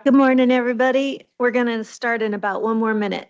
Good morning, everybody. We're going to start in about one more minute.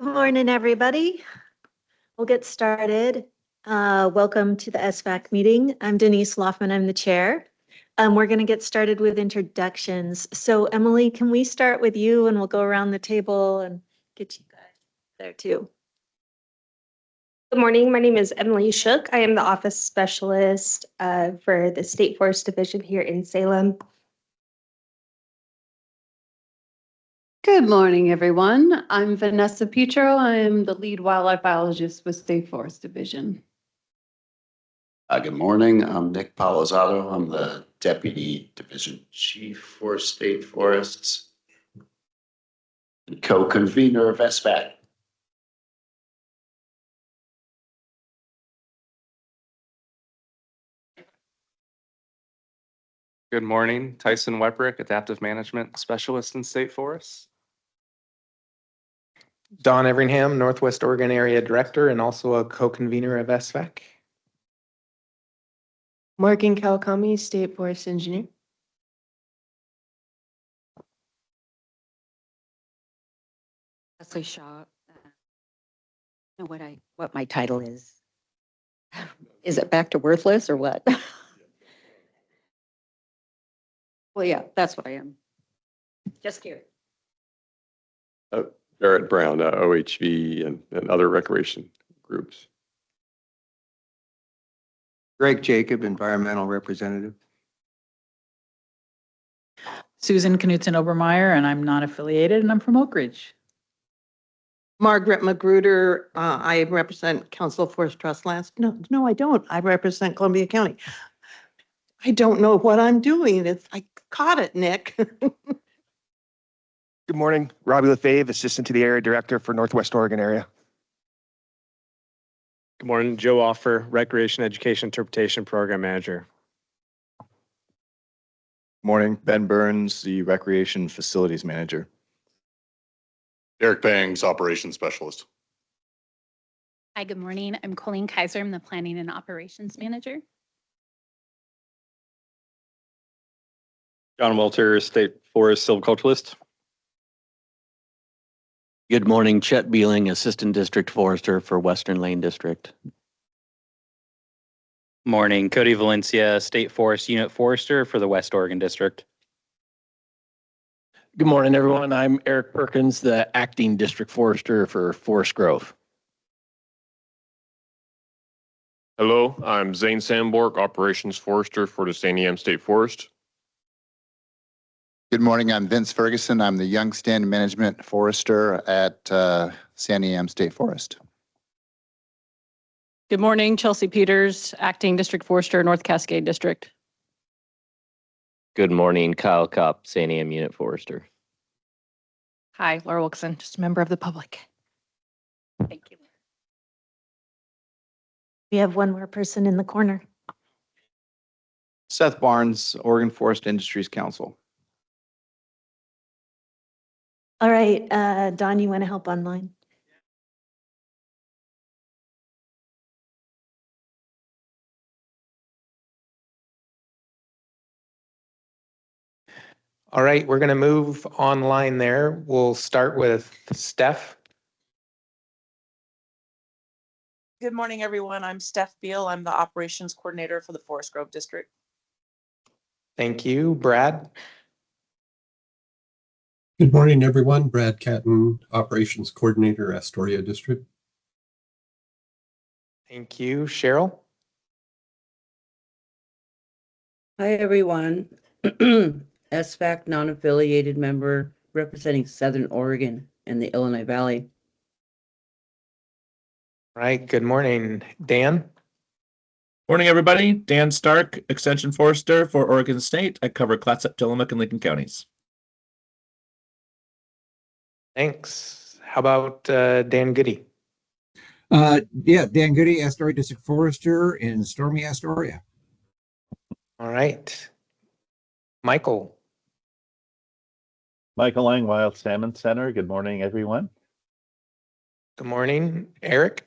Good morning, everybody. We'll get started. Welcome to the SVAC meeting. I'm Denise Loffman. I'm the chair. We're going to get started with introductions. So Emily, can we start with you and we'll go around the table and get you guys there too. Good morning. My name is Emily Shook. I am the office specialist for the State Forest Division here in Salem. Good morning, everyone. I'm Vanessa Petro. I am the lead wildlife biologist with State Forest Division. Good morning. I'm Nick Palazzotto. I'm the Deputy Division Chief for State Forests and co-convener of SVAC. Good morning, Tyson Webrick, Adaptive Management Specialist in State Forests. Don Everingham, Northwest Oregon Area Director and also a co-convener of SVAC. Morgan Kawakami, State Forest Engineer. Leslie Shaw. Know what my title is. Is it back to worthless or what? Well, yeah, that's what I am. Just here. Barrett Brown, OHV and other recreation groups. Greg Jacob, Environmental Representative. Susan Knutson Obermeyer, and I'm not affiliated, and I'm from Oak Ridge. Margaret Magruder, I represent Council Forest Trust Lands. No, I don't. I represent Columbia County. I don't know what I'm doing. I caught it, Nick. Good morning, Robbie Lefebvre, Assistant to the Area Director for Northwest Oregon Area. Good morning, Joe Offer, Recreation Education Interpretation Program Manager. Morning, Ben Burns, the Recreation Facilities Manager. Eric Bangs, Operations Specialist. Hi, good morning. I'm Colleen Kaiser. I'm the Planning and Operations Manager. John Welter, State Forest Silviculturalist. Good morning, Chet Beeling, Assistant District Forester for Western Lane District. Morning, Cody Valencia, State Forest Unit Forester for the West Oregon District. Good morning, everyone. I'm Eric Perkins, the Acting District Forester for Forest Grove. Hello, I'm Zane Sandborg, Operations Forester for the San Diego State Forest. Good morning, I'm Vince Ferguson. I'm the Youngstown Management Forester at San Diego State Forest. Good morning, Chelsea Peters, Acting District Forester, North Cascade District. Good morning, Kyle Kopp, Sanium Unit Forester. Hi, Laura Wilkeson, just a member of the public. Thank you. We have one more person in the corner. Seth Barnes, Oregon Forest Industries Council. All right, Don, you want to help online? All right, we're going to move online there. We'll start with Steph. Good morning, everyone. I'm Steph Beal. I'm the Operations Coordinator for the Forest Grove District. Thank you. Brad. Good morning, everyone. Brad Catton, Operations Coordinator, Astoria District. Thank you. Cheryl. Hi, everyone. SFAC non-affiliated member representing Southern Oregon and the Illinois Valley. All right. Good morning, Dan. Morning, everybody. Dan Stark, Extension Forester for Oregon State. I cover Clatsop, Tillamook, and Lincoln counties. Thanks. How about Dan Goody? Yeah, Dan Goody, Astoria District Forester in stormy Astoria. All right. Michael. Michael Lang, Wild Salmon Center. Good morning, everyone. Good morning, Eric.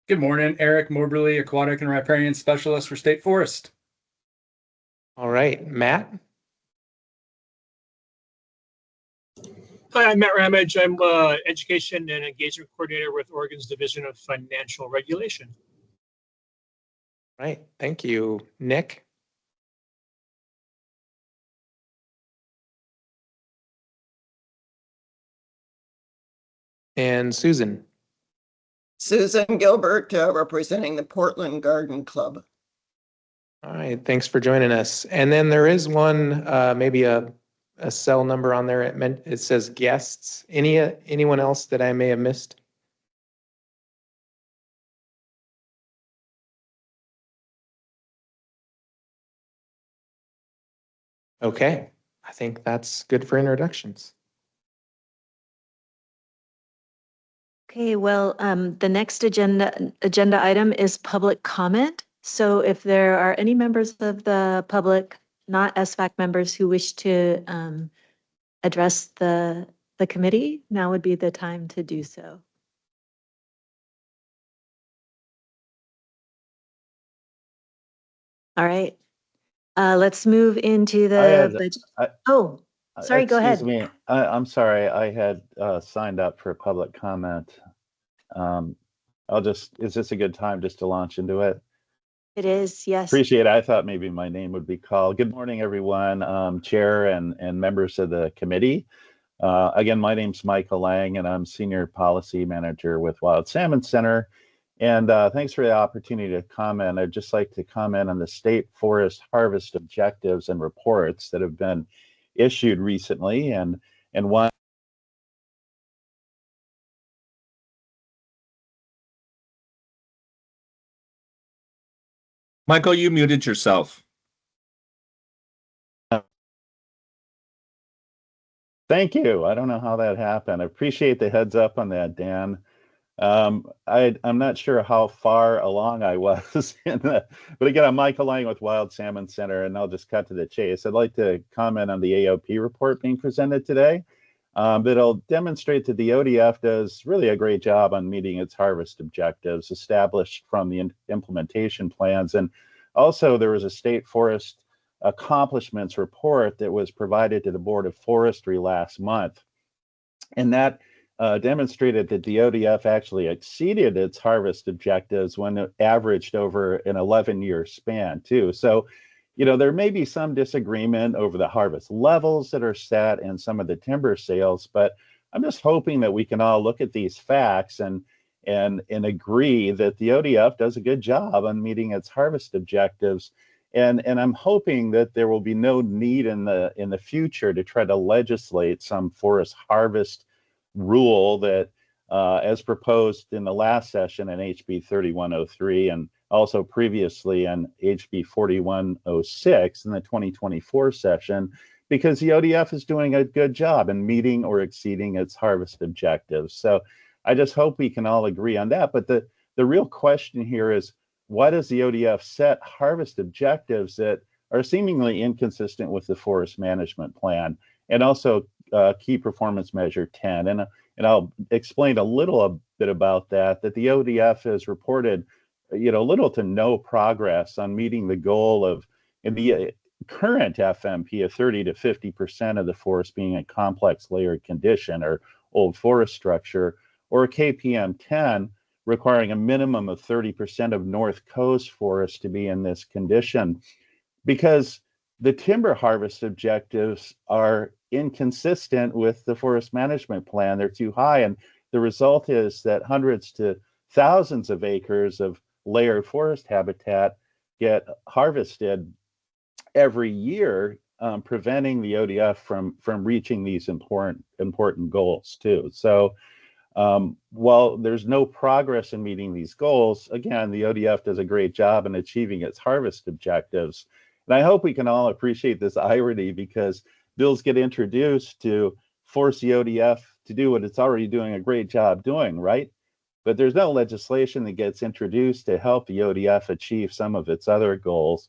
Good morning, Eric Moberly, Aquatic and Riparian Specialist for State Forest. All right, Matt. Hi, I'm Matt Ramage. I'm Education and Engagement Coordinator with Oregon's Division of Financial Regulation. All right, thank you. Nick. And Susan. Susan Gilbert, representing the Portland Garden Club. All right, thanks for joining us. And then there is one, maybe a cell number on there. It says guests. Anyone else that I may have missed? Okay, I think that's good for introductions. Okay, well, the next agenda item is public comment. So if there are any members of the public, not SFAC members, who wish to address the committee, now would be the time to do so. All right, let's move into the budget. Oh, sorry, go ahead. Excuse me. I'm sorry. I had signed up for public comment. Is this a good time just to launch into it? It is, yes. Appreciate it. I thought maybe my name would be called. Good morning, everyone, Chair and members of the committee. Again, my name's Michael Lang, and I'm Senior Policy Manager with Wild Salmon Center. And thanks for the opportunity to comment. I'd just like to comment on the state forest harvest objectives and reports that have been issued recently. And one. Michael, you muted yourself. Thank you. I don't know how that happened. I appreciate the heads up on that, Dan. I'm not sure how far along I was but again, I'm Michael Lang with Wild Salmon Center, and I'll just cut to the chase. I'd like to comment on the AOP report being presented today. That'll demonstrate that the ODF does really a great job on meeting its harvest objectives established from the implementation plans. And also there was a state forest accomplishments report that was provided to the Board of Forestry last month. And that demonstrated that the ODF actually exceeded its harvest objectives when it averaged over an 11-year span too. So, you know, there may be some disagreement over the harvest levels that are set and some of the timber sales, but I'm just hoping that we can all look at these facts and agree that the ODF does a good job on meeting its harvest objectives. And I'm hoping that there will be no need in the future to try to legislate some forest harvest rule that as proposed in the last session in HB 3103 and also previously in HB 4106 in the 2024 session, because the ODF is doing a good job in meeting or exceeding its harvest objectives. So I just hope we can all agree on that. But the real question here is, why does the ODF set harvest objectives that are seemingly inconsistent with the forest management plan and also key performance measure 10? And I'll explain a little bit about that the ODF has reported, little to no progress on meeting the goal of in the current FMP of 30 to 50% of the forest being in complex layered condition or old forest structure, or KPM 10 requiring a minimum of 30% of North Coast forest to be in this condition, because the timber harvest objectives are inconsistent with the forest management plan. They're too high. And the result is that hundreds to thousands of acres of layered forest habitat get harvested every year, preventing the ODF from reaching these important goals too. So while there's no progress in meeting these goals, again, the ODF does a great job in achieving its harvest objectives. And I hope we can all appreciate this irony, because bills get introduced to force the ODF to do what it's already doing a great job doing, right? But there's no legislation that gets introduced to help the ODF achieve some of its other goals.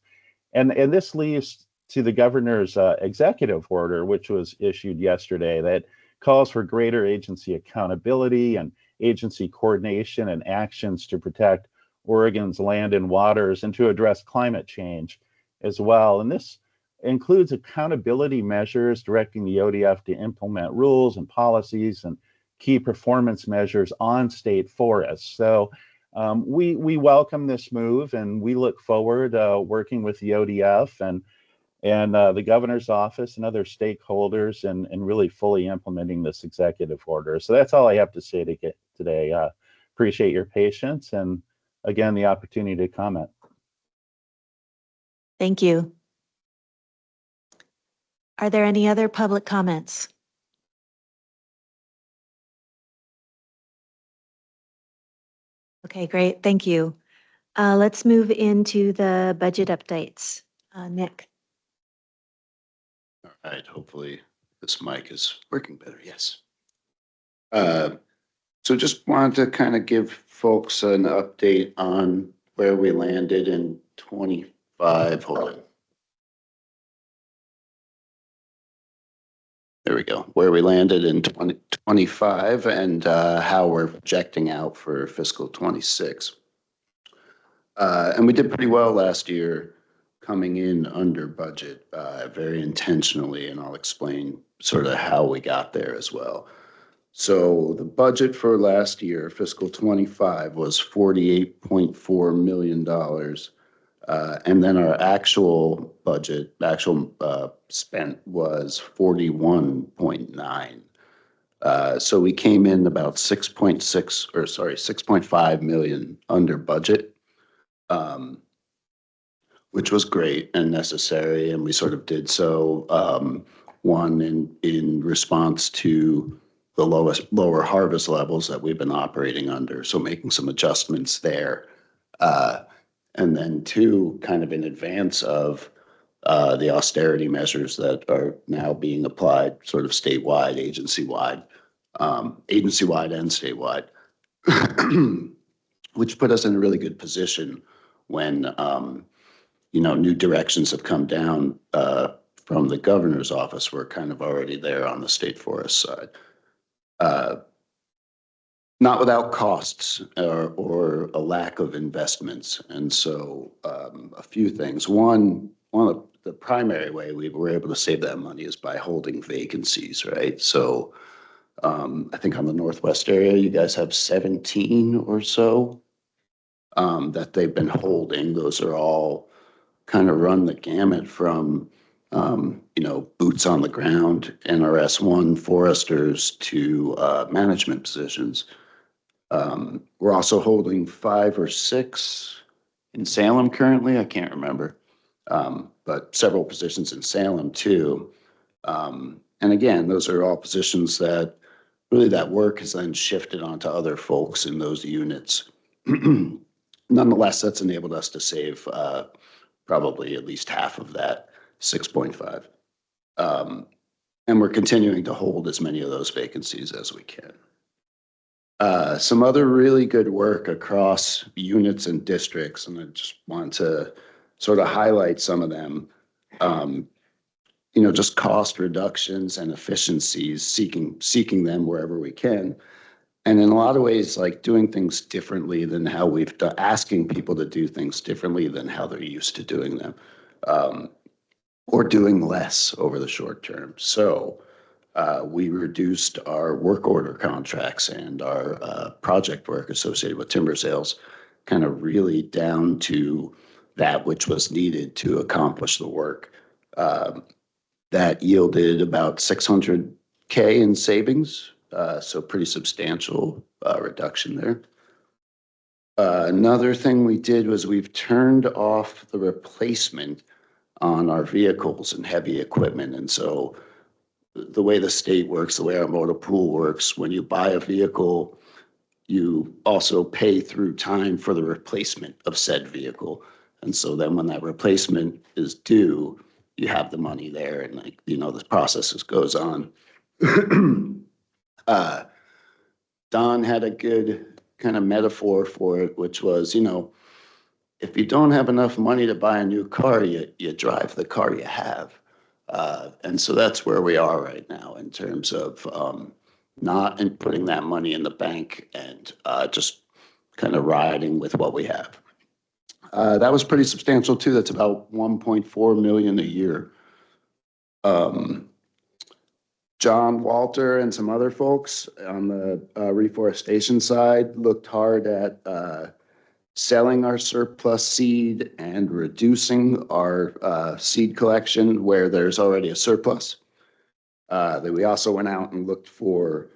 And this leads to the governor's executive order, which was issued yesterday, that calls for greater agency accountability and agency coordination and actions to protect Oregon's land and waters and to address climate change as well. And this includes accountability measures directing the ODF to implement rules and policies and key performance measures on state forests. So we welcome this move, and we look forward working with the ODF and the governor's office and other stakeholders and really fully implementing this executive order. So that's all I have to say today. Appreciate your patience and, again, the opportunity to comment. Thank you. Are there any other public comments? Okay, great. Thank you. Let's move into the budget updates. Nick. All right, hopefully this mic is working better. Yes. So just wanted to kind of give folks an update on where we landed in 25. Hold on. There we go. Where we landed in 2025 and how we're projecting out for fiscal 26. And we did pretty well last year, coming in under budget very intentionally, and I'll explain sort of how we got there as well. So the budget for last year, fiscal 25, was $48.4 million. And then our actual budget, spent was 41.9. So we came in about 6.5 million under budget, which was great and necessary. And we sort of did so, one, in response to the lower harvest levels that we've been operating under. So making some adjustments there. And then two, kind of in advance of the austerity measures that are now being applied sort of statewide, agency-wide and statewide, which put us in a really good position when, new directions have come down from the governor's office. We're kind of already there on the state forest side. Not without costs or a lack of investments. And so a few things. One of the primary way we were able to save that money is by holding vacancies, right? So I think on the Northwest area, you guys have 17 or so that they've been holding. Those are all kind of run the gamut from, boots on the ground, NRS 1 foresters to management positions. We're also holding 5 or 6 in Salem currently. I can't remember, but several positions in Salem too. And again, those are all positions that really that work has then shifted onto other folks in those units. Nonetheless, that's enabled us to save probably at least half of that 6.5. And we're continuing to hold as many of those vacancies as we can. Some other really good work across units and districts, and I just want to sort of highlight some of them. Just cost reductions and efficiencies, seeking them wherever we can. And in a lot of ways, like doing things differently than how we've done, asking people to do things differently than how they're used to doing them, or doing less over the short term. So we reduced our work order contracts and our project work associated with timber sales kind of really down to that which was needed to accomplish the work. That yielded about 600K in savings, so pretty substantial reduction there. Another thing we did was we've turned off the replacement on our vehicles and heavy equipment. And so the way the state works, the way our motor pool works, when you buy a vehicle, you also pay through time for the replacement of said vehicle. And so then when that replacement is due, you have the money there, and the process goes on. Don had a good kind of metaphor for it, which was, if you don't have enough money to buy a new car, you drive the car you have. And so that's where we are right now in terms of not putting that money in the bank and just kind of riding with what we have. That was pretty substantial too. That's about 1.4 million a year. John Walter and some other folks on the reforestation side looked hard at selling our surplus seed and reducing our seed collection where there's already a surplus. That we also went out and looked for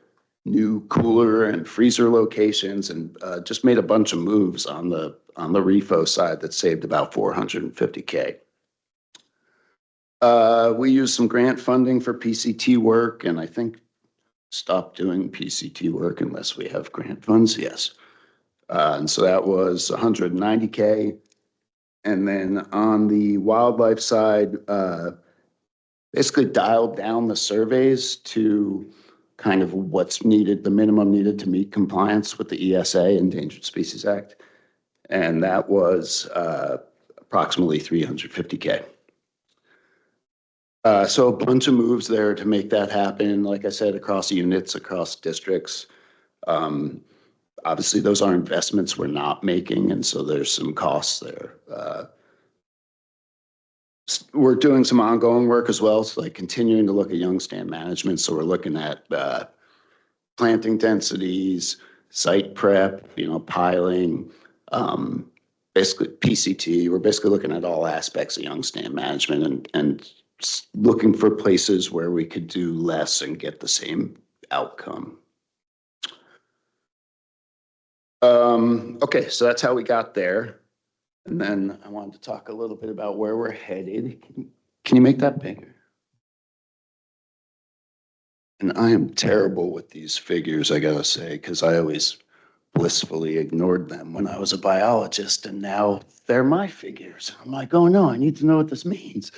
new cooler and freezer locations and just made a bunch of moves on the refo side that saved about 450K. We used some grant funding for PCT work, and I think stop doing PCT work unless we have grant funds. Yes. And so that was 190K. And then on the wildlife side, basically dialed down the surveys to kind of what's needed, the minimum needed to meet compliance with the ESA, Endangered Species Act. And that was approximately 350K. So a bunch of moves there to make that happen, like I said, across units, across districts. Obviously, those are investments we're not making, and so there's some costs there. We're doing some ongoing work as well, so like continuing to look at young stand management. So we're looking at planting densities, site prep, piling, basically PCT. We're basically looking at all aspects of young stand management and looking for places where we could do less and get the same outcome. Okay, so that's how we got there. And then I wanted to talk a little bit about where we're headed. Can you make that bigger? And I am terrible with these figures, I gotta say, because I always blissfully ignored them when I was a biologist, and now they're my figures. I'm like, oh no, I need to know what this means.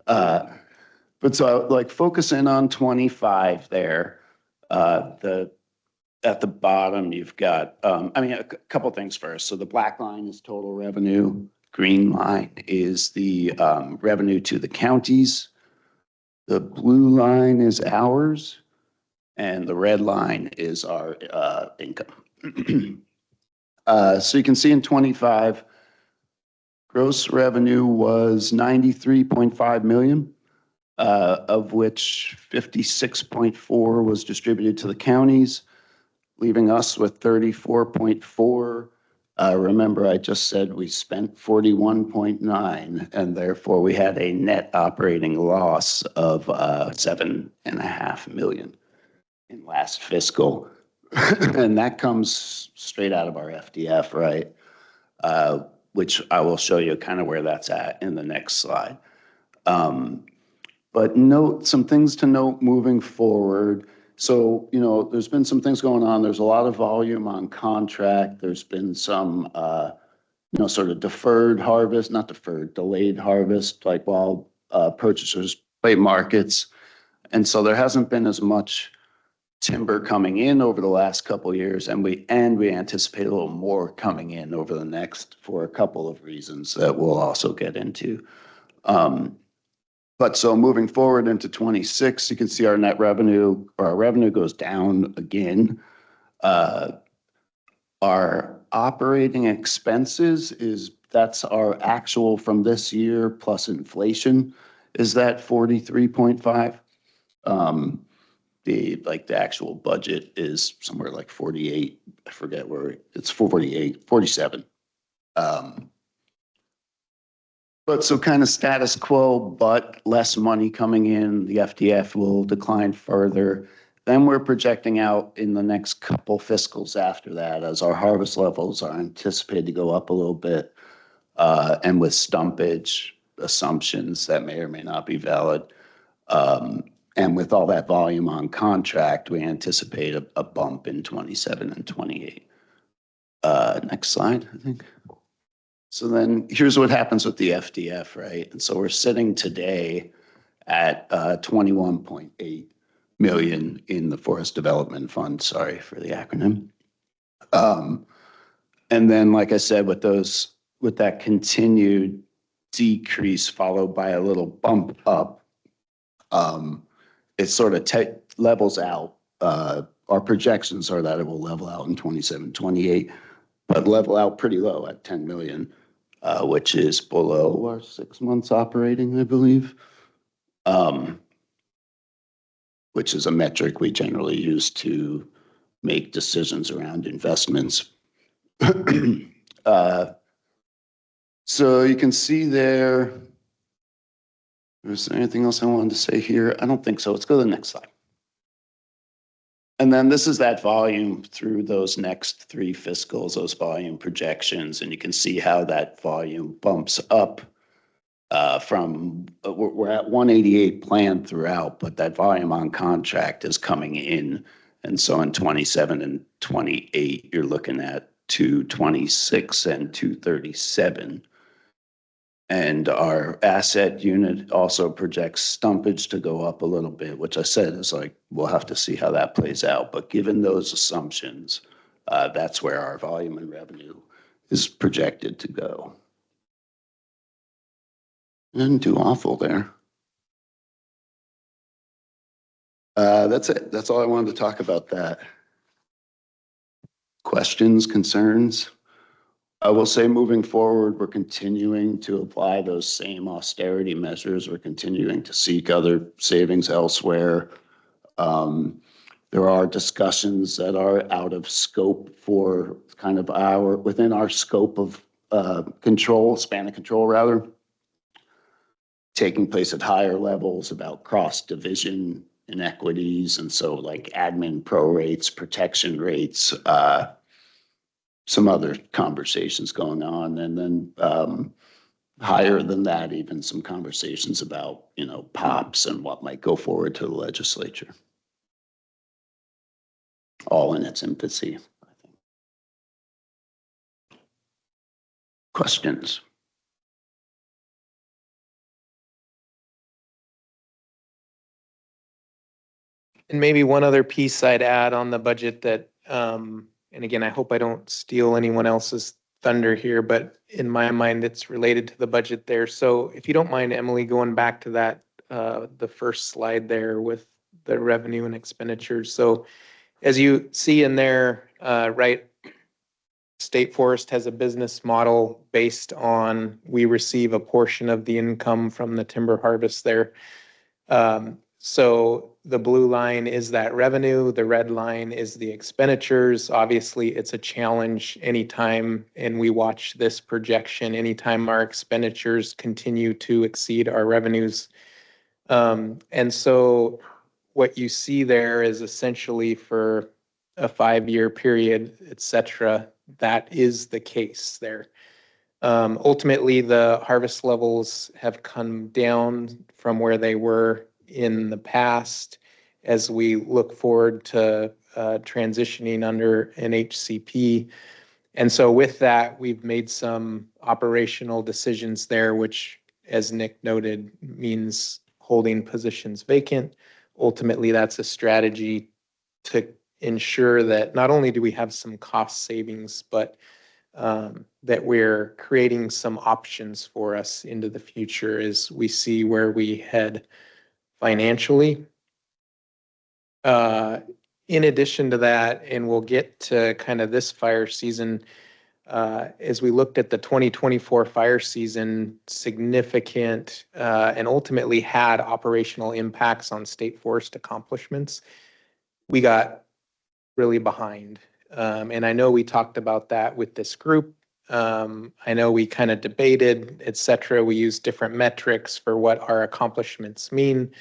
But so like focus in on 25 there. At the bottom, you've got, a couple things first. So the black line is total revenue. Green line is the revenue to the counties. The blue line is ours. And the red line is our income. So you can see in 25, gross revenue was 93.5 million. Of which 56.4 was distributed to the counties, leaving us with 34.4. Remember, I just said we spent 41.9, and therefore we had a net operating loss of 7.5 million in last fiscal. And that comes straight out of our FDF, right? Which I will show you kind of where that's at in the next slide. But note some things to note moving forward So, you know, there's been some things going on. There's a lot of volume on contract. There's been some, you know, sort of deferred harvest, not deferred, delayed harvest, like while purchasers play markets. And so there hasn't been as much timber coming in over the last couple of years, and we anticipate a little more coming in over the next for a couple of reasons that we'll also get into. But so moving forward into 26, you can see our net revenue, or our revenue goes down again. Our operating expenses that's our actual from this year plus inflation is that 43.5. The actual budget is somewhere like 48. I forget where it's 47. But so kind of status quo, but less money coming in. The FDF will decline further. Then we're projecting out in the next couple fiscals after that as our harvest levels are anticipated to go up a little bit. And with stumpage assumptions that may or may not be valid. And with all that volume on contract, we anticipate a bump in 27 and 28. Next slide, I think. So then here's what happens with the FDF, right? And so we're sitting today at 21.8 million in the Forest Development Fund. Sorry for the acronym. And then, like I said, with that continued decrease followed by a little bump up, it sort of levels out. Our projections are that it will level out in 27, 28, but level out pretty low at 10 million, which is below our 6 months operating, I believe, which is a metric we generally use to make decisions around investments. So you can see there, is there anything else I wanted to say here? I don't think so. Let's go to the next slide. And then this is that volume through those next 3 fiscals, those volume projections. And you can see how that volume bumps up from, we're at 188 planned throughout, but that volume on contract is coming in. And so in 27 and 28, you're looking at 226 and 237. And our asset unit also projects stumpage to go up a little bit, which I said is like, we'll have to see how that plays out. But given those assumptions, that's where our volume and revenue is projected to go. Didn't do awful there. That's it. That's all I wanted to talk about that. Questions, concerns? I will say moving forward, we're continuing to apply those same austerity measures. We're continuing to seek other savings elsewhere. There are discussions that are out of scope for kind of within our scope of span of control rather, taking place at higher levels about cross-division inequities. And so like admin pro rates, protection rates, some other conversations going on, and then higher than that, even some conversations about, you know, POPs and what might go forward to the legislature. All in its infancy, I think. Questions? And maybe one other piece I'd add on the budget that, and again, I hope I don't steal anyone else's thunder here, but in my mind, it's related to the budget there. So if you don't mind, Emily, going back to that, the first slide there with the revenue and expenditures. So as you see in there, right, State Forest has a business model based on we receive a portion of the income from the timber harvest there. So the blue line is that revenue, the red line is the expenditures. Obviously, it's a challenge anytime, and we watch this projection, anytime our expenditures continue to exceed our revenues. And so what you see there is essentially for a 5-year period, et cetera, that is the case there. Ultimately, the harvest levels have come down from where they were in the past, as we look forward to transitioning under an HCP. And so with that, we've made some operational decisions there, which, as Nick noted, means holding positions vacant. Ultimately, that's a strategy to ensure that not only do we have some cost savings, but that we're creating some options for us into the future as we see where we head financially. In addition to that, and we'll get to kind of this fire season, as we looked at the 2024 fire season, significant and ultimately had operational impacts on state forest accomplishments, we got really behind. And I know we talked about that with this group. I know we kind of debated, et cetera. We used different metrics for what our accomplishments mean.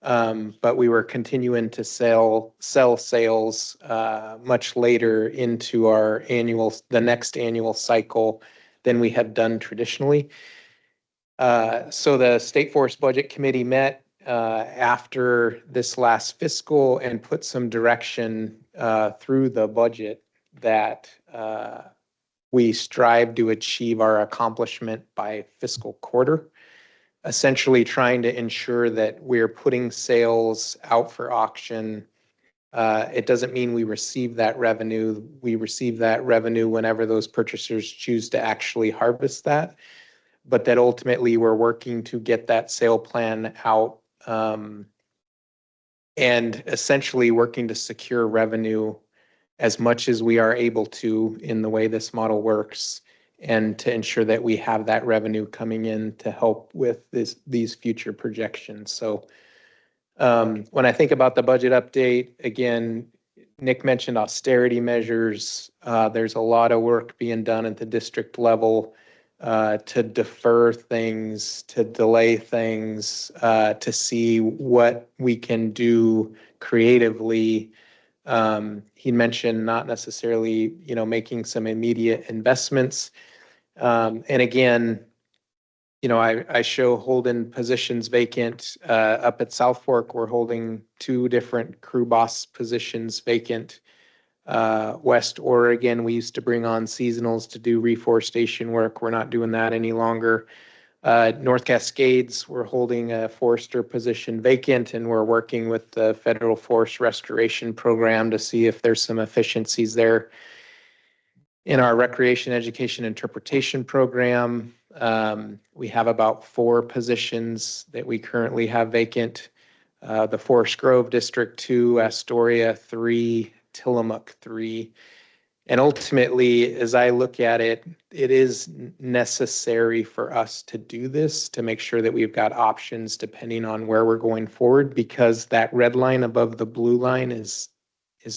But we were continuing to sell sales much later into the next annual cycle than we had done traditionally. So the State Forest Budget Committee met after this last fiscal and put some direction through the budget that we strive to achieve our accomplishment by fiscal quarter, essentially trying to ensure that we're putting sales out for auction. It doesn't mean we receive that revenue. We receive that revenue whenever those purchasers choose to actually harvest that, but that ultimately we're working to get that sale plan out and essentially working to secure revenue as much as we are able to in the way this model works, and to ensure that we have that revenue coming in to help with these future projections. So when I think about the budget update, again, Nick mentioned austerity measures. There's a lot of work being done at the district level to defer things, to delay things, to see what we can do creatively. He mentioned not necessarily, making some immediate investments. And again, I show holding positions vacant. Up at South Fork, we're holding 2 different crew boss positions vacant. West Oregon, we used to bring on seasonals to do reforestation work. We're not doing that any longer. North Cascades, we're holding a forester position vacant, and we're working with the Federal Forest Restoration Program to see if there's some efficiencies there. In our Recreation Education Interpretation Program, we have about 4 positions that we currently have vacant. The Forest Grove District 2, Astoria 3, Tillamook 3. And ultimately, as I look at it, it is necessary for us to do this to make sure that we've got options depending on where we're going forward, because that red line above the blue line is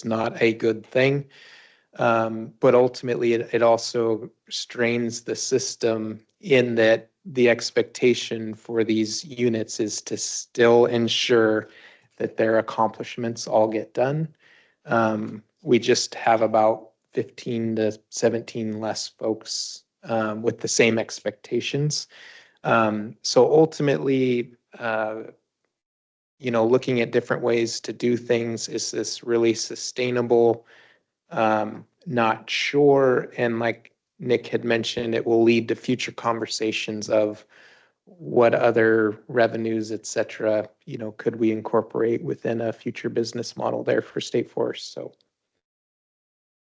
not a good thing. But ultimately, it also strains the system in that the expectation for these units is to still ensure that their accomplishments all get done. We just have about 15 to 17 less folks with the same expectations. So ultimately, looking at different ways to do things, is this really sustainable? Not sure. And like Nick had mentioned, it will lead to future conversations of what other revenues, et cetera, could we incorporate within a future business model there for State Forest. So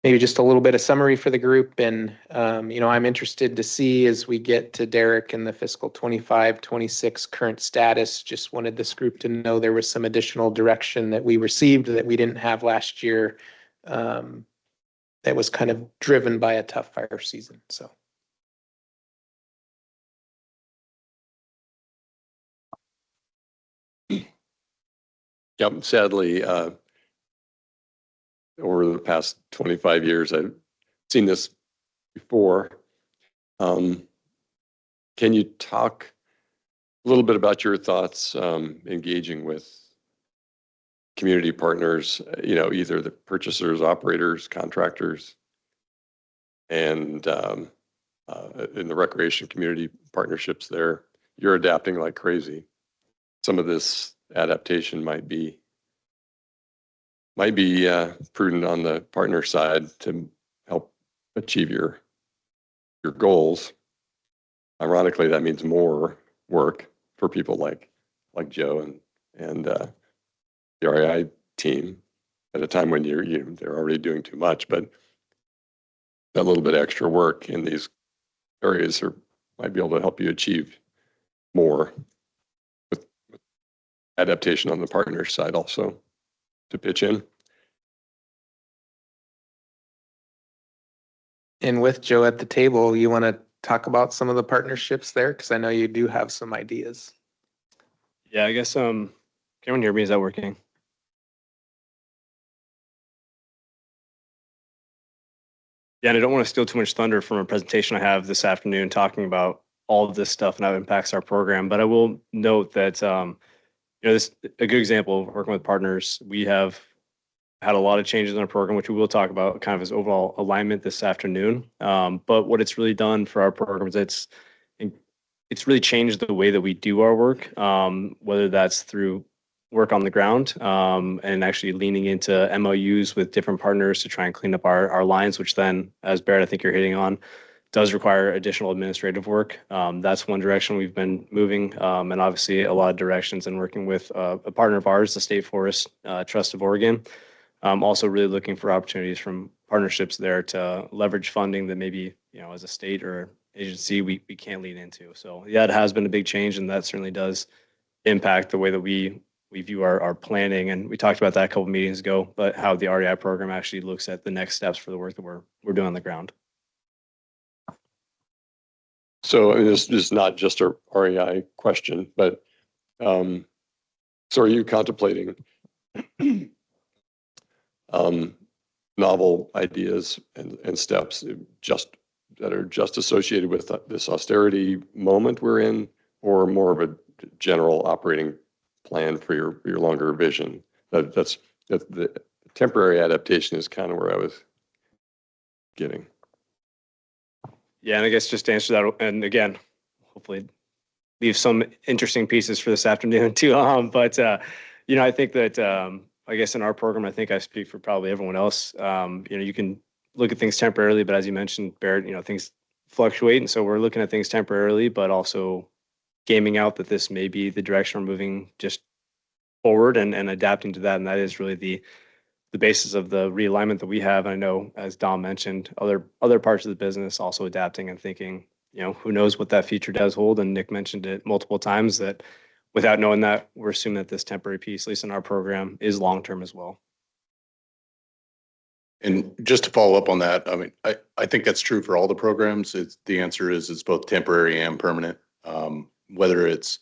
maybe just a little bit of summary for the group. And, I'm interested to see as we get to Derek and the fiscal 25-26 current status. Just wanted this group to know there was some additional direction that we received that we didn't have last year. That was kind of driven by a tough fire season. So. Yep, sadly, over the past 25 years, I've seen this before. Can you talk a little bit about your thoughts engaging with community partners, either the purchasers, operators, contractors, and in the recreation community partnerships there? You're adapting like crazy. Some of this adaptation might be might be prudent on the partner side to help achieve your goals. Ironically, that means more work for people like Joe and the REI team at a time when they're already doing too much, but that little bit extra work in these areas might be able to help you achieve more with adaptation on the partner side also to pitch in. And with Joe at the table, you want to talk about some of the partnerships there? Because I know you do have some ideas. Yeah, I guess, can everyone hear me? Is that working? Yeah, and I don't want to steal too much thunder from a presentation I have this afternoon talking about all of this stuff and how it impacts our program. But I will note that, this a good example of working with partners. We have had a lot of changes in our program, which we will talk about kind of as overall alignment this afternoon. But what it's really done for our program is it's really changed the way that we do our work, whether that's through work on the ground and actually leaning into MOUs with different partners to try and clean up our lines, which then, as Barrett, I think you're hitting on, does require additional administrative work. That's one direction we've been moving, and obviously a lot of directions and working with a partner of ours, the State Forest Trust of Oregon. Also really looking for opportunities from partnerships there to leverage funding that maybe, as a state or agency, we can't lean into. So yeah, it has been a big change, and that certainly does impact the way that we view our planning. And we talked about that a couple of meetings ago, but how the REI program actually looks at the next steps for the work that we're doing on the ground. So this is not just a REI question, but so are you contemplating novel ideas and steps that are just associated with this austerity moment we're in, or more of a general operating plan for your longer vision? That's the temporary adaptation is kind of where I was getting. Yeah, and I guess just to answer that, and again, hopefully leave some interesting pieces for this afternoon too. But I think that I guess in our program, I think I speak for probably everyone else. You can look at things temporarily, but as you mentioned, Barrett, things fluctuate, and so we're looking at things temporarily, but also gaming out that this may be the direction we're moving just forward and adapting to that, and that is really the basis of the realignment that we have. And I know, as Dom mentioned, other parts of the business also adapting and thinking, who knows what that future does hold. And Nick mentioned it multiple times that without knowing that, we're assuming that this temporary piece, at least in our program, is long-term as well. And just to follow up on that, I mean, I think that's true for all the programs. The answer is it's both temporary and permanent. Whether it's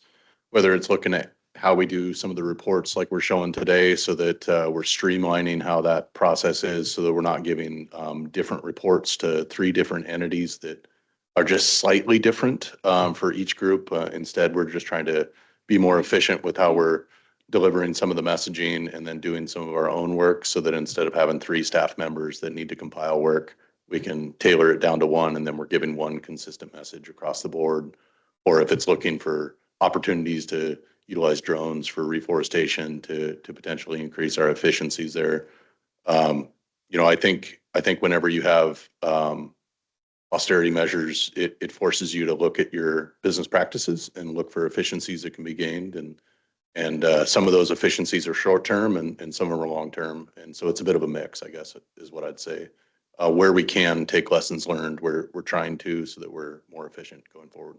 looking at how we do some of the reports like we're showing today, so that we're streamlining how that process is, so that we're not giving different reports to 3 different entities that are just slightly different for each group. Instead, we're just trying to be more efficient with how we're delivering some of the messaging and then doing some of our own work, so that instead of having 3 staff members that need to compile work, we can tailor it down to 1, and then we're giving one consistent message across the board. Or if it's looking for opportunities to utilize drones for reforestation to potentially increase our efficiencies there. I think whenever you have austerity measures, it forces you to look at your business practices and look for efficiencies that can be gained. And some of those efficiencies are short term and some of them are long term. And so it's a bit of a mix, I guess, is what I'd say. Where we can take lessons learned, we're trying to, so that we're more efficient going forward.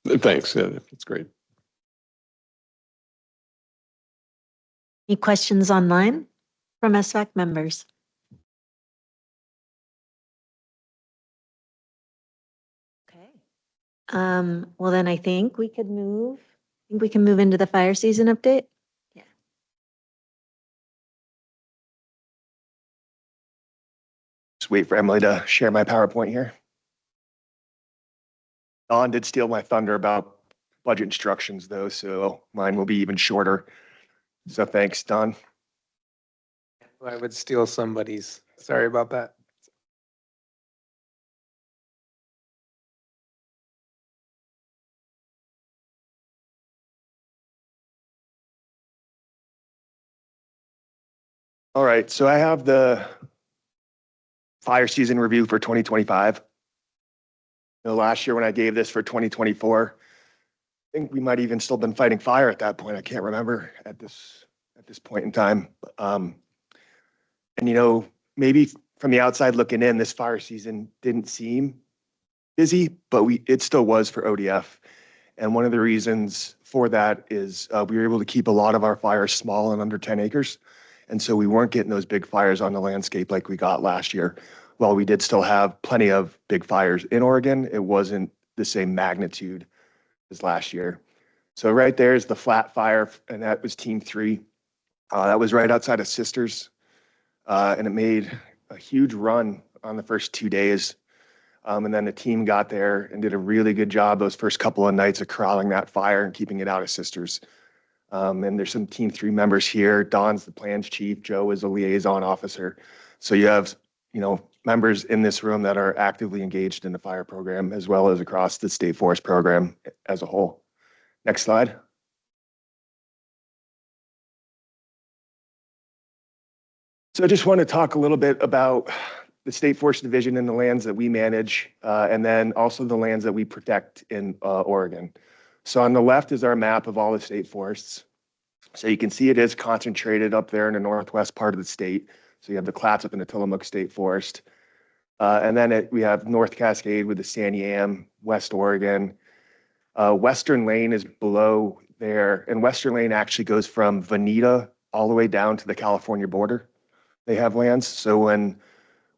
Thanks. That's great. Any questions online from SVAC members? Okay. Well, then I think we can move into the fire season update. Yeah. Just wait for Emily to share my PowerPoint here. Don did steal my thunder about budget instructions though, so mine will be even shorter. So thanks, Don. I would steal somebody's. Sorry about that. All right, so I have the fire season review for 2025. Last year when I gave this for 2024, I think we might even still been fighting fire at that point. I can't remember at this point in time. And maybe from the outside looking in, this fire season didn't seem busy, but it still was for ODF. And one of the reasons for that is we were able to keep a lot of our fires small and under 10 acres. And so we weren't getting those big fires on the landscape like we got last year. While we did still have plenty of big fires in Oregon, it wasn't the same magnitude as last year. So right there is the flat fire, and that was Team 3. That was right outside of Sisters, and it made a huge run on the first 2 days. And then the team got there and did a really good job those first couple of nights of corralling that fire and keeping it out of Sisters. And there's some Team 3 members here. Don's the plans chief. Joe is a liaison officer. So you have, members in this room that are actively engaged in the fire program, as well as across the state forest program as a whole. Next slide. So I just want to talk a little bit about the State Forest Division and the lands that we manage, and then also the lands that we protect in Oregon. So on the left is our map of all the state forests. So you can see it is concentrated up there in the northwest part of the state. So you have the Clatsop and the Tillamook State Forest. And then we have North Cascade with the Santiam, West Oregon. Western Lane is below there. And Western Lane actually goes from Veneta all the way down to the California border. They have lands. So when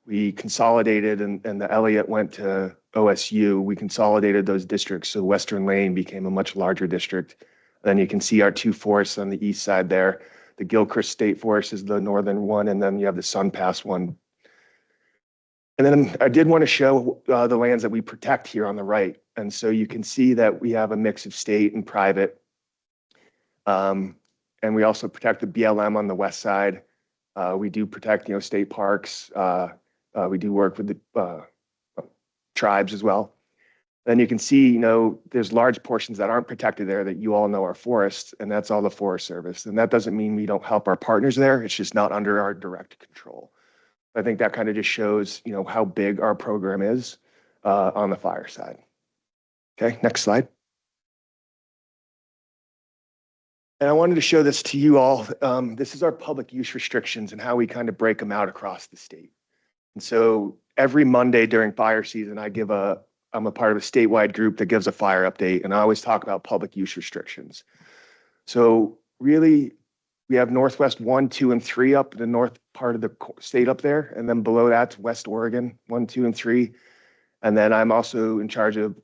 we consolidated and the Elliott went to OSU, we consolidated those districts. So Western Lane became a much larger district. Then you can see our 2 forests on the east side there. The Gilchrist State Forest is the northern one, and then you have the Sun Pass one. And then I did want to show the lands that we protect here on the right. And so you can see that we have a mix of state and private. And we also protect the BLM on the west side. We do protect, state parks. We do work with the tribes as well. Then you can see, there's large portions that aren't protected there that you all know are forests, and that's all the Forest Service. And that doesn't mean we don't help our partners there. It's just not under our direct control. I think that kind of just shows, how big our program is on the fire side. Okay, next slide. And I wanted to show this to you all. This is our public use restrictions and how we kind of break them out across the state. And so every Monday during fire season, I'm a part of a statewide group that gives a fire update, and I always talk about public use restrictions. So really, we have Northwest 1, 2, and 3 up in the north part of the state up there, and then below that's West Oregon 1, 2, and 3. And then I'm also in charge of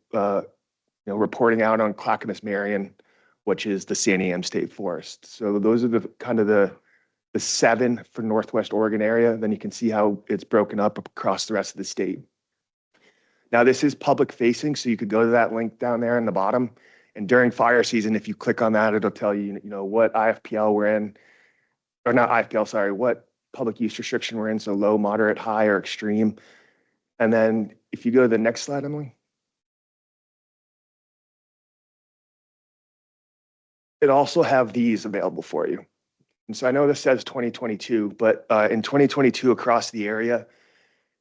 reporting out on Clackamas Marion, which is the Santiam State Forest. So those are the kind of the 7 for Northwest Oregon area. Then you can see how it's broken up across the rest of the state. Now this is public facing, so you could go to that link down there in the bottom. And during fire season, if you click on that, it'll tell you, what IFPL we're in, or not IFPL, sorry, what public use restriction we're in, so low, moderate, high, or extreme. And then if you go to the next slide, Emily. It also have these available for you. And so I know this says 2022, but in 2022 across the area,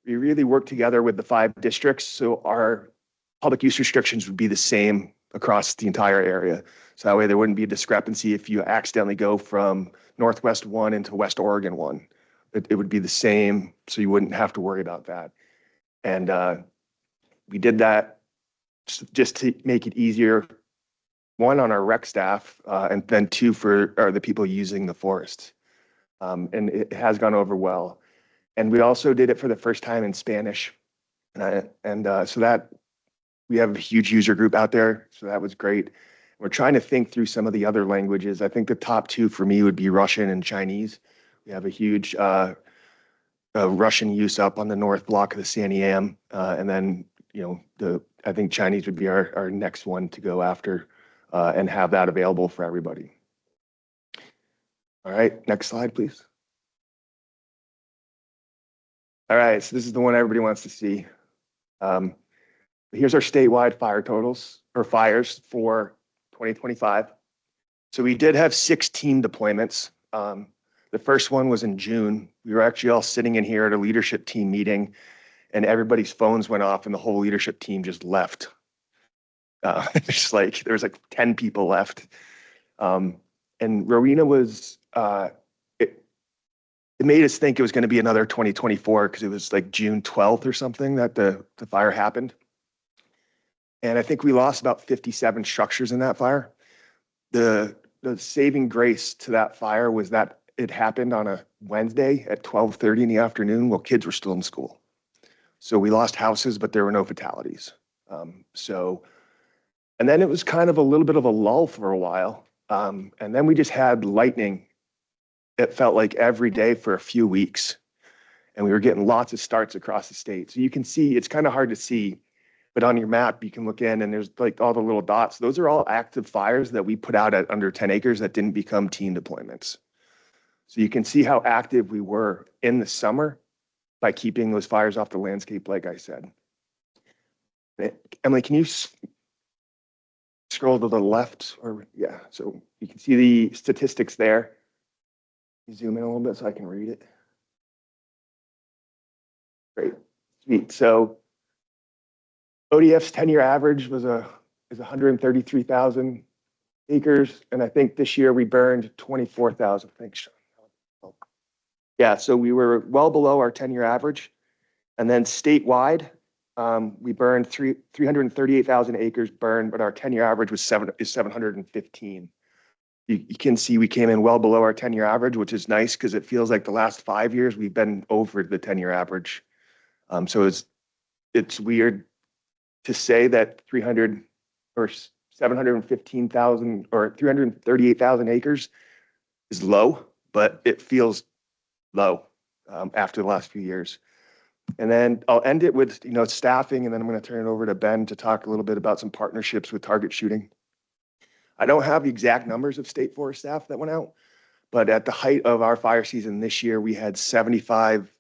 we really worked together with the 5 districts. So our public use restrictions would be the same across the entire area. So that way there wouldn't be a discrepancy if you accidentally go from Northwest 1 into West Oregon 1. It would be the same, so you wouldn't have to worry about that. And we did that just to make it easier, 1, on our rec staff, and then 2 for the people using the forest. And it has gone over well. And we also did it for the first time in Spanish. So that we have a huge user group out there. So that was great. We're trying to think through some of the other languages. I think the top 2 for me would be Russian and Chinese. We have a huge Russian use up on the north block of the Santiam. And then, I think Chinese would be our next one to go after and have that available for everybody. All right, next slide, please. All right, so this is the one everybody wants to see. Here's our statewide fire totals, or fires for 2025. So we did have 16 deployments. The first one was in June. We were actually all sitting in here at a leadership team meeting, and everybody's phones went off and the whole leadership team just left. Just like there was like 10 people left. And Rowena was, it made us think it was going to be another 2024 because it was like June 12th or something that the fire happened. And I think we lost about 57 structures in that fire. The saving grace to that fire was that it happened on a Wednesday at 12:30 in the afternoon while kids were still in school. So we lost houses, but there were no fatalities. And then it was kind of a little bit of a lull for a while. And then we just had lightning. It felt like every day for a few weeks. And we were getting lots of starts across the state. So you can see, it's kind of hard to see, but on your map, you can look in and there's like all the little dots. Those are all active fires that we put out at under 10 acres that didn't become team deployments. So you can see how active we were in the summer by keeping those fires off the landscape, like I said. Emily, can you scroll to the left? Or yeah, so you can see the statistics there. Zoom in a little bit so I can read it. Great, sweet. So ODF's 10-year average is 133,000 acres, and I think this year we burned 24,000. Thanks, Sean. Yeah, so we were well below our 10-year average, and then statewide, we burned 338,000 acres burned, but our 10-year average was 715. You can see we came in well below our 10-year average, which is nice because it feels like the last 5 years we've been over the 10-year average. So it's weird to say that 300 or 715,000 or 338,000 acres is low, but it feels low after the last few years. And then I'll end it with staffing, and then I'm going to turn it over to Ben to talk a little bit about some partnerships with target shooting. I don't have the exact numbers of state forest staff that went out, but at the height of our fire season this year, we had 75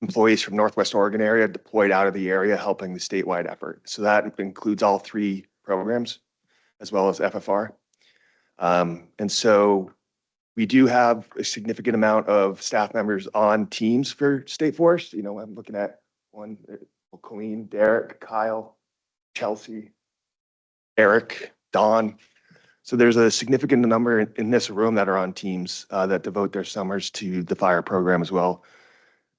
employees from Northwest Oregon area deployed out of the area helping the statewide effort. So that includes all 3 programs as well as FFR. And so we do have a significant amount of staff members on teams for state forest. I'm looking at one, Colleen, Derek, Kyle, Chelsea, Eric, Don. So there's a significant number in this room that are on teams that devote their summers to the fire program as well.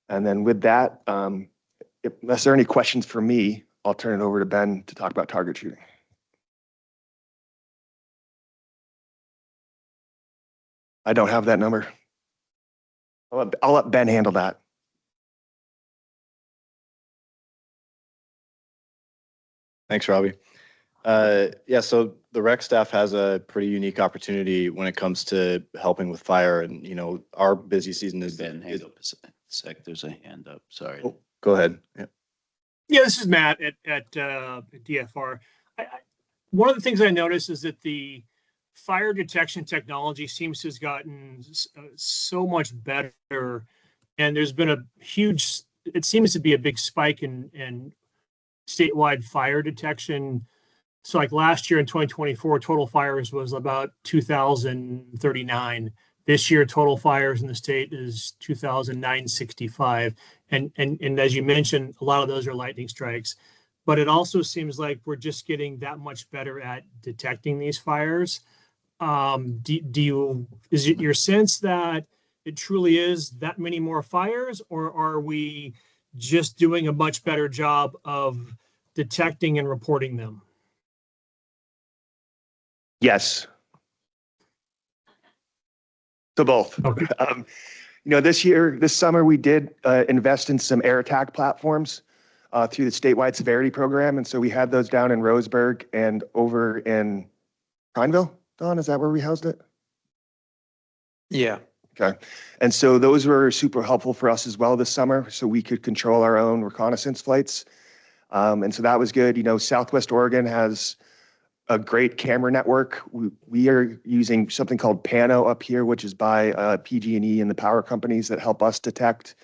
And then with that, unless there are any questions for me, I'll turn it over to Ben to talk about target shooting. I don't have that number. I'll let Ben handle that. Thanks, Robbie. Yeah, so the rec staff has a pretty unique opportunity when it comes to helping with fire, and our busy season is. Ben, hang up a sec. There's a hand up. Sorry. Oh, go ahead. Yeah. Yeah, this is Matt at DFR. One of the things I noticed is that the fire detection technology seems to have gotten so much better, and there's been a huge. It seems to be a big spike in statewide fire detection. So like last year in 2024, total fires was about 2,039. This year, total fires in the state is 2,965. And as you mentioned, a lot of those are lightning strikes. But it also seems like we're just getting that much better at detecting these fires. Is it your sense that it truly is that many more fires, or are we just doing a much better job of detecting and reporting them? Yes. To both. Okay. This summer, we did invest in some air attack platforms through the statewide severity program. And so we had those down in Roseburg and over in Prineville. Don, is that where we housed it? Yeah. Okay. And so those were super helpful for us as well this summer, so we could control our own reconnaissance flights. And so that was good. Southwest Oregon has a great camera network. We are using something called Pano up here, which is by PG&E and the power companies that help us detect.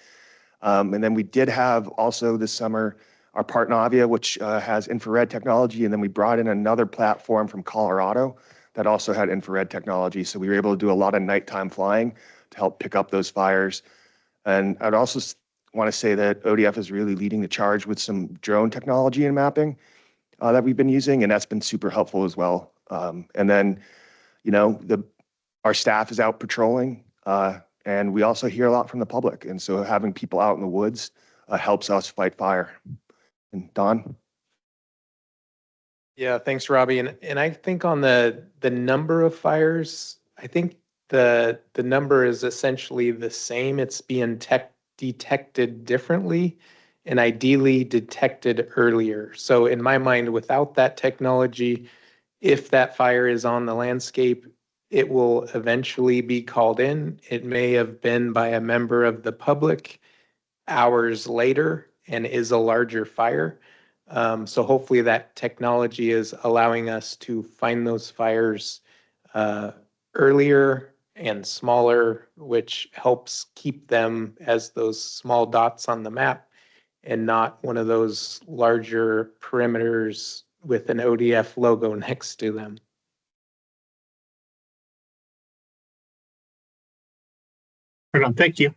And then we did have also this summer our Partnavia, which has infrared technology. And then we brought in another platform from Colorado that also had infrared technology. So we were able to do a lot of nighttime flying to help pick up those fires. And I'd also want to say that ODF is really leading the charge with some drone technology and mapping that we've been using, and that's been super helpful as well. And then, you know, our staff is out patrolling, and we also hear a lot from the public. And so having people out in the woods helps us fight fire. And Don? Yeah, thanks, Robbie. And I think on the number of fires, I think the number is essentially the same. It's being detected differently and ideally detected earlier. So in my mind, without that technology, if that fire is on the landscape, it will eventually be called in. It may have been by a member of the public hours later and is a larger fire. So hopefully that technology is allowing us to find those fires earlier and smaller, which helps keep them as those small dots on the map and not one of those larger perimeters with an ODF logo next to them. Right on. Thank you.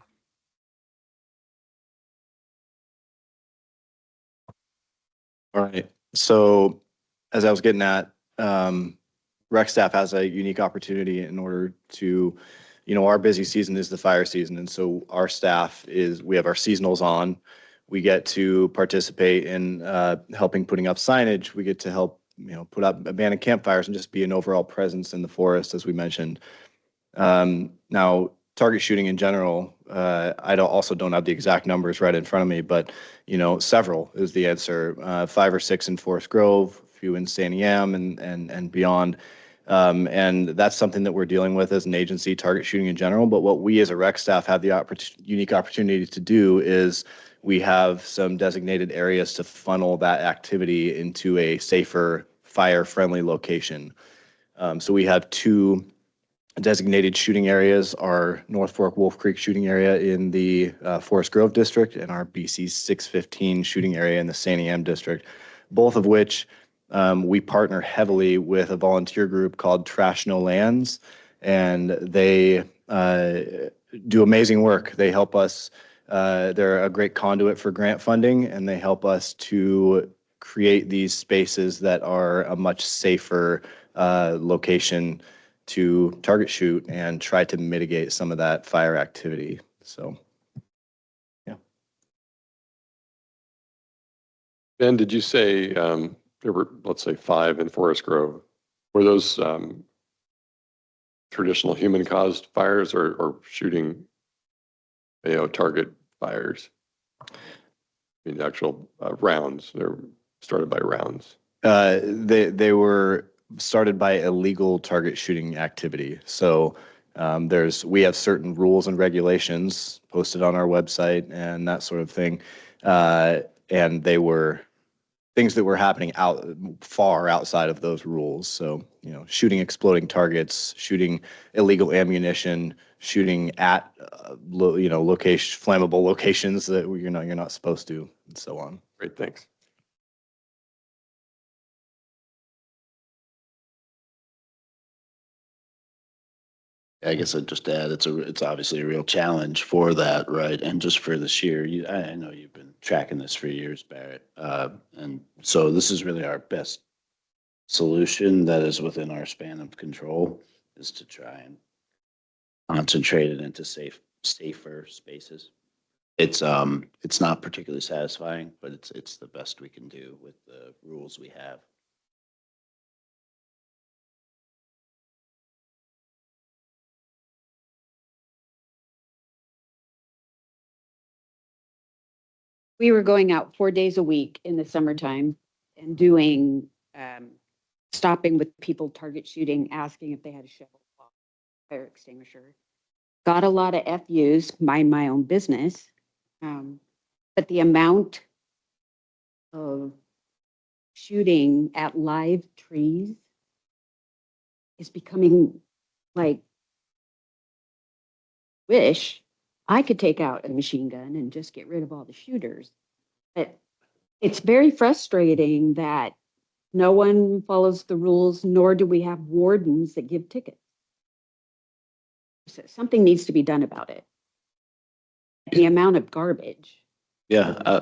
All right. So as I was getting at, rec staff has a unique opportunity in order to, you know, our busy season is the fire season. And so our staff we have our seasonals on. We get to participate in helping putting up signage. We get to help, you know, put up abandoned campfires and just be an overall presence in the forest, as we mentioned. Now, target shooting in general, I also don't have the exact numbers right in front of me, but, you know, several is the answer. 5 or 6 in Forest Grove, a few in Santiam and beyond. And that's something that we're dealing with as an agency, target shooting in general. But what we as a rec staff have the unique opportunity to do is we have some designated areas to funnel that activity into a safer, fire-friendly location. So we have 2 designated shooting areas, our North Fork Wolf Creek shooting area in the Forest Grove district and our BC 615 shooting area in the Santiam district, both of which we partner heavily with a volunteer group called Trash No Lands, and they do amazing work. They help us, they're a great conduit for grant funding, and they help us to create these spaces that are a much safer location to target shoot and try to mitigate some of that fire activity. So, yeah. Ben, did you say there were, let's say, 5 in Forest Grove? Were those traditional human-caused fires or shooting, you know, target fires? I mean, actual rounds. They're started by rounds. They were started by illegal target shooting activity. So we have certain rules and regulations posted on our website and that sort of thing. And they were things that were happening far outside of those rules. So, you know, shooting exploding targets, shooting illegal ammunition, shooting at, you know, flammable locations that you're not supposed to, and so on. Great, thanks. I guess I'd just add, it's obviously a real challenge for that, right? And just for this year, I know you've been tracking this for years, Barrett. And so this is really our best solution that is within our span of control, is to try and concentrate it into safer spaces. It's not particularly satisfying, but it's the best we can do with the rules we have. We were going out 4 days a week in the summertime and doing, stopping with people target shooting, asking if they had a shovel, fire extinguisher. Got a lot of FUs, mind my own business. But the amount of shooting at live trees is becoming like, wish I could take out a machine gun and just get rid of all the shooters. But it's very frustrating that no one follows the rules, nor do we have wardens that give tickets. something needs to be done about it. The amount of garbage, Yeah,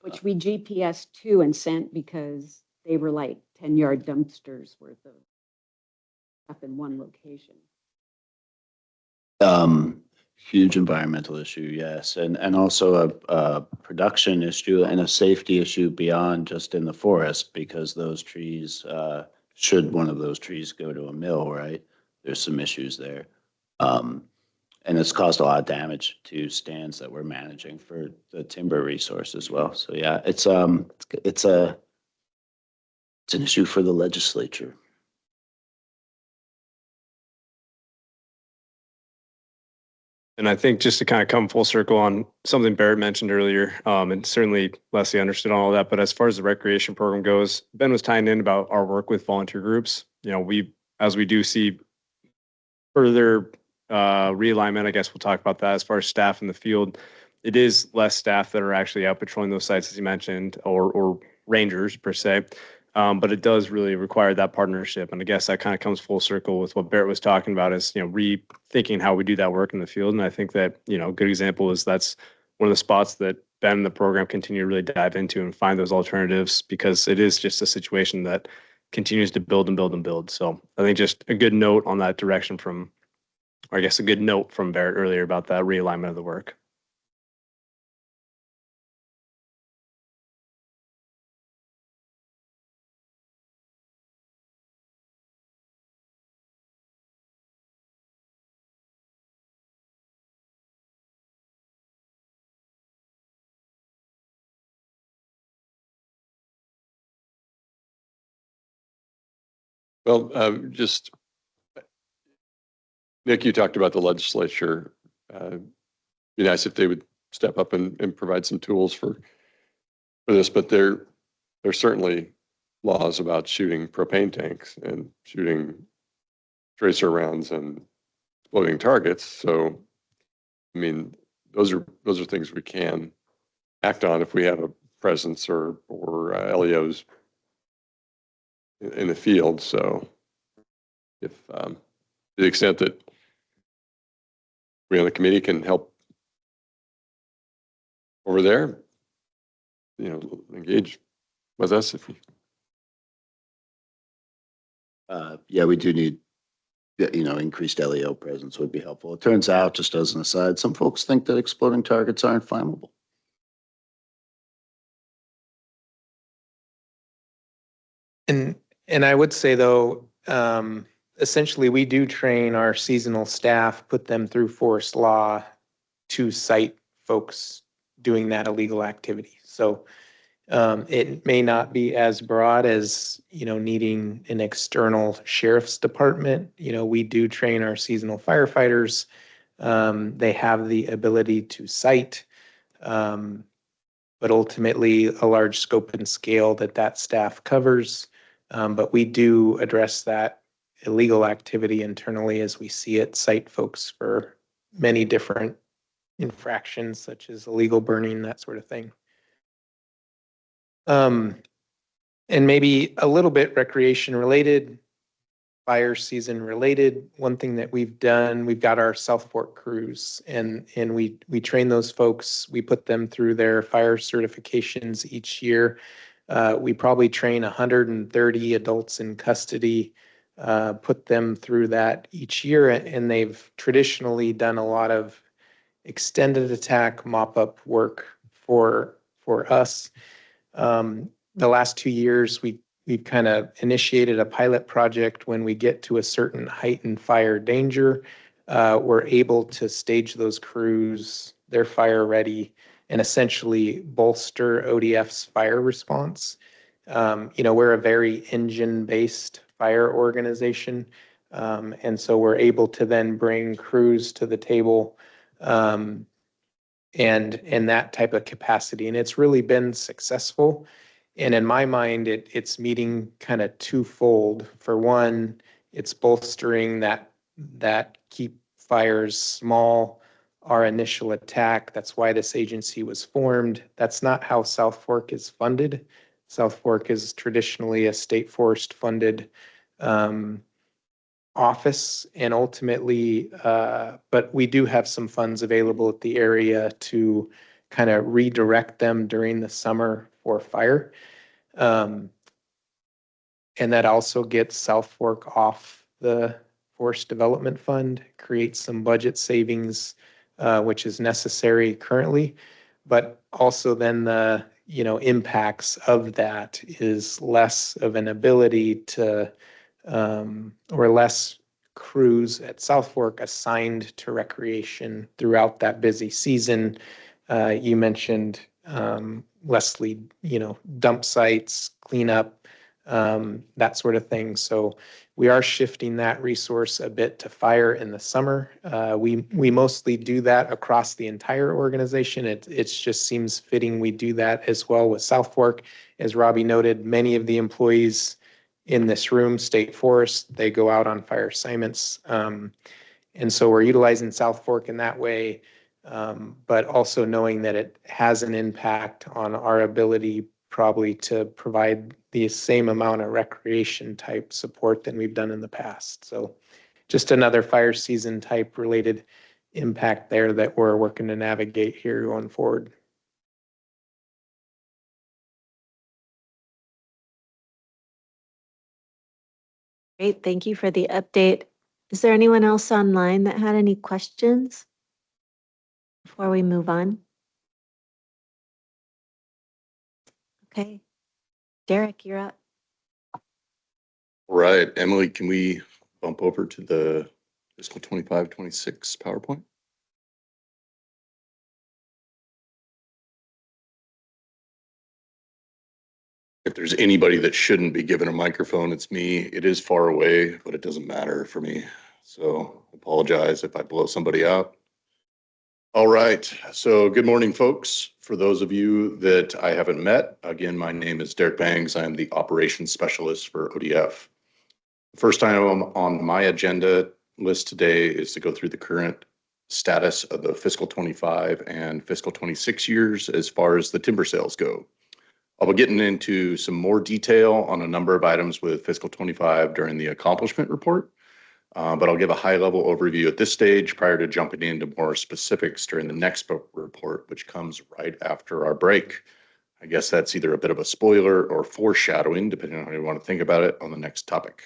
which we GPS to and sent because they were like 10-yard dumpsters worth of stuff in one location. huge environmental issue, yes, and also a production issue and a safety issue beyond just in the forest, because those trees, should one of those trees go to a mill, right? There's some issues there. And it's caused a lot of damage to stands that we're managing for the timber resource as well. So yeah, it's an issue for the legislature. And I think just to kind of come full circle on something Barrett mentioned earlier, and certainly Leslie understood all of that, but as far as the recreation program goes, Ben was tying in about our work with volunteer groups. You know, as we do see further realignment, I guess we'll talk about that as far as staff in the field. It is less staff that are actually out patrolling those sites, as you mentioned, or rangers per se. But it does really require that partnership. And I guess that kind of comes full circle with what Barrett was talking about, is, you know, rethinking how we do that work in the field. And I think that, you know, a good example is that's one of the spots that Ben and the program continue to really dive into and find those alternatives, because it is just a situation that continues to build and build and build. So I think just a good note on that direction from, or I guess a good note from Barrett earlier about that realignment of the work. Well, just, Nick, you talked about the legislature. Be nice if they would step up and provide some tools for this, but there's certainly laws about shooting propane tanks and shooting tracer rounds and exploding targets. So, I mean, those are things we can act on if we have a presence or LEOs in the field. So, if to the extent that we on the committee can help over there, you know, engage with us if you. Yeah, we do need, you know, increased LEO presence would be helpful. It turns out, just as an aside, some folks think that exploding targets aren't flammable. And I would say though, essentially we do train our seasonal staff, put them through forest law to cite folks doing that illegal activity. So it may not be as broad as, you know, needing an external sheriff's department. You know, we do train our seasonal firefighters. They have the ability to cite, but ultimately a large scope and scale that staff covers. But we do address that illegal activity internally as we see it, cite folks for many different infractions such as illegal burning, that sort of thing. And maybe a little bit recreation related, fire season related. One thing that we've done, we've got our South Fork crews, and we train those folks. We put them through their fire certifications each year. We probably train 130 adults in custody, put them through that each year, and they've traditionally done a lot of extended attack mop-up work for us. The last 2 years, we've kind of initiated a pilot project. When we get to a certain heightened fire danger, we're able to stage those crews, they're fire ready, and essentially bolster ODF's fire response. You know, we're a very engine-based fire organization, and so we're able to then bring crews to the table and that type of capacity. And it's really been successful. And in my mind, it's meeting kind of twofold. For one, it's bolstering that keep fires small, our initial attack. That's why this agency was formed. That's not how South Fork is funded. South Fork is traditionally a state forest funded office and ultimately, but we do have some funds available at the area to kind of redirect them during the summer for fire. And that also gets South Fork off the Forest Development Fund, creates some budget savings, which is necessary currently. But also then the, impacts of that is less of an ability to, or less crews at South Fork assigned to recreation throughout that busy season. You mentioned, Leslie, dump sites, cleanup, that sort of thing. So we are shifting that resource a bit to fire in the summer. We mostly do that across the entire organization. It just seems fitting we do that as well with South Fork. As Robbie noted, many of the employees in this room, State Forest, they go out on fire assignments. And so we're utilizing South Fork in that way, but also knowing that it has an impact on our ability probably to provide the same amount of recreation type support than we've done in the past. So just another fire season type related impact there that we're working to navigate here going forward. Great, thank you for the update. Is there anyone else online that had any questions before we move on? Okay, Derek, you're up. All right, Emily, can we bump over to the fiscal 25-26 PowerPoint? If there's anybody that shouldn't be given a microphone, it's me. It is far away, but it doesn't matter for me. So I apologize if I blow somebody out. All right, so good morning, folks. For those of you that I haven't met, again, my name is Derek Bangs. I'm the operations specialist for ODF. The first item on my agenda list today is to go through the current status of the fiscal 25 and fiscal 26 years as far as the timber sales go. I'll be getting into some more detail on a number of items with fiscal 25 during the accomplishment report, but I'll give a high-level overview at this stage prior to jumping into more specifics during the next report, which comes right after our break. I guess that's either a bit of a spoiler or foreshadowing, depending on how you want to think about it on the next topic.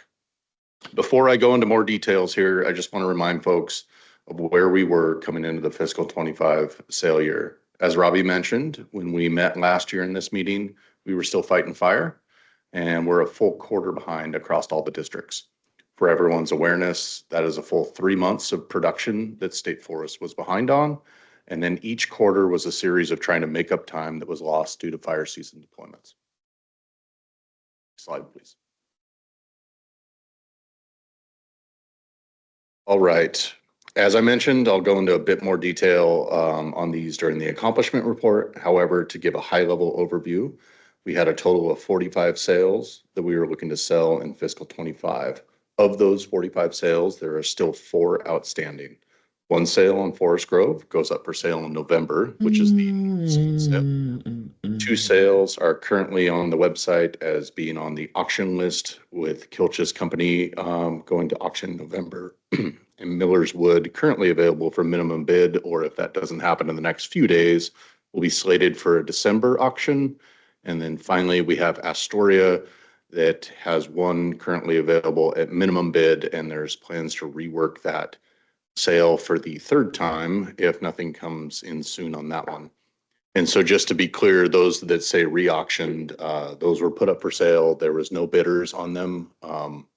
Before I go into more details here, I just want to remind folks of where we were coming into the fiscal 25 sale year. As Robbie mentioned, when we met last year in this meeting, we were still fighting fire, and we're a full quarter behind across all the districts. For everyone's awareness, that is a full 3 months of production that State Forest was behind on, and then each quarter was a series of trying to make up time that was lost due to fire season deployments. Slide, please. All right. As I mentioned, I'll go into a bit more detail on these during the accomplishment report. However, to give a high-level overview, we had a total of 45 sales that we were looking to sell in fiscal 25. Of those 45 sales, there are still 4 outstanding. One sale on Forest Grove goes up for sale in November, which is the sale. 2 sales are currently on the website as being on the auction list, with Kilch's company going to auction in November. And Miller's Wood currently available for minimum bid, or if that doesn't happen in the next few days, will be slated for a December auction. And then finally, we have Astoria that has one currently available at minimum bid, and there's plans to rework that sale for the 3rd time if nothing comes in soon on that one. And so just to be clear, those that say re-auctioned, those were put up for sale. There was no bidders on them.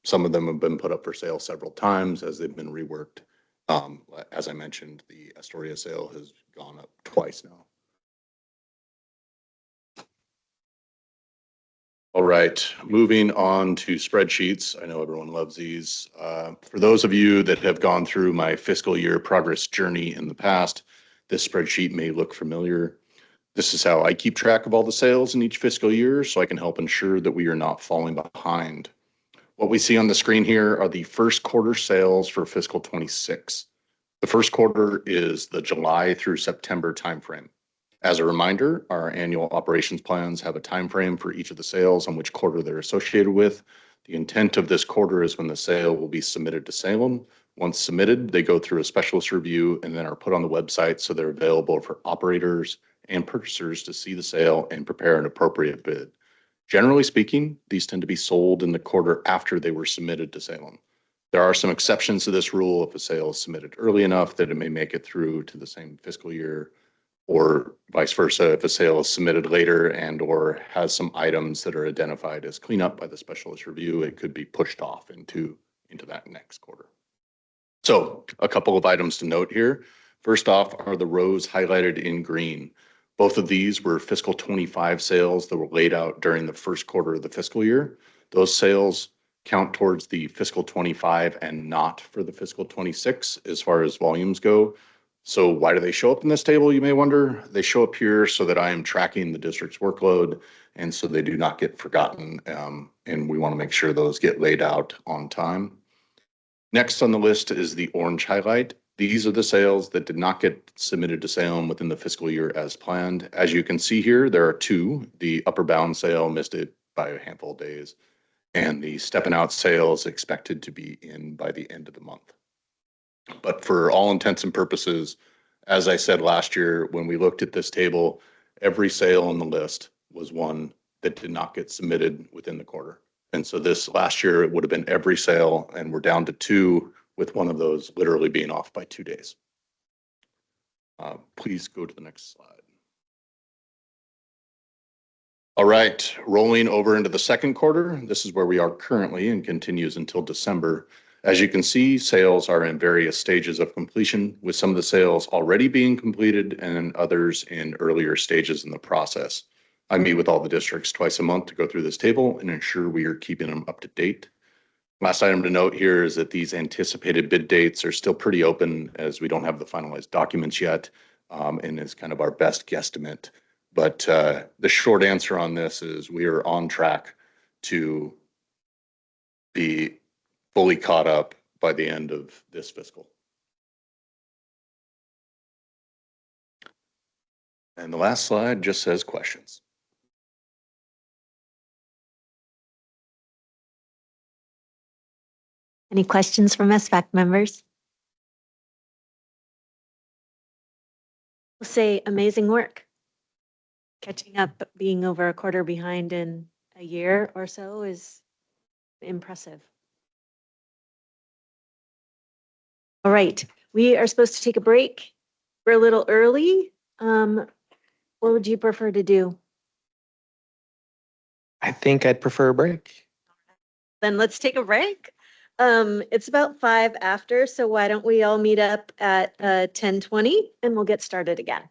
Some of them have been put up for sale several times as they've been reworked. As I mentioned, the Astoria sale has gone up twice now. All right, moving on to spreadsheets. I know everyone loves these. For those of you that have gone through my fiscal year progress journey in the past, this spreadsheet may look familiar. This is how I keep track of all the sales in each fiscal year, so I can help ensure that we are not falling behind. What we see on the screen here are the first quarter sales for fiscal 26. The first quarter is the July through September timeframe. As a reminder, our annual operations plans have a timeframe for each of the sales on which quarter they're associated with. The intent of this quarter is when the sale will be submitted to Salem. Once submitted, they go through a specialist review and then are put on the website so they're available for operators and purchasers to see the sale and prepare an appropriate bid. Generally speaking, these tend to be sold in the quarter after they were submitted to Salem. There are some exceptions to this rule if a sale is submitted early enough that it may make it through to the same fiscal year, or vice versa if a sale is submitted later and or has some items that are identified as cleanup by the specialist review, it could be pushed off into that next quarter. So a couple of items to note here. First off are the rows highlighted in green. Both of these were fiscal 25 sales that were laid out during the first quarter of the fiscal year. Those sales count towards the fiscal 25 and not for the fiscal 26 as far as volumes go. So why do they show up in this table, you may wonder? They show up here so that I am tracking the district's workload and so they do not get forgotten. And we want to make sure those get laid out on time. Next on the list is the orange highlight. These are the sales that did not get submitted to Salem within the fiscal year as planned. As you can see here, there are two. The upper bound sale missed it by a handful of days, and the stepping out sales expected to be in by the end of the month. But for all intents and purposes, as I said last year, when we looked at this table, every sale on the list was one that did not get submitted within the quarter. And so this last year, it would have been every sale, and we're down to two, with one of those literally being off by 2 days. Please go to the next slide. All right, rolling over into the second quarter, this is where we are currently and continues until December. As you can see, sales are in various stages of completion, with some of the sales already being completed and others in earlier stages in the process. I meet with all the districts twice a month to go through this table and ensure we are keeping them up to date. Last item to note here is that these anticipated bid dates are still pretty open as we don't have the finalized documents yet, and is kind of our best guesstimate. But the short answer on this is we are on track to be fully caught up by the end of this fiscal. And the last slide just says questions. Any questions from SFAC members? We'll say amazing work. Catching up, being over a quarter behind in a year or so is impressive. All right, we are supposed to take a break. We're a little early. What would you prefer to do? I think I'd prefer a break. Then let's take a break. It's about 5 after, so why don't we all meet up at 10:20 and we'll get started again.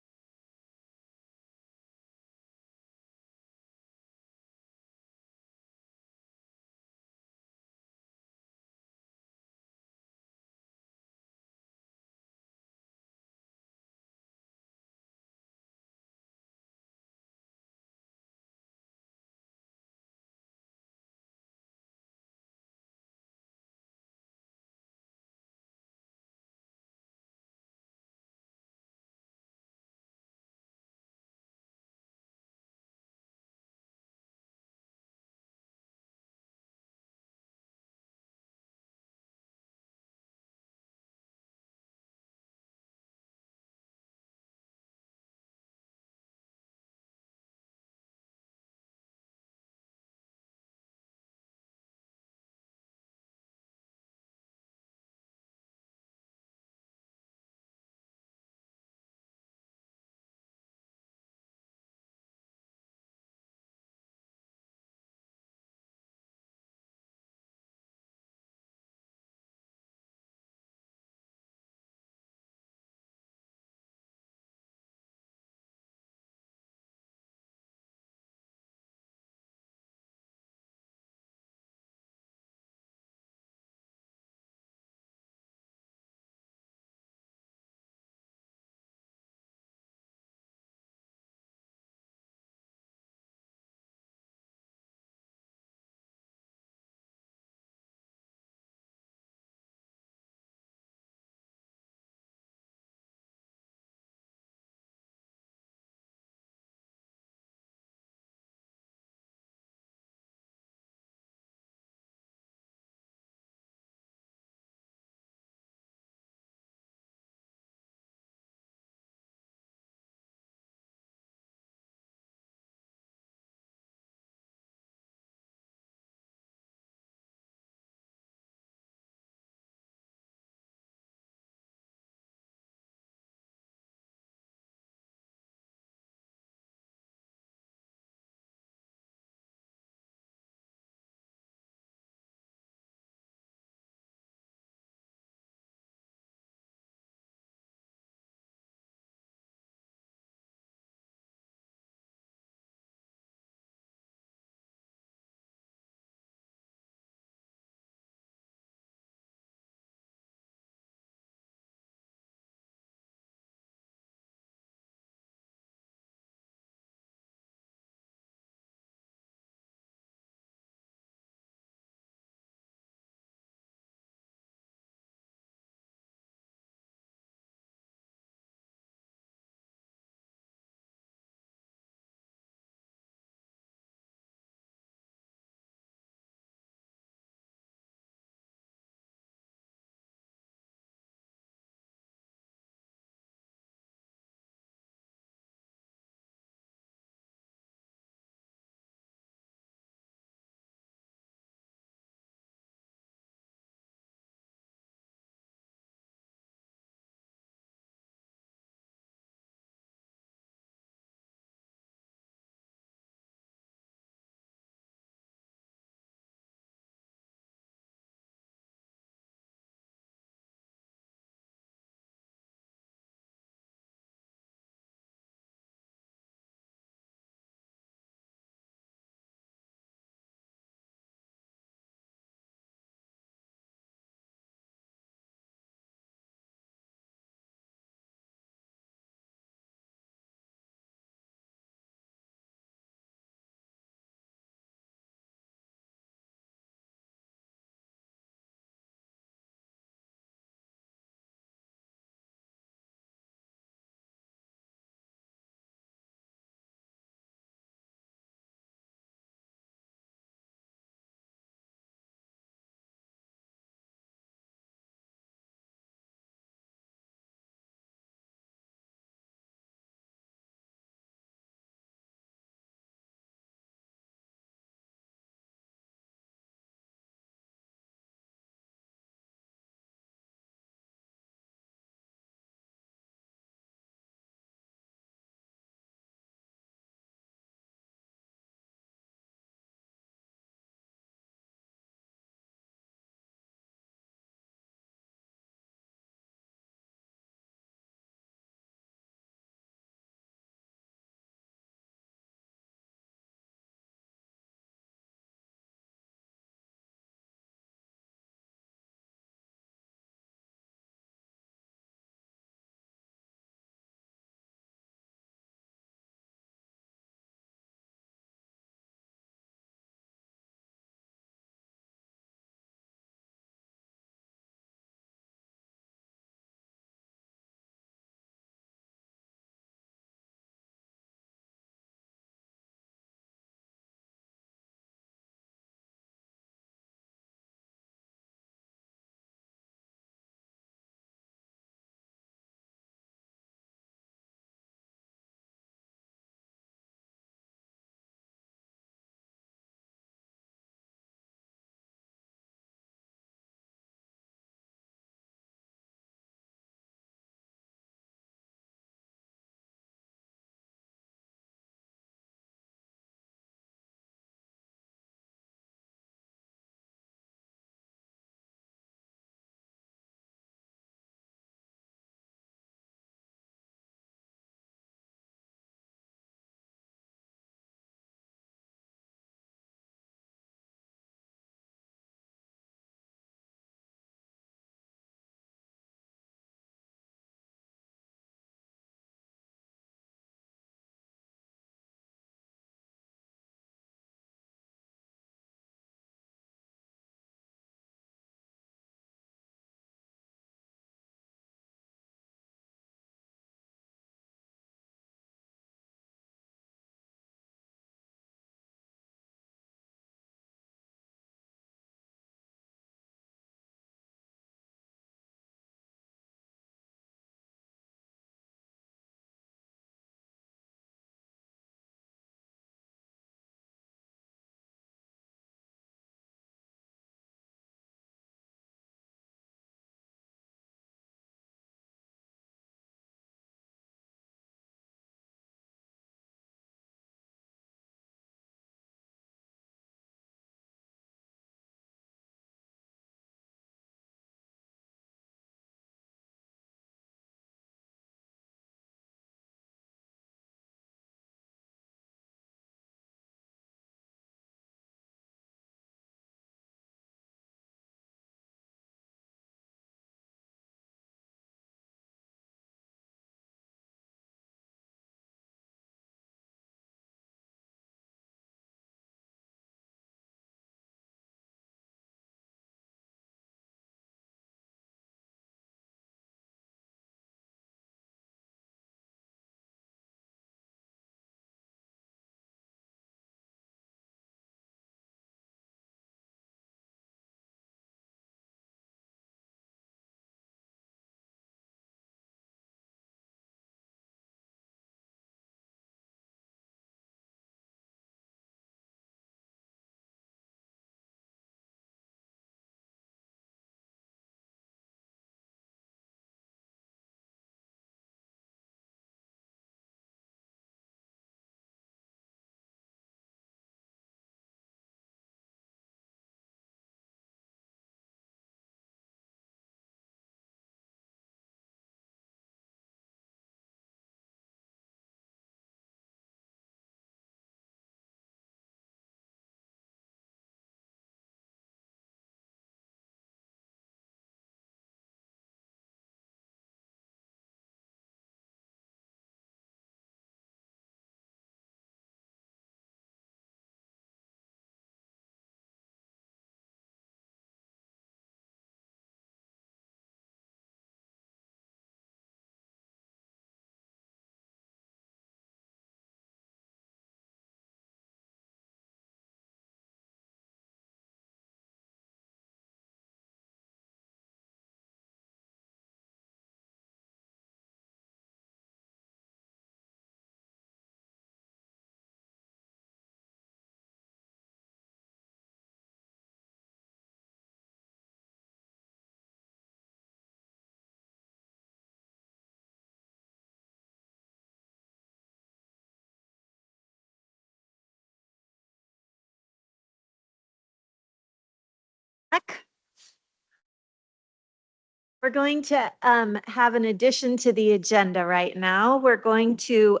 We're going to have an addition to the agenda right now. We're going to,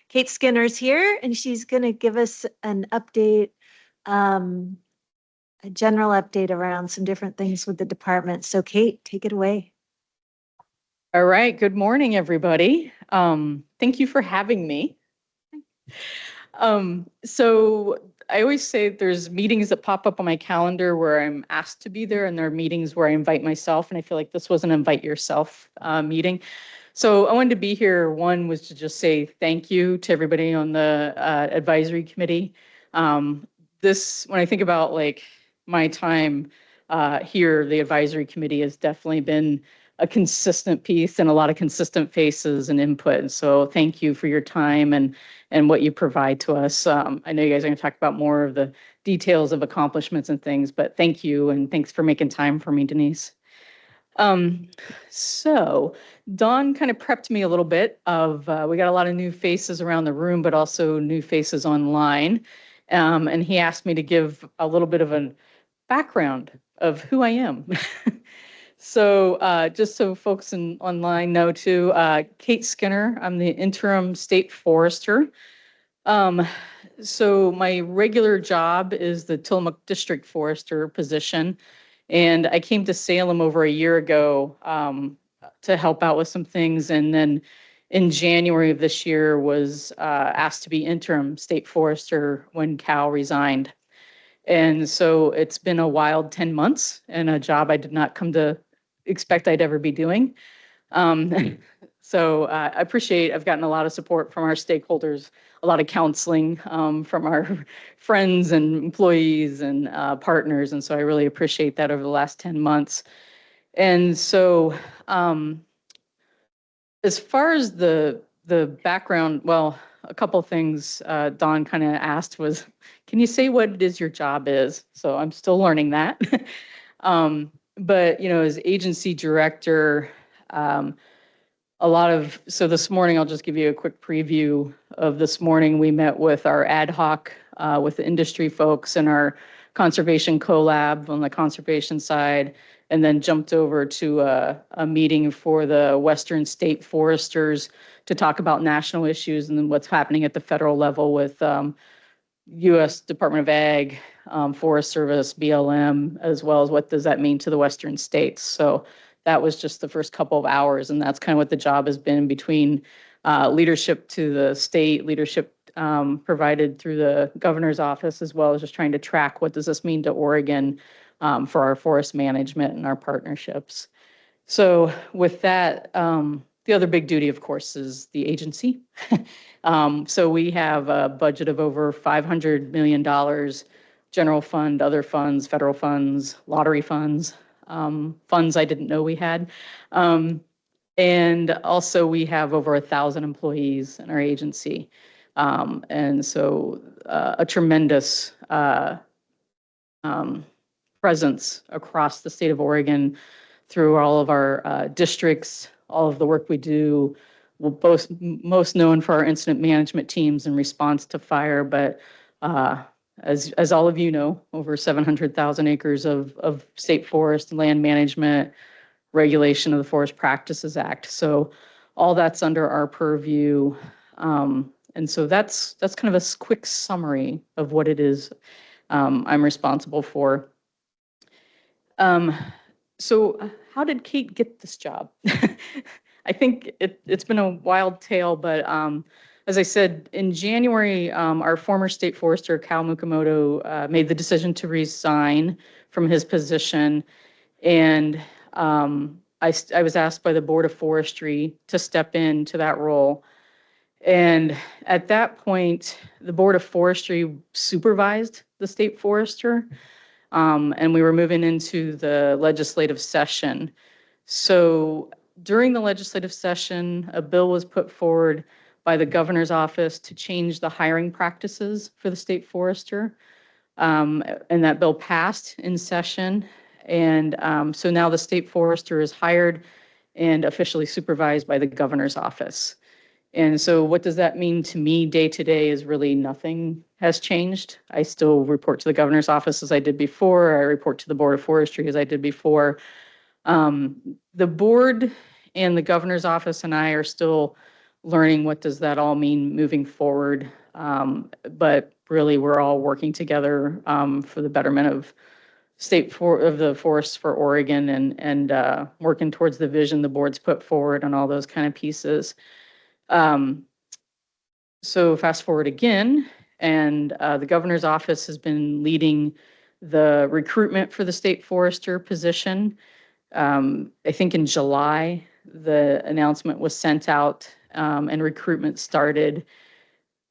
Kate Skinner's here and she's going to give us an update, a general update around some different things with the department. So Kate, take it away. All right. Good morning, everybody. Thank you for having me. So I always say there's meetings that pop up on my calendar where I'm asked to be there, and there are meetings where I invite myself. And I feel like this was an invite yourself meeting. So I wanted to be here. One was to just say thank you to everybody on the advisory committee. When I think about like my time here, the advisory committee has definitely been a consistent piece and a lot of consistent faces and input. And so thank you for your time and what you provide to us. I know you guys are going to talk about more of the details of accomplishments and things, but thank you and thanks for making time for me, Denise. So Don kind of prepped me a little bit of, we got a lot of new faces around the room, but also new faces online. And he asked me to give a little bit of a background of who I am. So just so folks online know too, Kate Skinner, I'm the interim state forester. So my regular job is the Tillamook district forester position. And I came to Salem over a year ago to help out with some things. And then in January of this year was asked to be interim state forester when Cal resigned. And so it's been a wild 10 months and a job I did not come to expect I'd ever be doing. So I appreciate, I've gotten a lot of support from our stakeholders, a lot of counseling from our friends and employees and partners. And so I really appreciate that over the last 10 months. And so as far as the background, well, a couple of things Don kind of asked was, can you say what it is your job is? So I'm still learning that. But, you know, as agency director, so this morning, I'll just give you a quick preview of this morning. We met with our ad hoc with the industry folks and our conservation collab on the conservation side, and then jumped over to a meeting for the Western State Foresters to talk about national issues and then what's happening at the federal level with U.S. Department of Ag, Forest Service, BLM, as well as what does that mean to the Western states. So that was just the first couple of hours, and that's kind of what the job has been between leadership to the state, leadership provided through the governor's office, as well as just trying to track what does this mean to Oregon for our forest management and our partnerships. So with that, the other big duty, of course, is the agency. So we have a budget of over $500 million, general fund, other funds, federal funds, lottery funds, funds I didn't know we had. And also we have over 1,000 employees in our agency. And so a tremendous presence across the state of Oregon through all of our districts, all of the work we do. We're both most known for our incident management teams in response to fire, but as all of you know, over 700,000 acres of state forest land management, regulation of the Forest Practices Act. So all that's under our purview. And so that's kind of a quick summary of what it is I'm responsible for. So how did Kate get this job? I think it's been a wild tale, but as I said, in January, our former state forester, Cal Mukamoto, made the decision to resign from his position. And I was asked by the Board of Forestry to step into that role. And at that point, the Board of Forestry supervised the state forester. And we were moving into the legislative session. So during the legislative session, a bill was put forward by the governor's office to change the hiring practices for the state forester. And that bill passed in session. And so now the state forester is hired and officially supervised by the governor's office. And so what does that mean to me day to day is really nothing has changed. I still report to the governor's office as I did before. I report to the Board of Forestry as I did before. The board and the governor's office and I are still learning what does that all mean moving forward. But really, we're all working together for the betterment of of the forests for Oregon and working towards the vision the board's put forward and all those kind of pieces. So fast forward again, and the governor's office has been leading the recruitment for the state forester position. I think in July, the announcement was sent out and recruitment started.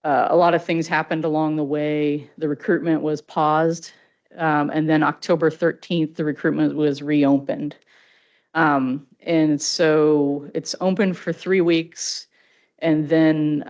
A lot of things happened along the way. The recruitment was paused, and then October 13th, the recruitment was reopened. And so it's open for 3 weeks. And then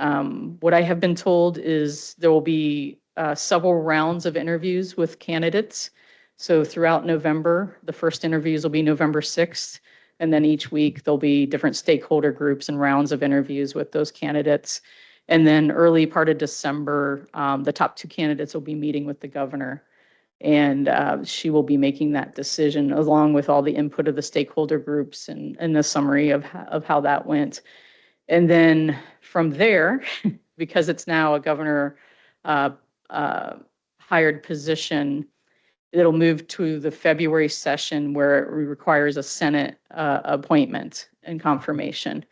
what I have been told is there will be several rounds of interviews with candidates. So throughout November, the first interviews will be November 6th. And then each week there'll be different stakeholder groups and rounds of interviews with those candidates. And then early part of December, the top 2 candidates will be meeting with the governor. And she will be making that decision along with all the input of the stakeholder groups and the summary of how that went. And then from there, because it's now a governor hired position, it'll move to the February session where it requires a Senate appointment and confirmation.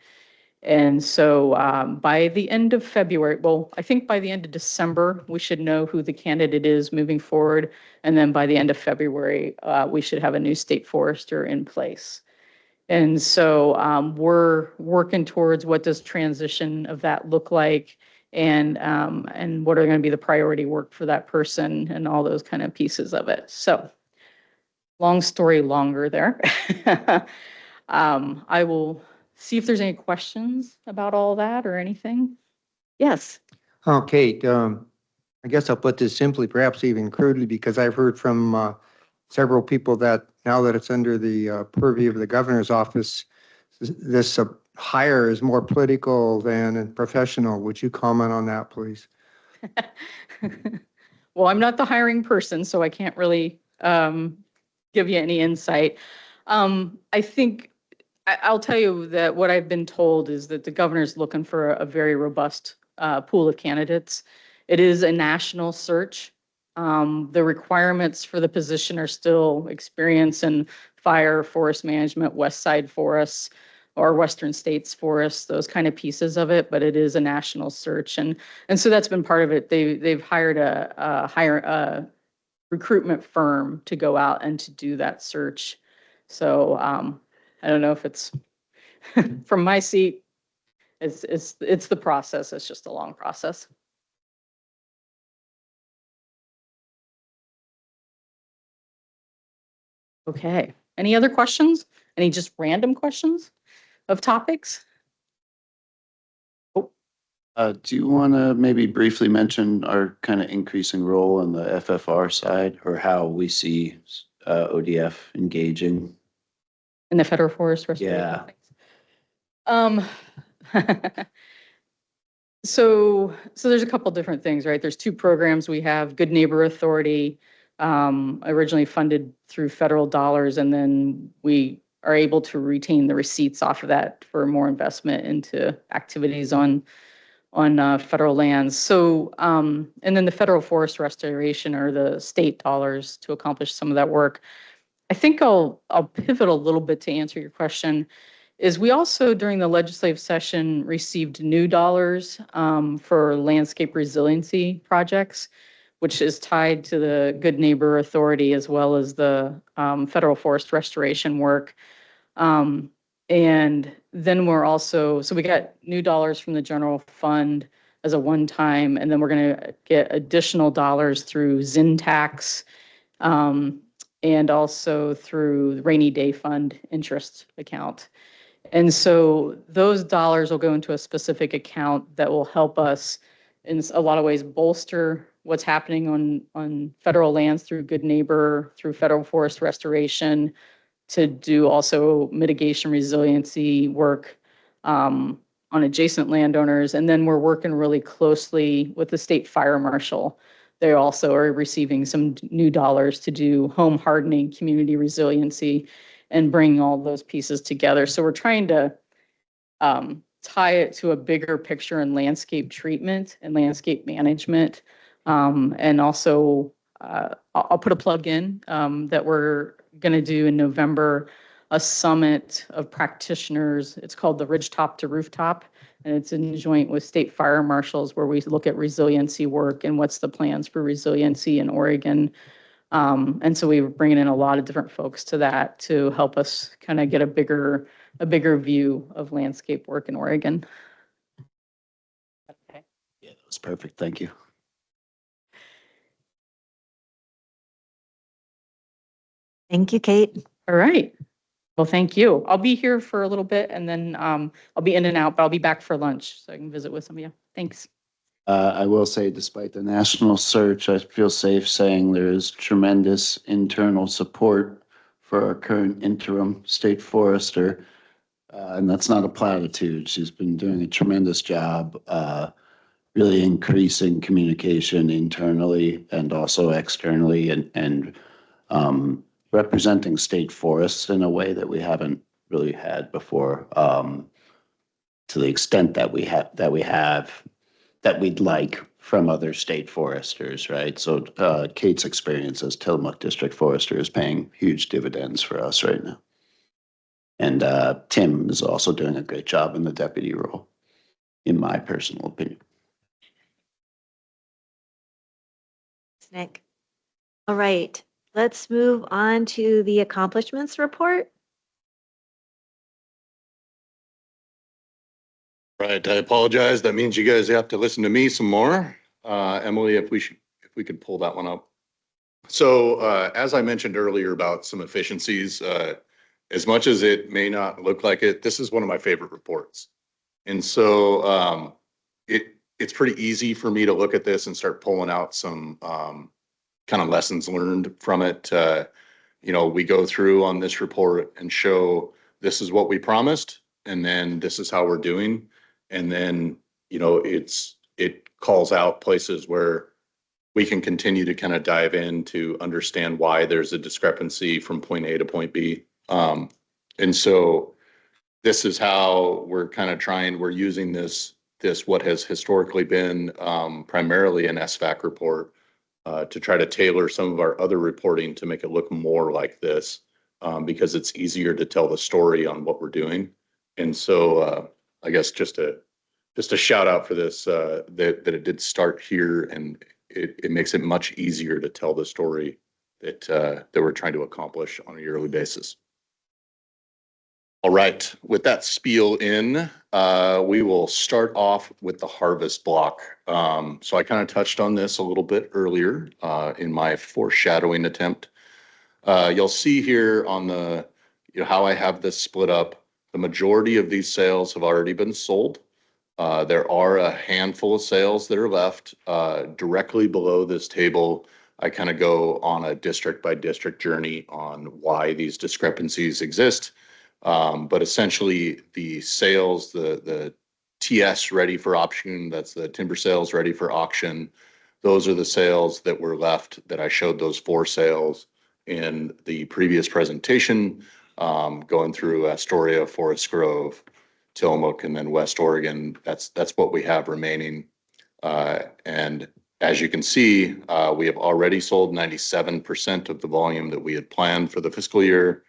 And so by the end of February, well, I think by the end of December, we should know who the candidate is moving forward. And then by the end of February, we should have a new state forester in place. And so we're working towards what does transition of that look like and what are going to be the priority work for that person and all those kind of pieces of it. So long story longer there. I will see if there's any questions about all that or anything. Yes. Okay, I guess I'll put this simply, perhaps even crudely, because I've heard from several people that now that it's under the purview of the governor's office, this hire is more political than professional. Would you comment on that, please? Well, I'm not the hiring person, so I can't really give you any insight. I think I'll tell you that what I've been told is that the governor's looking for a very robust pool of candidates. It is a national search. The requirements for the position are still experience in fire, forest management, West Side forests, or Western States forests, those kind of pieces of it. But it is a national search, and so that's been part of it. They've hired a recruitment firm to go out and to do that search. So I don't know if it's from my seat. It's the process. It's just a long process. Okay. Any other questions? Any just random questions of topics? Do you want to maybe briefly mention our kind of increasing role in the FFR side or how we see ODF engaging? In the federal forest restoration? Yeah. So there's a couple different things, right? There's 2 programs we have. Good Neighbor Authority, originally funded through federal dollars, and then we are able to retain the receipts off of that for more investment into activities on federal lands. So, and then the federal forest restoration are the state dollars to accomplish some of that work. I think I'll pivot a little bit to answer your question. Is we also during the legislative session received new dollars for landscape resiliency projects, which is tied to the Good Neighbor Authority as well as the federal forest restoration work. And then we're also, so we got new dollars from the general fund as a one-time, and then we're going to get additional dollars through ZIN tax and also through the rainy day fund interest account. And so those dollars will go into a specific account that will help us in a lot of ways bolster what's happening on federal lands through Good Neighbor, through federal forest restoration, to do also mitigation resiliency work on adjacent landowners. And then we're working really closely with the state fire marshal. They also are receiving some new dollars to do home hardening, community resiliency. and bringing all those pieces together. So we're trying to tie it to a bigger picture in landscape treatment and landscape management. And also, I'll put a plug in that we're going to do in November a summit of practitioners. It's called the Ridgetop to Rooftop, and it's in joint with state fire marshals, where we look at resiliency work and what's the plans for resiliency in Oregon. And so we were bringing in a lot of different folks to that to help us kind of get a bigger view of landscape work in Oregon. Yeah, that was perfect. Thank you. Thank you, Kate. All right. Well, thank you. I'll be here for a little bit, and then I'll be in and out, but I'll be back for lunch so I can visit with some of you. Thanks. I will say, despite the national search, I feel safe saying there is tremendous internal support for our current interim state forester. And that's not a platitude. She's been doing a tremendous job, really increasing communication internally and also externally, and representing state forests in a way that we haven't really had before, to the extent that that we'd like from other state foresters, right? So Kate's experience as Tillamook District Forester is paying huge dividends for us right now. And Tim is also doing a great job in the deputy role, in my personal opinion. Thanks, Nick. All right, let's move on to the accomplishments report. Right, I apologize. That means you guys have to listen to me some more. Emily, if we could pull that one up. So as I mentioned earlier about some efficiencies, as much as it may not look like it, this is one of my favorite reports. And so it's pretty easy for me to look at this and start pulling out some kind of lessons learned from it. We go through on this report and show this is what we promised, and then this is how we're doing. And then, it calls out places where we can continue to kind of dive in to understand why there's a discrepancy from point A to point B. And so this is how we're kind of we're using this what has historically been primarily an SVAC report to try to tailor some of our other reporting to make it look more like this, because it's easier to tell the story on what we're doing. And so I guess just a shout out for this, that it did start here, and it makes it much easier to tell the story that we're trying to accomplish on a yearly basis. All right, with that spiel in, we will start off with the harvest block. So I kind of touched on this a little bit earlier in my foreshadowing attempt. You'll see here on the, how I have this split up. The majority of these sales have already been sold. There are a handful of sales that are left. Directly below this table, I kind of go on a district by district journey on why these discrepancies exist. But essentially the sales, the TS ready for auction, that's the timber sales ready for auction. Those are the sales that were left that I showed those 4 sales in the previous presentation, going through Astoria, Forest Grove, Tillamook, and then West Oregon. That's what we have remaining. And as you can see, we have already sold 97% of the volume that we had planned for the fiscal year.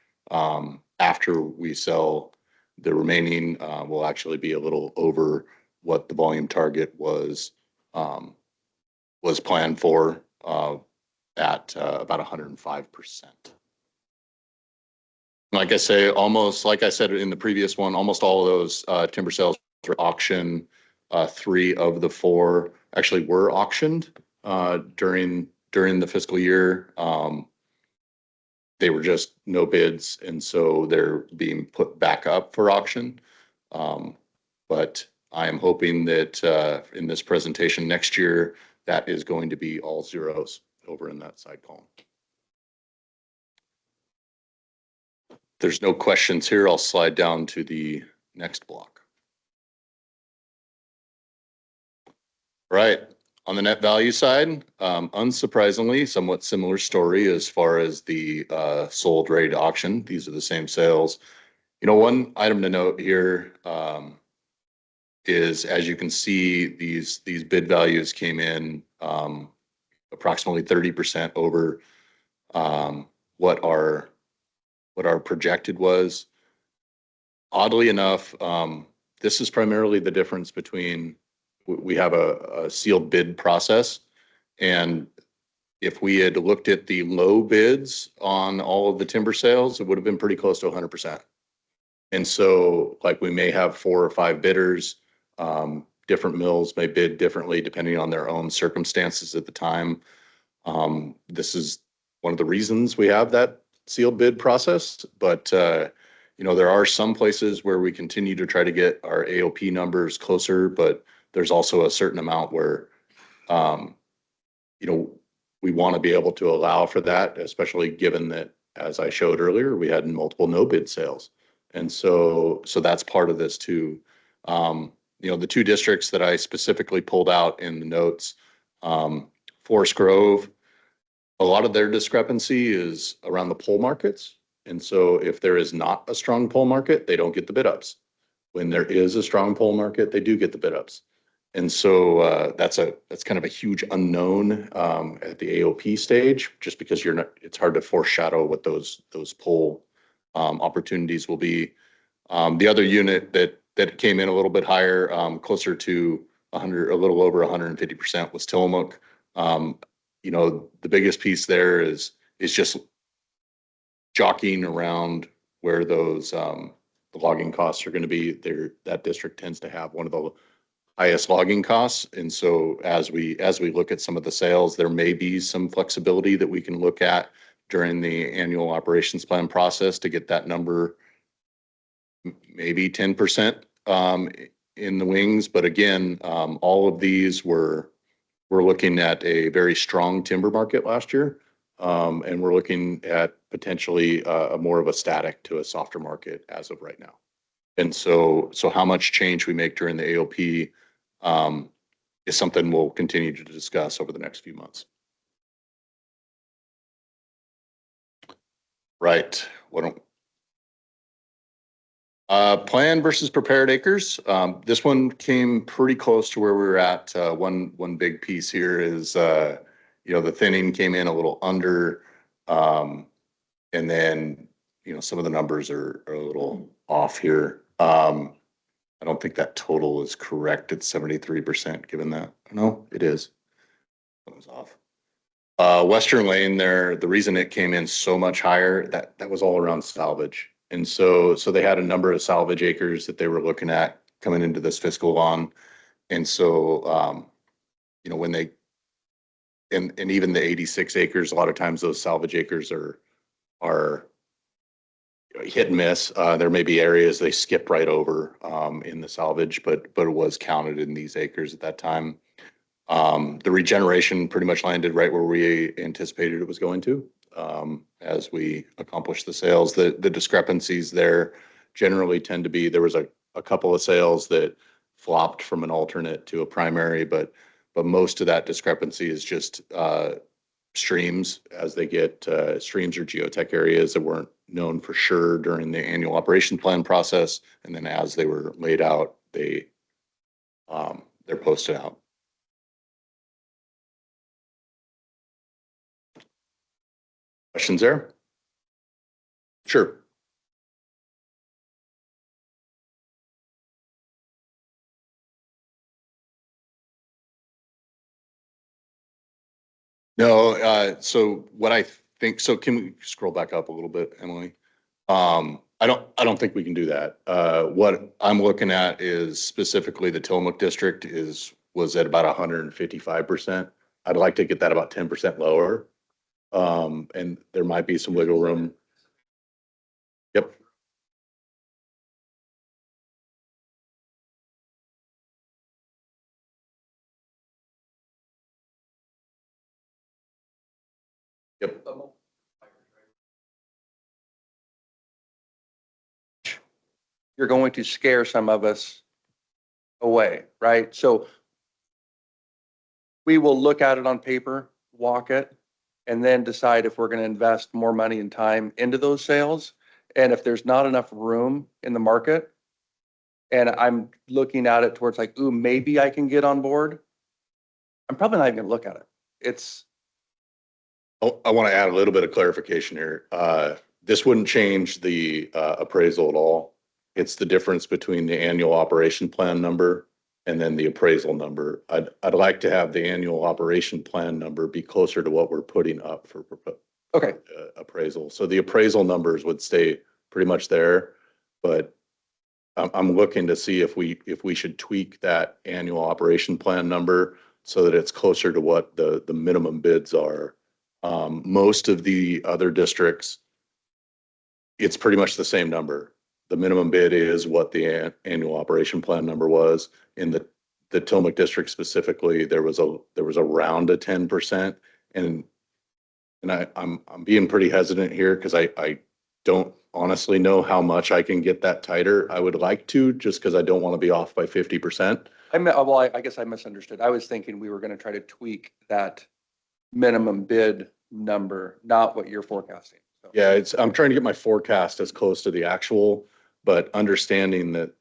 After we sell the remaining, will actually be a little over what the volume target was planned for, at about 105%. Like I say, almost like I said in the previous one, almost all of those timber sales were auction. 3 of the 4 actually were auctioned during the fiscal year. They were just no bids, and so they're being put back up for auction. But I am hoping that in this presentation next year, that is going to be all zeros over in that side column. There's no questions here. I'll slide down to the next block. Right. On the net value side, unsurprisingly, somewhat similar story as far as the sold rate auction. These are the same sales. You know, one item to note here is, as you can see, these bid values came in approximately 30% over what our projected was. Oddly enough, this is primarily the difference between, we have a sealed bid process, and if we had looked at the low bids on all of the timber sales, it would have been pretty close to 100%. And so, like, we may have 4 or 5 bidders. Different mills may bid differently depending on their own circumstances at the time. This is one of the reasons we have that sealed bid process. But you know, there are some places where we continue to try to get our AOP numbers closer, but there's also a certain amount where you know, we want to be able to allow for that, especially given that, as I showed earlier, we had multiple no bid sales. And so that's part of this too. You know, the 2 districts that I specifically pulled out in the notes, Forest Grove, a lot of their discrepancy is around the pole markets. And so if there is not a strong pole market, they don't get the bid ups. When there is a strong pole market, they do get the bid ups. And so that's kind of a huge unknown at the AOP stage, just because it's hard to foreshadow what those pole opportunities will be. The other unit that came in a little bit higher, closer to 100, a little over 150%, was Tillamook. You know, the biggest piece there is just jockeying around where those the logging costs are going to be. That district tends to have one of the highest logging costs, and so as we look at some of the sales, there may be some flexibility that we can look at during the annual operations plan process to get that number maybe 10% in the wings. But again, all of these we're looking at a very strong timber market last year, and we're looking at potentially a more of a static to a softer market as of right now. And so how much change we make during the AOP is something we'll continue to discuss over the next few months. Right. Plan versus prepared acres. This one came pretty close to where we were at. One big piece here is, you know, the thinning came in a little under, and then, you know, some of the numbers are a little off here. I don't think that total is correct at 73%, given that. No, it is. That was off. Western Lane there, the reason it came in so much higher, that was all around salvage. And so they had a number of salvage acres that they were looking at coming into this fiscal on. And so, you know, when they, and even the 86 acres, a lot of times those salvage acres are hit and miss. There may be areas they skip right over in the salvage, but it was counted in these acres at that time. The regeneration pretty much landed right where we anticipated it was going to as we accomplished the sales. The discrepancies there generally tend to be, there was a couple of sales that flopped from an alternate to a primary, but most of that discrepancy is just streams, as they get streams or geotech areas that weren't known for sure during the annual operation plan process, and then as they were laid out, they're posted out. Questions there? Sure. No, so what I think, so can we scroll back up a little bit, Emily? I don't think we can do that. What I'm looking at is specifically the Tillamook district was at about 155%. I'd like to get that about 10% lower. And there might be some wiggle room. Yep. Yep. You're going to scare some of us away, right? So we will look at it on paper, walk it, and then decide if we're going to invest more money and time into those sales. And if there's not enough room in the market, and I'm looking at it towards like, ooh, maybe I can get on board, I'm probably not even going to look at it. It's, I want to add a little bit of clarification here. This wouldn't change the appraisal at all. It's the difference between the annual operation plan number and then the appraisal number. I'd like to have the annual operation plan number be closer to what we're putting up for okay. Appraisal. So the appraisal numbers would stay pretty much there, but I'm looking to see if we should tweak that annual operation plan number so that it's closer to what the minimum bids are. Most of the other districts, it's pretty much the same number. The minimum bid is what the annual operation plan number was. In the Tillamook district specifically, there was around a 10%. And I'm being pretty hesitant here because I don't honestly know how much I can get that tighter. I would like to, just because I don't want to be off by 50%. I guess I misunderstood. I was thinking we were going to try to tweak that minimum bid number, not what you're forecasting. So. Yeah, I'm trying to get my forecast as close to the actual, but understanding that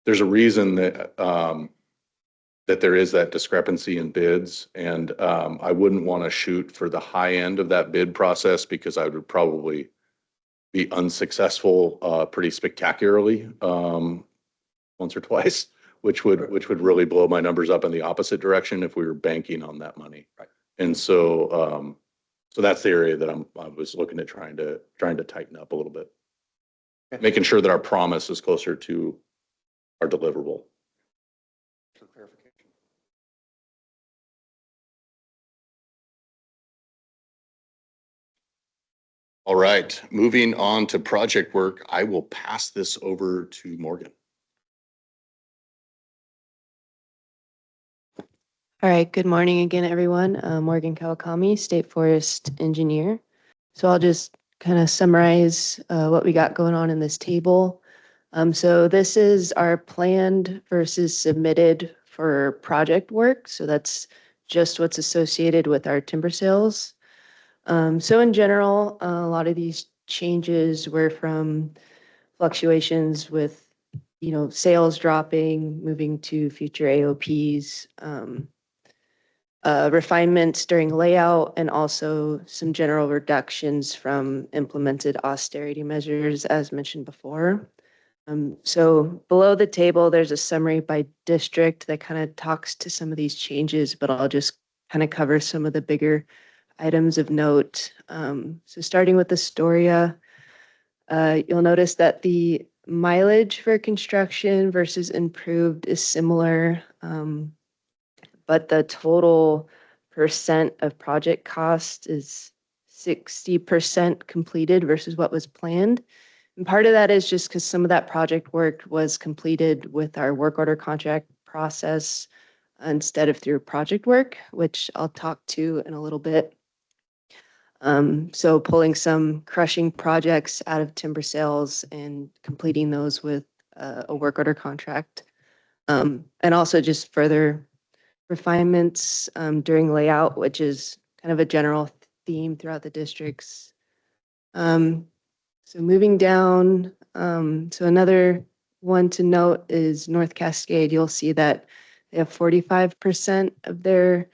there's a reason that that there is that discrepancy in bids, and I wouldn't want to shoot for the high end of that bid process because I would probably be unsuccessful pretty spectacularly once or twice, which would really blow my numbers up in the opposite direction if we were banking on that money. Right. And so so that's the area that I was looking at trying to tighten up a little bit, making sure that our promise is closer to our deliverable. For clarification. All right, moving on to project work, I will pass this over to Morgan. All right, good morning again, everyone. Morgan Kawakami, State Forest Engineer. So I'll just kind of summarize what we got going on in this table. So this is our planned versus submitted for project work. So that's just what's associated with our timber sales. So in general, a lot of these changes were from fluctuations with, sales dropping, moving to future AOPs, refinements during layout, and also some general reductions from implemented austerity measures, as mentioned before. So below the table, there's a summary by district that kind of talks to some of these changes, but I'll just kind of cover some of the bigger items of note. So starting with Astoria, you'll notice that the mileage for construction versus improved is similar, but the total percent of project cost is 60% completed versus what was planned. And part of that is just because some of that project work was completed with our work order contract process instead of through project work, which I'll talk to in a little bit. So pulling some crushing projects out of timber sales and completing those with a work order contract. And also just further refinements during layout, which is kind of a general theme throughout the districts. So moving down, so another one to note is North Cascade. You'll see that they have 45% of their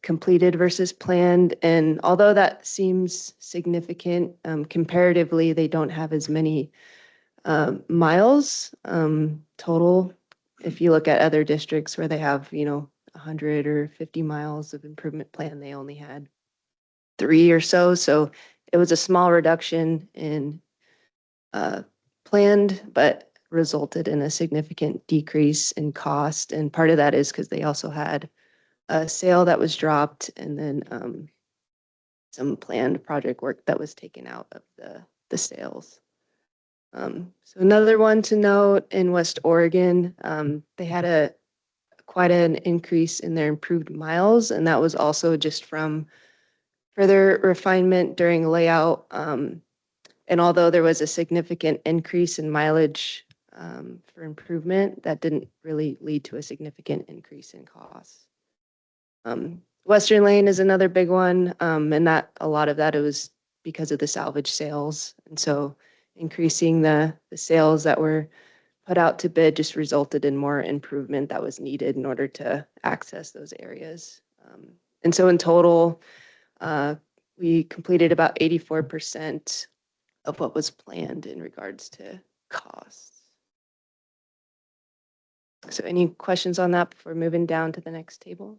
completed versus planned. And although that seems significant, comparatively, they don't have as many miles total. If you look at other districts where they have, 100 or 50 miles of improvement plan, they only had 3 or so. So it was a small reduction in planned, but resulted in a significant decrease in cost. And part of that is because they also had a sale that was dropped and then some planned project work that was taken out of the sales. So another one to note in West Oregon, they had quite an increase in their improved miles, and that was also just from further refinement during layout. And although there was a significant increase in mileage for improvement, that didn't really lead to a significant increase in costs. Western Lane is another big one, and that a lot of that it was because of the salvage sales, and so increasing the sales that were put out to bid just resulted in more improvement that was needed in order to access those areas. And so in total, we completed about 84% of what was planned in regards to costs. So any questions on that before moving down to the next table?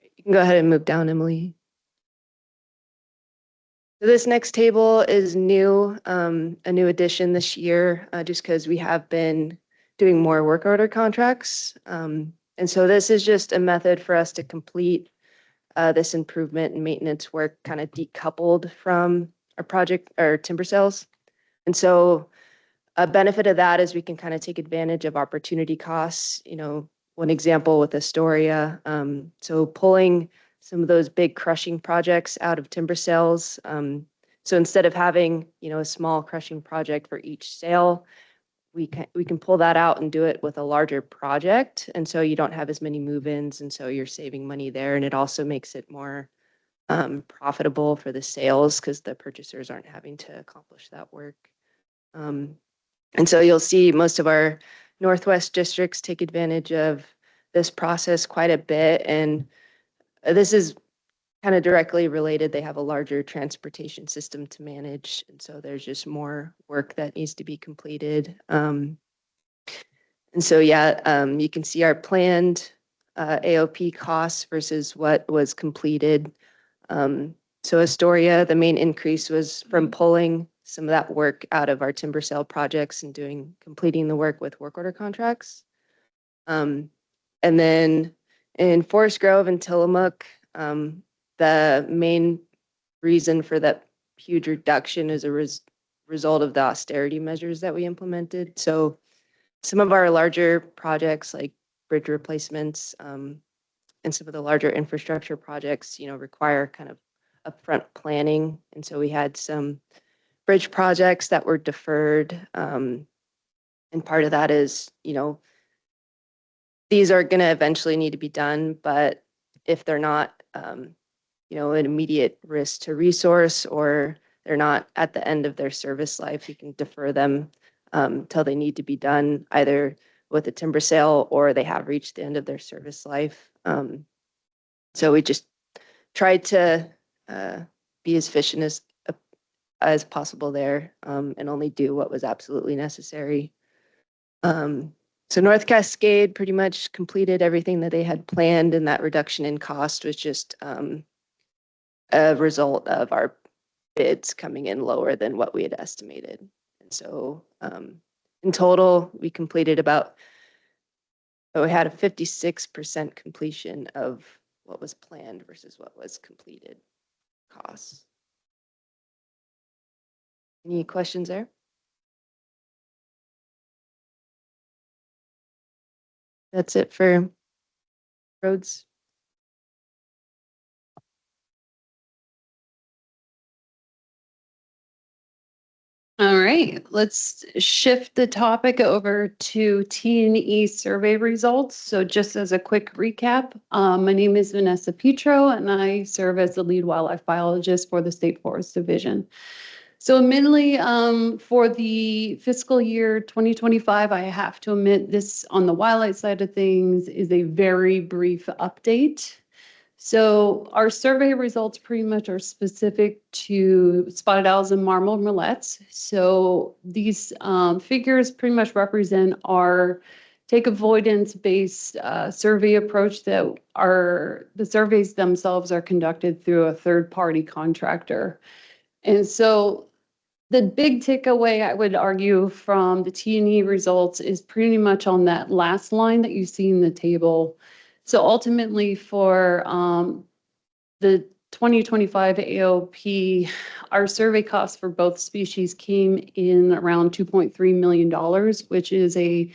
You can go ahead and move down, Emily. So this next table is new, a new addition this year, just because we have been doing more work order contracts. And so this is just a method for us to complete this improvement and maintenance work kind of decoupled from our project or timber sales. And so a benefit of that is we can kind of take advantage of opportunity costs. You know, one example with Astoria, so pulling some of those big crushing projects out of timber sales. So instead of having, you know, a small crushing project for each sale, we can pull that out and do it with a larger project. And so you don't have as many move-ins, and so you're saving money there. And it also makes it more profitable for the sales because the purchasers aren't having to accomplish that work. And so you'll see most of our Northwest districts take advantage of this process quite a bit. And this is kind of directly related. They have a larger transportation system to manage. And so there's just more work that needs to be completed. And so, yeah, you can see our planned AOP costs versus what was completed. So Astoria, the main increase was from pulling some of that work out of our timber sale projects and completing the work with work order contracts. And then in Forest Grove and Tillamook, the main reason for that huge reduction is a result of the austerity measures that we implemented. So some of our larger projects like bridge replacements and some of the larger infrastructure projects, you know, require kind of upfront planning. And so we had some bridge projects that were deferred. And part of that is, you know, these are going to eventually need to be done, but if they're not, you know, an immediate risk to resource or they're not at the end of their service life, you can defer them till they need to be done, either with a timber sale or they have reached the end of their service life. So we just tried to be as efficient as possible there and only do what was absolutely necessary. So North Cascade pretty much completed everything that they had planned, and that reduction in cost was just a result of our bids coming in lower than what we had estimated. And so in total, we completed we had a 56% completion of what was planned versus what was completed costs. Any questions there? That's it for roads. All right, let's shift the topic over to T&E survey results. So just as a quick recap, my name is Vanessa Petro, and I serve as the lead wildlife biologist for the State Forest Division. So admittedly, for the fiscal year 2025, I have to admit this on the wildlife side of things is a very brief update. So our survey results pretty much are specific to spotted owls and marbled murrelets. So these figures pretty much represent our take avoidance based survey approach that the surveys themselves are conducted through a third party contractor. And so the big takeaway I would argue from the T&E results is pretty much on that last line that you see in the table. So ultimately for the 2025 AOP, our survey costs for both species came in around $2.3 million, which is a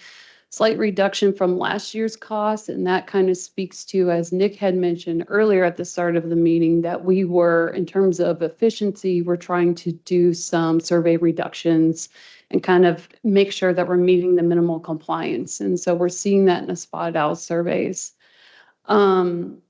slight reduction from last year's cost. And that kind of speaks to, as Nick had mentioned earlier at the start of the meeting, that we were, in terms of efficiency, we're trying to do some survey reductions and kind of make sure that we're meeting the minimal compliance. And so we're seeing that in the spotted owl surveys. Beyond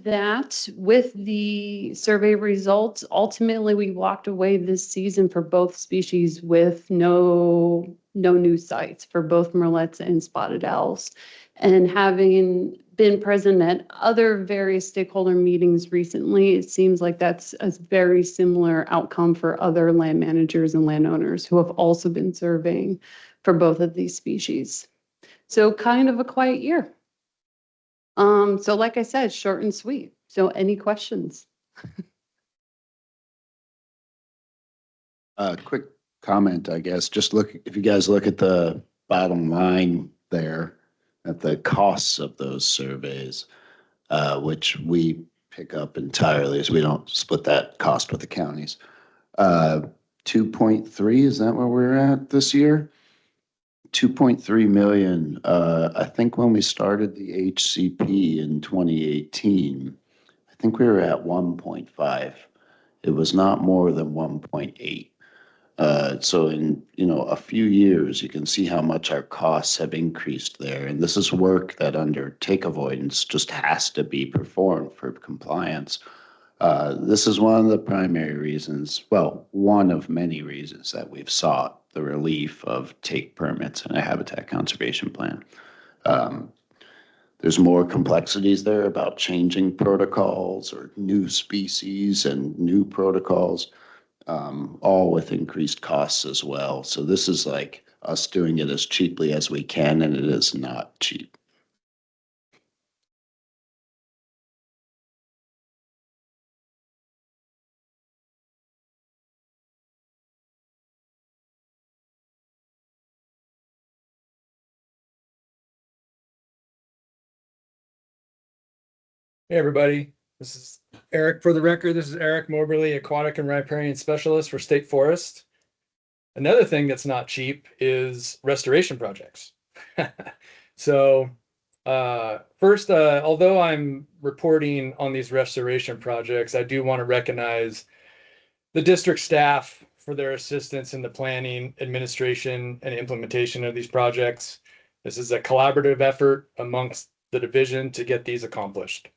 that, with the survey results, ultimately we walked away this season for both species with no new sites for both merlets and spotted owls. And having been present at other various stakeholder meetings recently, it seems like that's a very similar outcome for other land managers and landowners who have also been surveying for both of these species. So kind of a quiet year. So like I said, short and sweet. So any questions? Quick comment, I guess, just look, if you guys look at the bottom line there, at the costs of those surveys, which we pick up entirely, as we don't split that cost with the counties. 2.3, is that where we're at this year? 2.3 million. I think when we started the HCP in 2018, I think we were at 1.5. It was not more than 1.8. So in, a few years, you can see how much our costs have increased there. And this is work that under take avoidance just has to be performed for compliance. This is one of the primary reasons, well, one of many reasons that we've sought the relief of take permits in a habitat conservation plan. There's more complexities there about changing protocols or new species and new protocols, all with increased costs as well. So this is like us doing it as cheaply as we can, and it is not cheap. Hey, everybody. This is Eric. For the record, this is Eric Moberly, Aquatic and Riparian Specialist for State Forest. Another thing that's not cheap is restoration projects. So first, although I'm reporting on these restoration projects, I do want to recognize the district staff for their assistance in the planning, administration, and implementation of these projects. This is a collaborative effort amongst the division to get these accomplished.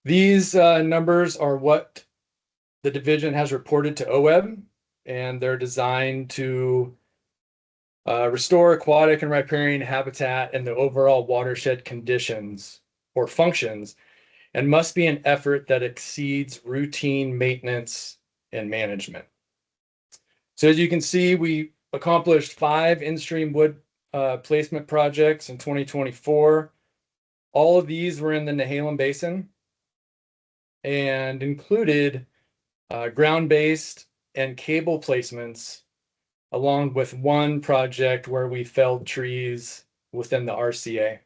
These numbers are what the division has reported to OWEB, and they're designed to restore aquatic and riparian habitat and the overall watershed conditions or functions, and must be an effort that exceeds routine maintenance and management. So as you can see, we accomplished 5 in-stream wood placement projects in 2024. All of these were in the Nehalem Basin and included ground-based and cable placements, along with one project where we felled trees within the RCA.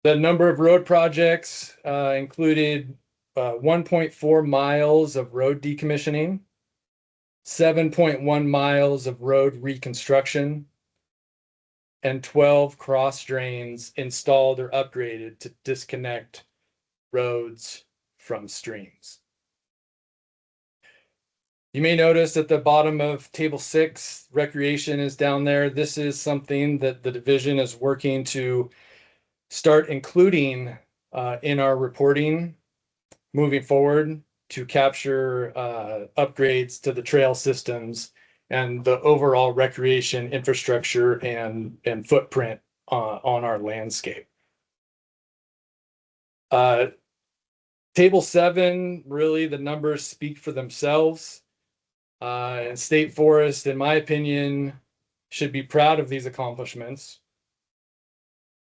The number of road projects included 1.4 miles of road decommissioning, 7.1 miles of road reconstruction, and 12 cross drains installed or upgraded to disconnect roads from streams. You may notice at the bottom of table 6, recreation is down there. This is something that the division is working to start including in our reporting moving forward to capture upgrades to the trail systems and the overall recreation infrastructure and footprint on our landscape. Table 7, really the numbers speak for themselves. And State Forest, in my opinion, should be proud of these accomplishments.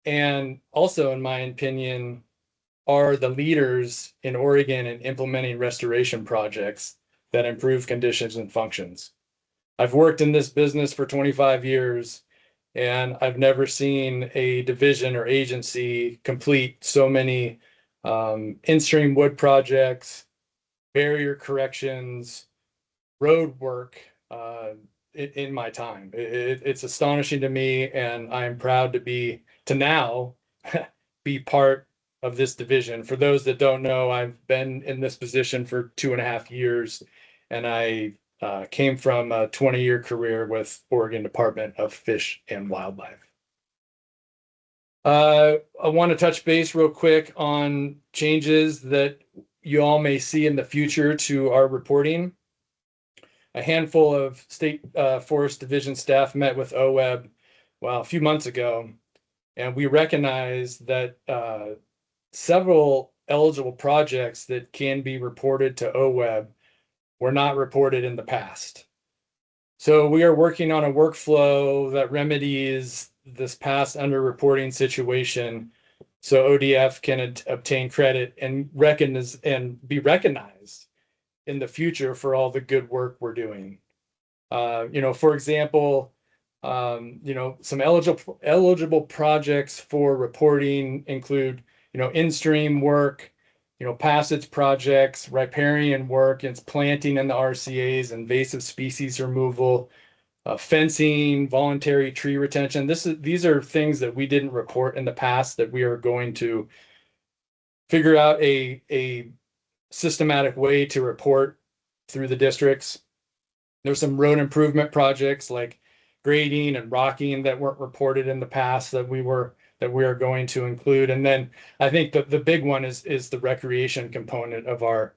And also, in my opinion, are the leaders in Oregon in implementing restoration projects that improve conditions and functions. I've worked in this business for 25 years, and I've never seen a division or agency complete so many in-stream wood projects, barrier corrections, road work in my time. It's astonishing to me, and I'm proud to now be part of this division. For those that don't know, I've been in this position for 2.5 years, and I came from a 20-year career with Oregon Department of Fish and Wildlife. I want to touch base real quick on changes that you all may see in the future to our reporting. A handful of state forest division staff met with OWEB, well, a few months ago, and we recognized that several eligible projects that can be reported to OWEB were not reported in the past. So we are working on a workflow that remedies this past underreporting situation so ODF can obtain credit and be recognized in the future for all the good work we're doing. For example, some eligible projects for reporting include, in-stream work, passage projects, riparian work, it's planting in the RCAs, invasive species removal, fencing, voluntary tree retention. These are things that we didn't report in the past that we are going to figure out a systematic way to report through the districts. There's some road improvement projects like grading and rocking that weren't reported in the past that we are going to include. And then I think the big one is the recreation component of our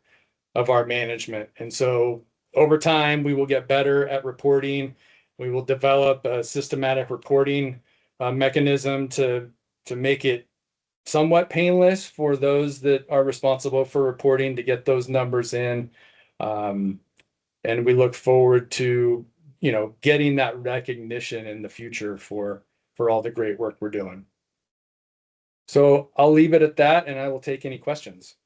management. And so over time, we will get better at reporting. We will develop a systematic reporting mechanism to make it somewhat painless for those that are responsible for reporting to get those numbers in. And we look forward to, getting that recognition in the future for all the great work we're doing. So I'll leave it at that and I will take any questions.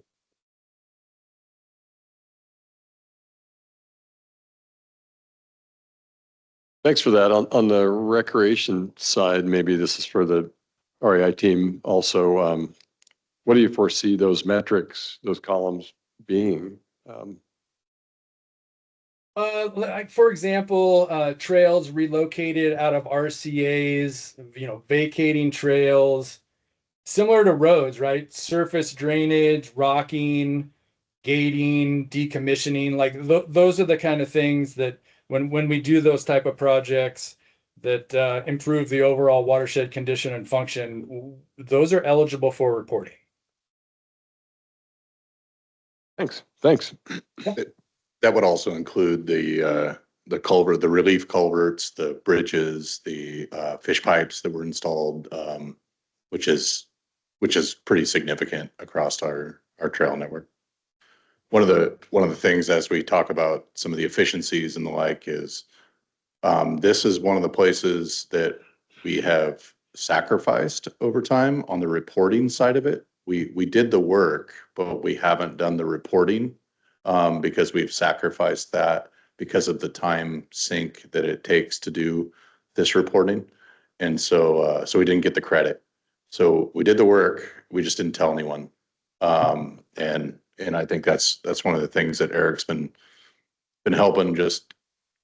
Thanks for that. On the recreation side, maybe this is for the REI team also. What do you foresee those metrics, those columns being? Like for example, trails relocated out of RCAs, vacating trails, similar to roads, right? Surface drainage, rocking, gating, decommissioning, like those are the kind of things that when we do those type of projects that improve the overall watershed condition and function, those are eligible for reporting. Thanks. That would also include the culvert, the relief culverts, the bridges, the fish pipes that were installed, which is pretty significant across our trail network. One of the things as we talk about some of the efficiencies and the like is this is one of the places that we have sacrificed over time on the reporting side of it. We did the work, but we haven't done the reporting because we've sacrificed that because of the time sink that it takes to do this reporting. And so we didn't get the credit. So we did the work, we just didn't tell anyone. And I think that's one of the things that Eric's been helping just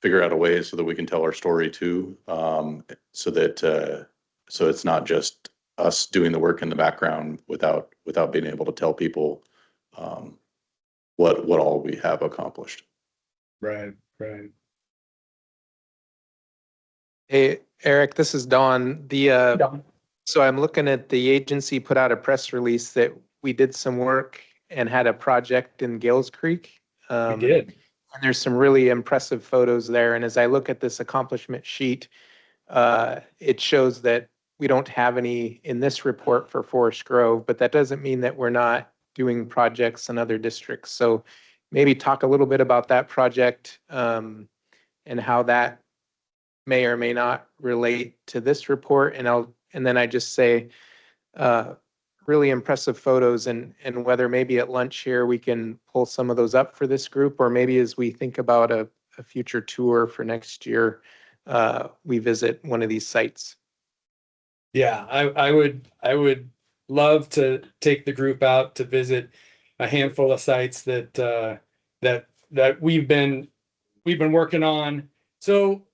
figure out a way so that we can tell our story too. So it's not just us doing the work in the background without being able to tell people what all we have accomplished. Right. Hey, Eric, this is Don. So I'm looking at the agency put out a press release that we did some work and had a project in Gales Creek. We did. And there's some really impressive photos there. And as I look at this accomplishment sheet, it shows that we don't have any in this report for Forest Grove, but that doesn't mean that we're not doing projects in other districts. So maybe talk a little bit about that project and how that may or may not relate to this report. And then I just say, really impressive photos and whether maybe at lunch here we can pull some of those up for this group, or maybe as we think about a future tour for next year, we visit one of these sites. Yeah, I would love to take the group out to visit a handful of sites that we've been working on. So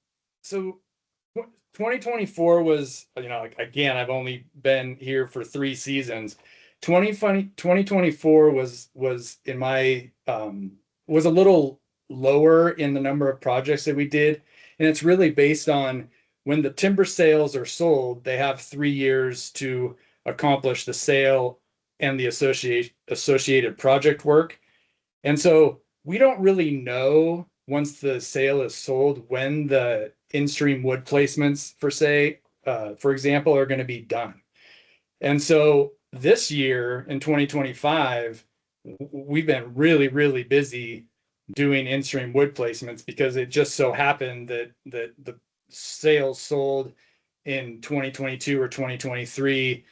2024 was, again, I've only been here for 3 seasons. 2024 was in my was a little lower in the number of projects that we did, and it's really based on when the timber sales are sold, they have 3 years to accomplish the sale and the associated project work. And so we don't really know once the sale is sold when the in-stream wood placements for example, are going to be done. And so this year in 2025, we've been really, really busy doing in-stream wood placements because it just so happened that the sales sold in 2022 or 2023,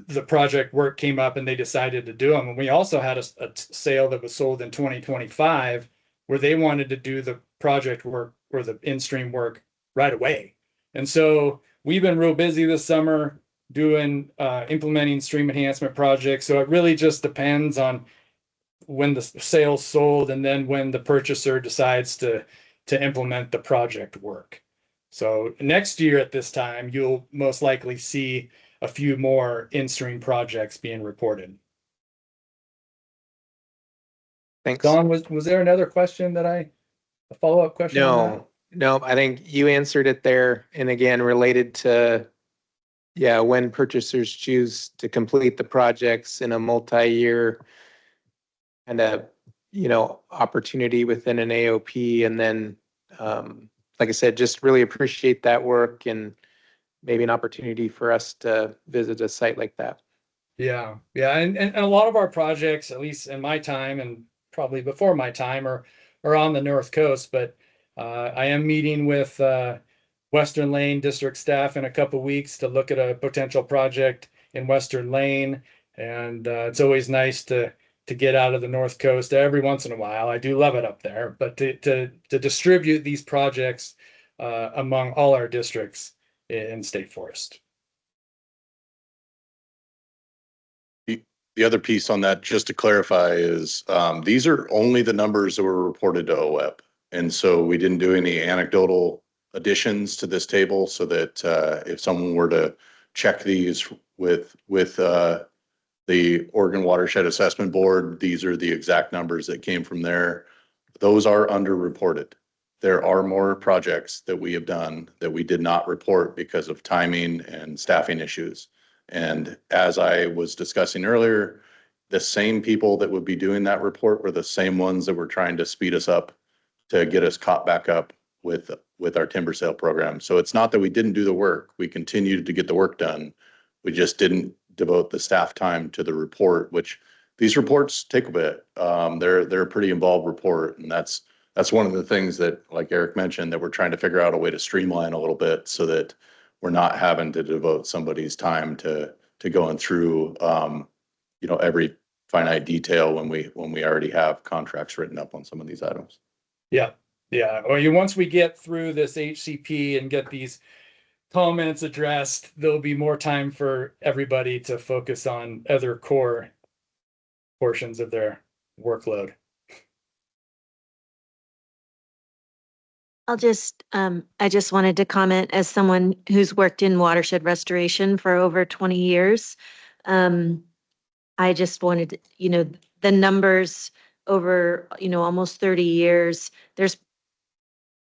the project work came up and they decided to do them. And we also had a sale that was sold in 2025 where they wanted to do the project work or the in-stream work right away. And so we've been real busy this summer doing implementing stream enhancement projects. So it really just depends on when the sale's sold and then when the purchaser decides to implement the project work. So next year at this time, you'll most likely see a few more in-stream projects being reported. Thanks. Don, was there another question a follow-up question on that? No, I think you answered it there. And again, related to, when purchasers choose to complete the projects in a multi-year kind of, opportunity within an AOP. And then, like I said, just really appreciate that work and maybe an opportunity for us to visit a site like that. Yeah. And a lot of our projects, at least in my time and probably before my time, are on the North Coast. But I am meeting with Western Lane district staff in a couple weeks to look at a potential project in Western Lane. And it's always nice to get out of the North Coast every once in a while. I do love it up there, but to distribute these projects among all our districts in State Forest. The other piece on that, just to clarify, is these are only the numbers that were reported to OWEB. And so we didn't do any anecdotal additions to this table so that if someone were to check these with the Oregon Watershed Assessment Board, these are the exact numbers that came from there. Those are underreported. There are more projects that we have done that we did not report because of timing and staffing issues. And as I was discussing earlier, the same people that would be doing that report were the same ones that were trying to speed us up to get us caught back up with our timber sale program. So it's not that we didn't do the work. We continued to get the work done. We just didn't devote the staff time to the report, which these reports take a bit. They're a pretty involved report. And that's one of the things that, like Eric mentioned, that we're trying to figure out a way to streamline a little bit so that we're not having to devote somebody's time to going through, every finite detail when we already have contracts written up on some of these items. Yeah. Well, once we get through this HCP and get these comments addressed, there'll be more time for everybody to focus on other core portions of their workload. I just wanted to comment as someone who's worked in watershed restoration for over 20 years. I just wanted, the numbers over, almost 30 years,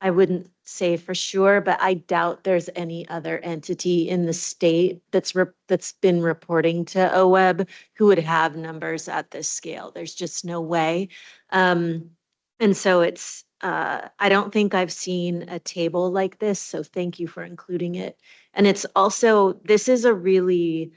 I wouldn't say for sure, but I doubt there's any other entity in the state that's been reporting to OWEB who would have numbers at this scale. There's just no way. And so I don't think I've seen a table like this, so thank you for including it. And this is a really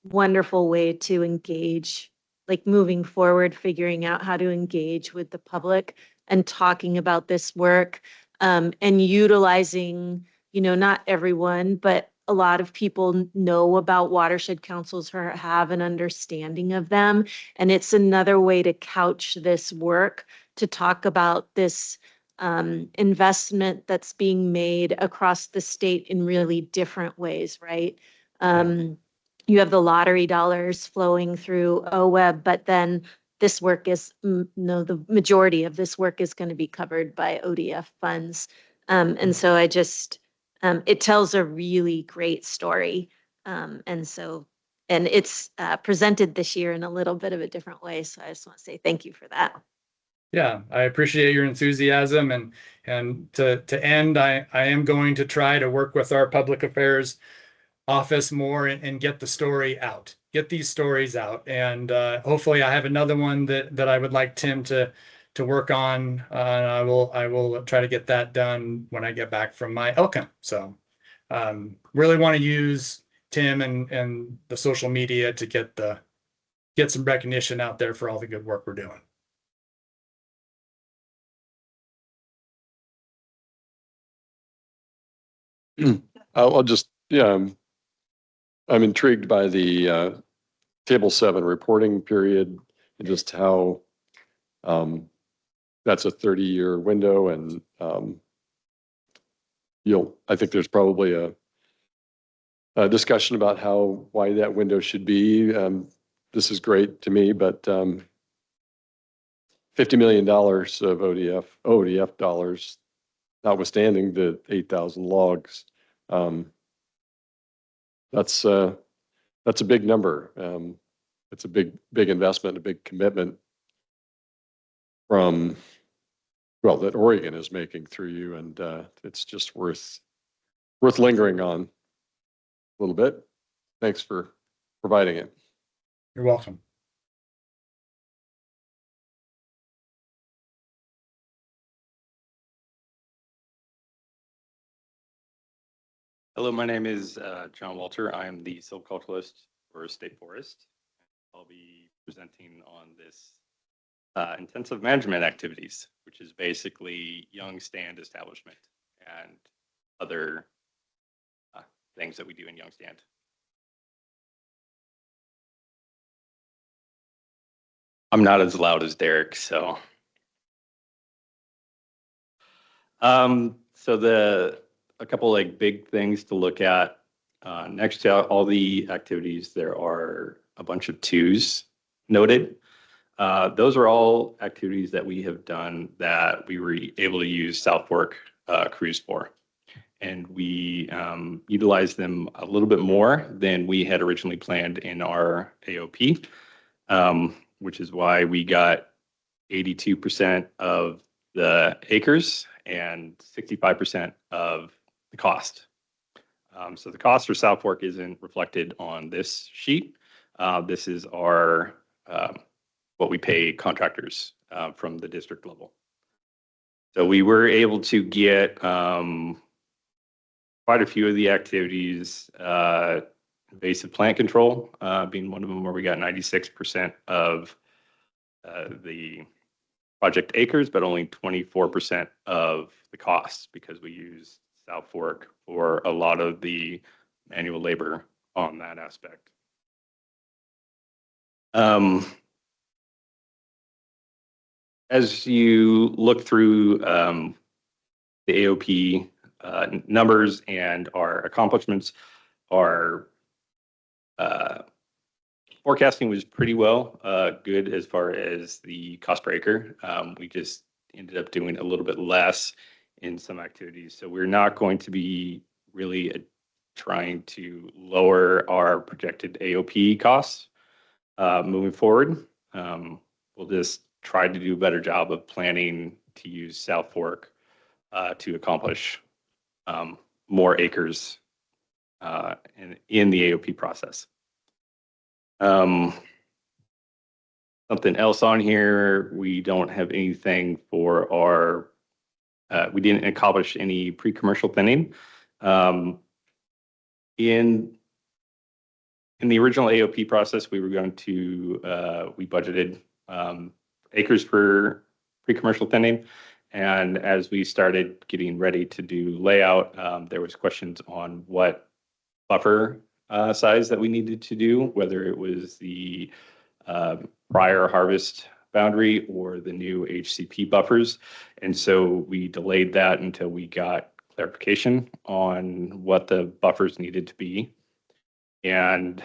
wonderful way to engage, like moving forward, figuring out how to engage with the public and talking about this work, and utilizing, not everyone, but a lot of people know about watershed councils or have an understanding of them. And it's another way to couch this work, to talk about this investment that's being made across the state in really different ways, right? You have the lottery dollars flowing through OWEB, but then this work the majority of this work is going to be covered by ODF funds. And so it tells a really great story. And it's presented this year in a little bit of a different way. So I just want to say thank you for that. Yeah, I appreciate your enthusiasm, and to end, I am going to try to work with our public affairs office more and get the story out, get these stories out. And hopefully I have another one that I would like Tim to work on. And I will try to get that done when I get back from my LCAM. So really want to use Tim and the social media to get some recognition out there for all the good work we're doing. I'll just, yeah, I'm intrigued by the table 7 reporting period and just how that's a 30-year window, and I think there's probably a discussion about how wide that window should be. This is great to me, but $50 million of ODF dollars, notwithstanding the 8,000 logs, that's a big number. It's a big investment, a big commitment from, well, that Oregon is making through you, and it's just worth lingering on a little bit. Thanks for providing it. You're welcome. Hello, my name is John Walter. I'm the silviculturalist for State Forest. I'll be presenting on this intensive management activities, which is basically young stand establishment and other things that we do in young stand. I'm not as loud as Derek, so. A couple like big things to look at. Next to all the activities, there are a bunch of 2s noted. Those are all activities that we have done that we were able to use South Fork crews for. And we utilized them a little bit more than we had originally planned in our AOP, which is why we got 82% of the acres and 65% of the cost. So the cost for South Fork isn't reflected on this sheet. This is our what we pay contractors from the district level. So we were able to get quite a few of the activities, invasive plant control being one of them, where we got 96% of the project acres, but only 24% of the costs, because we use South Fork for a lot of the manual labor on that aspect. As you look through the AOP numbers and our accomplishments, our forecasting was pretty good as far as the cost per acre. We just ended up doing a little bit less in some activities. So we're not going to be really trying to lower our projected AOP costs moving forward. We'll just try to do a better job of planning to use South Fork to accomplish more acres in the AOP process. Something else on here, we don't have anything for our, we didn't accomplish any pre-commercial thinning. In the original AOP process, we were going to, we budgeted acres for pre-commercial thinning. And as we started getting ready to do layout, there was questions on what buffer size that we needed to do, whether it was the prior harvest boundary or the new HCP buffers. And so we delayed that until we got clarification on what the buffers needed to be. And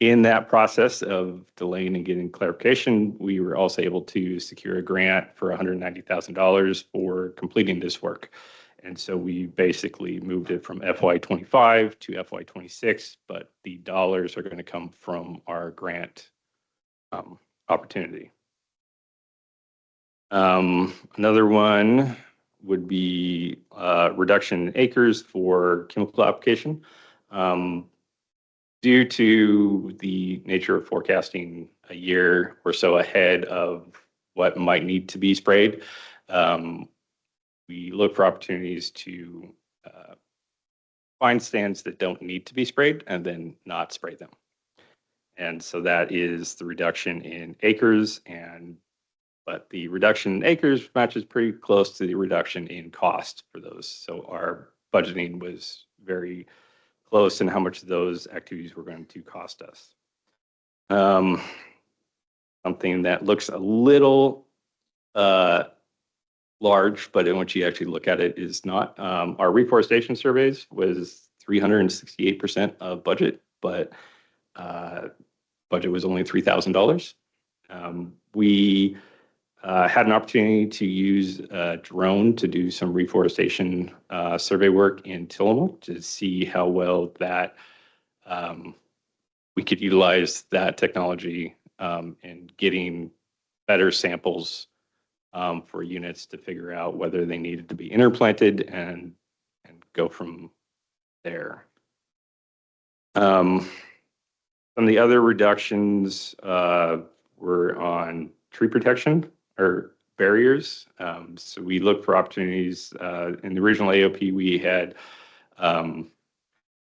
in that process of delaying and getting clarification, we were also able to secure a grant for $190,000 for completing this work. And so we basically moved it from FY25 to FY26, but the dollars are going to come from our grant opportunity. Another one would be reduction in acres for chemical application. Due to the nature of forecasting a year or so ahead of what might need to be sprayed, we look for opportunities to find stands that don't need to be sprayed and then not spray them. And so that is the reduction in acres, but the reduction in acres matches pretty close to the reduction in cost for those. So our budgeting was very close in how much those activities were going to cost us. Something that looks a little large, but once you actually look at it, is not. Our reforestation surveys was 368% of budget, but budget was only $3,000. We had an opportunity to use a drone to do some reforestation survey work in Tillamook to see how well that we could utilize that technology in getting better samples for units to figure out whether they needed to be interplanted and go from there. Some of the other reductions were on tree protection or barriers. So we look for opportunities. In the original AOP, we had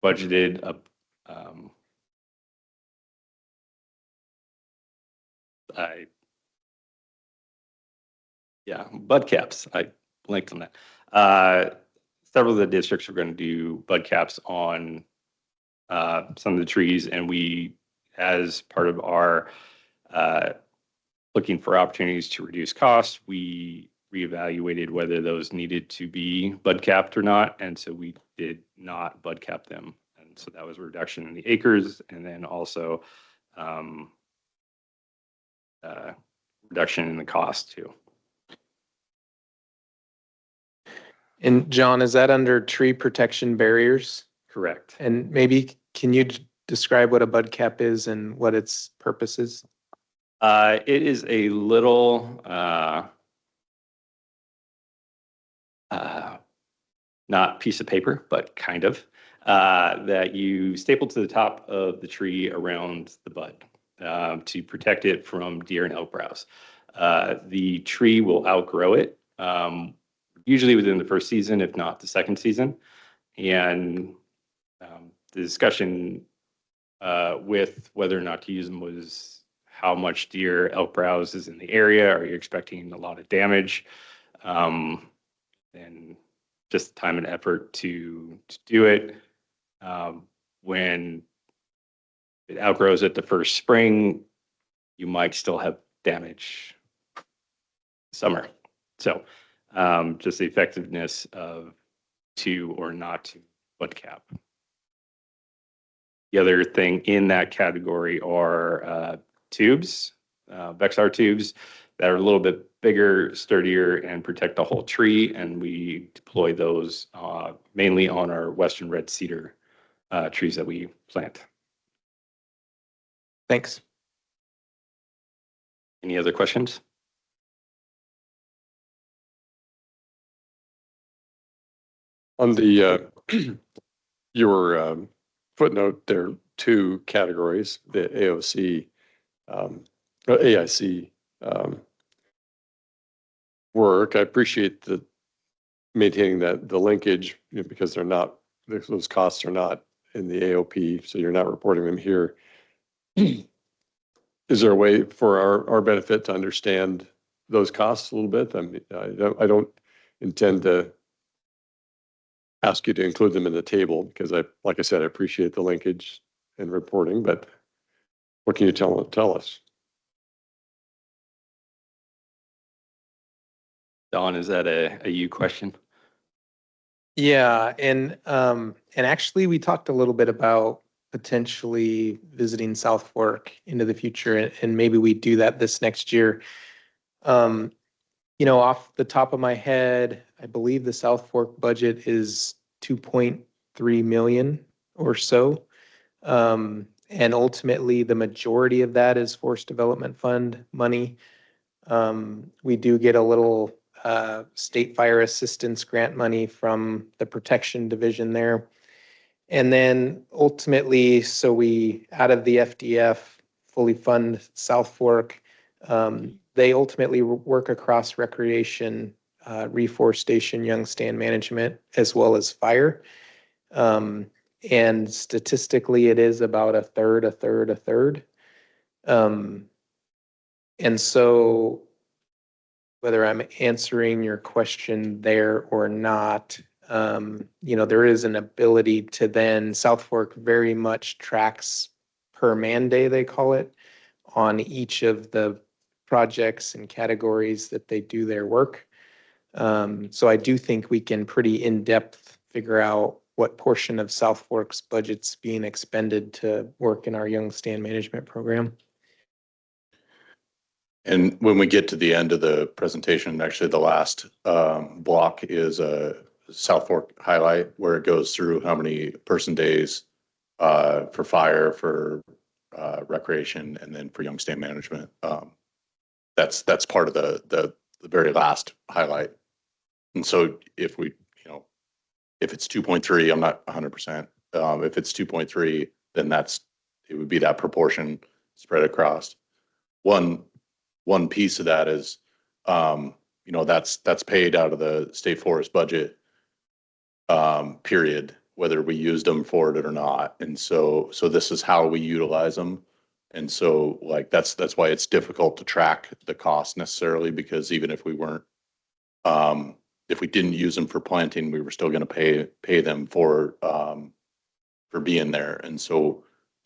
budgeted bud caps. I blanked on that. Several of the districts are going to do bud caps on some of the trees, and we, as part of our looking for opportunities to reduce costs, we reevaluated whether those needed to be bud capped or not, and so we did not bud cap them. And so that was a reduction in the acres, and then also reduction in the cost too. And John, is that under tree protection barriers? Correct. And maybe can you describe what a bud cap is and what its purpose is? It is a little not piece of paper, but kind of, that you staple to the top of the tree around the bud to protect it from deer and elk browse. The tree will outgrow it, usually within the first season, if not the second season. And the discussion with whether or not to use them was how much deer, elk browse is in the area. Are you expecting a lot of damage? And just time and effort to do it. When it outgrows it the first spring, you might still have damage summer. So just the effectiveness of to or not to bud cap. The other thing in that category are tubes, Vexar tubes that are a little bit bigger, sturdier, and protect the whole tree. And we deploy those mainly on our western red cedar trees that we plant. Thanks. Any other questions? On the your footnote, there are two categories: the AOC, AIC work. I appreciate the maintaining that the linkage, because they're not, those costs are not in the AOP, so you're not reporting them here. Is there a way for our benefit to understand those costs a little bit? I mean, I don't intend to ask you to include them in the table because like I said, I appreciate the linkage and reporting, but what can you tell us? Don, is that a you question? Yeah, and actually we talked a little bit about potentially visiting South Fork into the future, and maybe we do that this next year. You know, off the top of my head, I believe the South Fork budget is 2.3 million or so. And ultimately, the majority of that is Forest Development Fund money. We do get a little state fire assistance grant money from the protection division there. And then ultimately, so we, out of the FDF, fully fund South Fork. They ultimately work across recreation, reforestation, young stand management, as well as fire. And statistically, it is about a third, a third, a third. And so whether I'm answering your question there or not, there is an ability to then, South Fork very much tracks per man day, they call it, on each of the projects and categories that they do their work. So I do think we can pretty in-depth figure out what portion of South Fork's budget's being expended to work in our young stand management program. And when we get to the end of the presentation, actually the last block is a South Fork highlight where it goes through how many person days for fire, for recreation, and then for young stand management. That's part of the very last highlight. And so if we, if it's 2.3, I'm not 100%. If it's 2.3, then it would be that proportion spread across. One piece of that is, that's paid out of the state forest budget, period, whether we used them for it or not. And so this is how we utilize them. And so like, that's why it's difficult to track the cost necessarily, because even if we weren't, if we didn't use them for planting, we were still going to pay them for being there. And so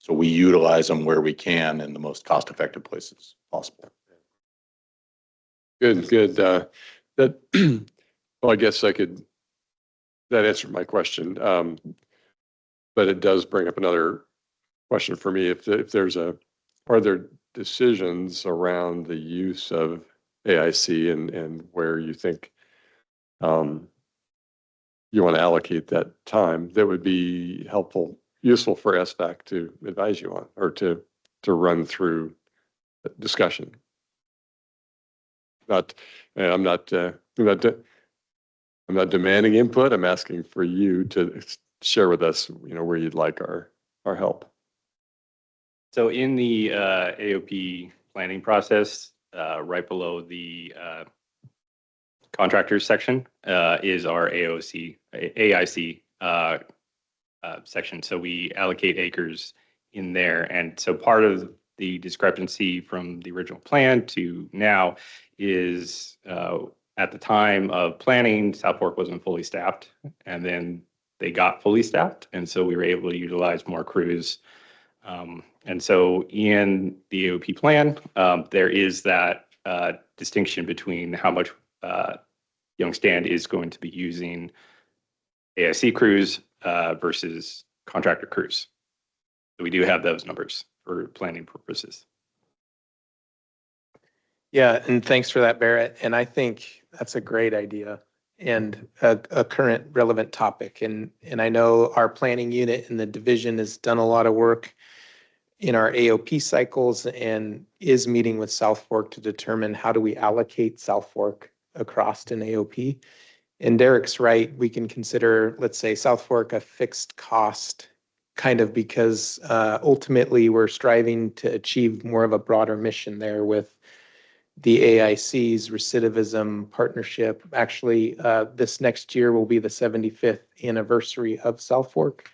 we utilize them where we can in the most cost effective places possible. Good. That, well, I guess that answered my question. But it does bring up another question for me. If are there decisions around the use of AIC and where you think you want to allocate that time that would be useful for SVAC to advise you on, or to run through discussion? I'm not demanding input. I'm asking for you to share with us, where you'd like our help. So in the AOP planning process, right below the contractors section is our AIC section. So we allocate acres in there. And so part of the discrepancy from the original plan to now is at the time of planning, South Fork wasn't fully staffed, and then they got fully staffed. And so we were able to utilize more crews. And so in the AOP plan, there is that distinction between how much Young Stand is going to be using AIC crews versus contractor crews. So we do have those numbers for planning purposes. Yeah, and thanks for that, Barrett. And I think that's a great idea and a current relevant topic. And I know our planning unit in the division has done a lot of work in our AOP cycles and is meeting with South Fork to determine how do we allocate South Fork across an AOP. And Derek's right, we can consider, let's say, South Fork a fixed cost, kind of because ultimately we're striving to achieve more of a broader mission there with the AIC's recidivism partnership. Actually, this next year will be the 75th anniversary of South Fork,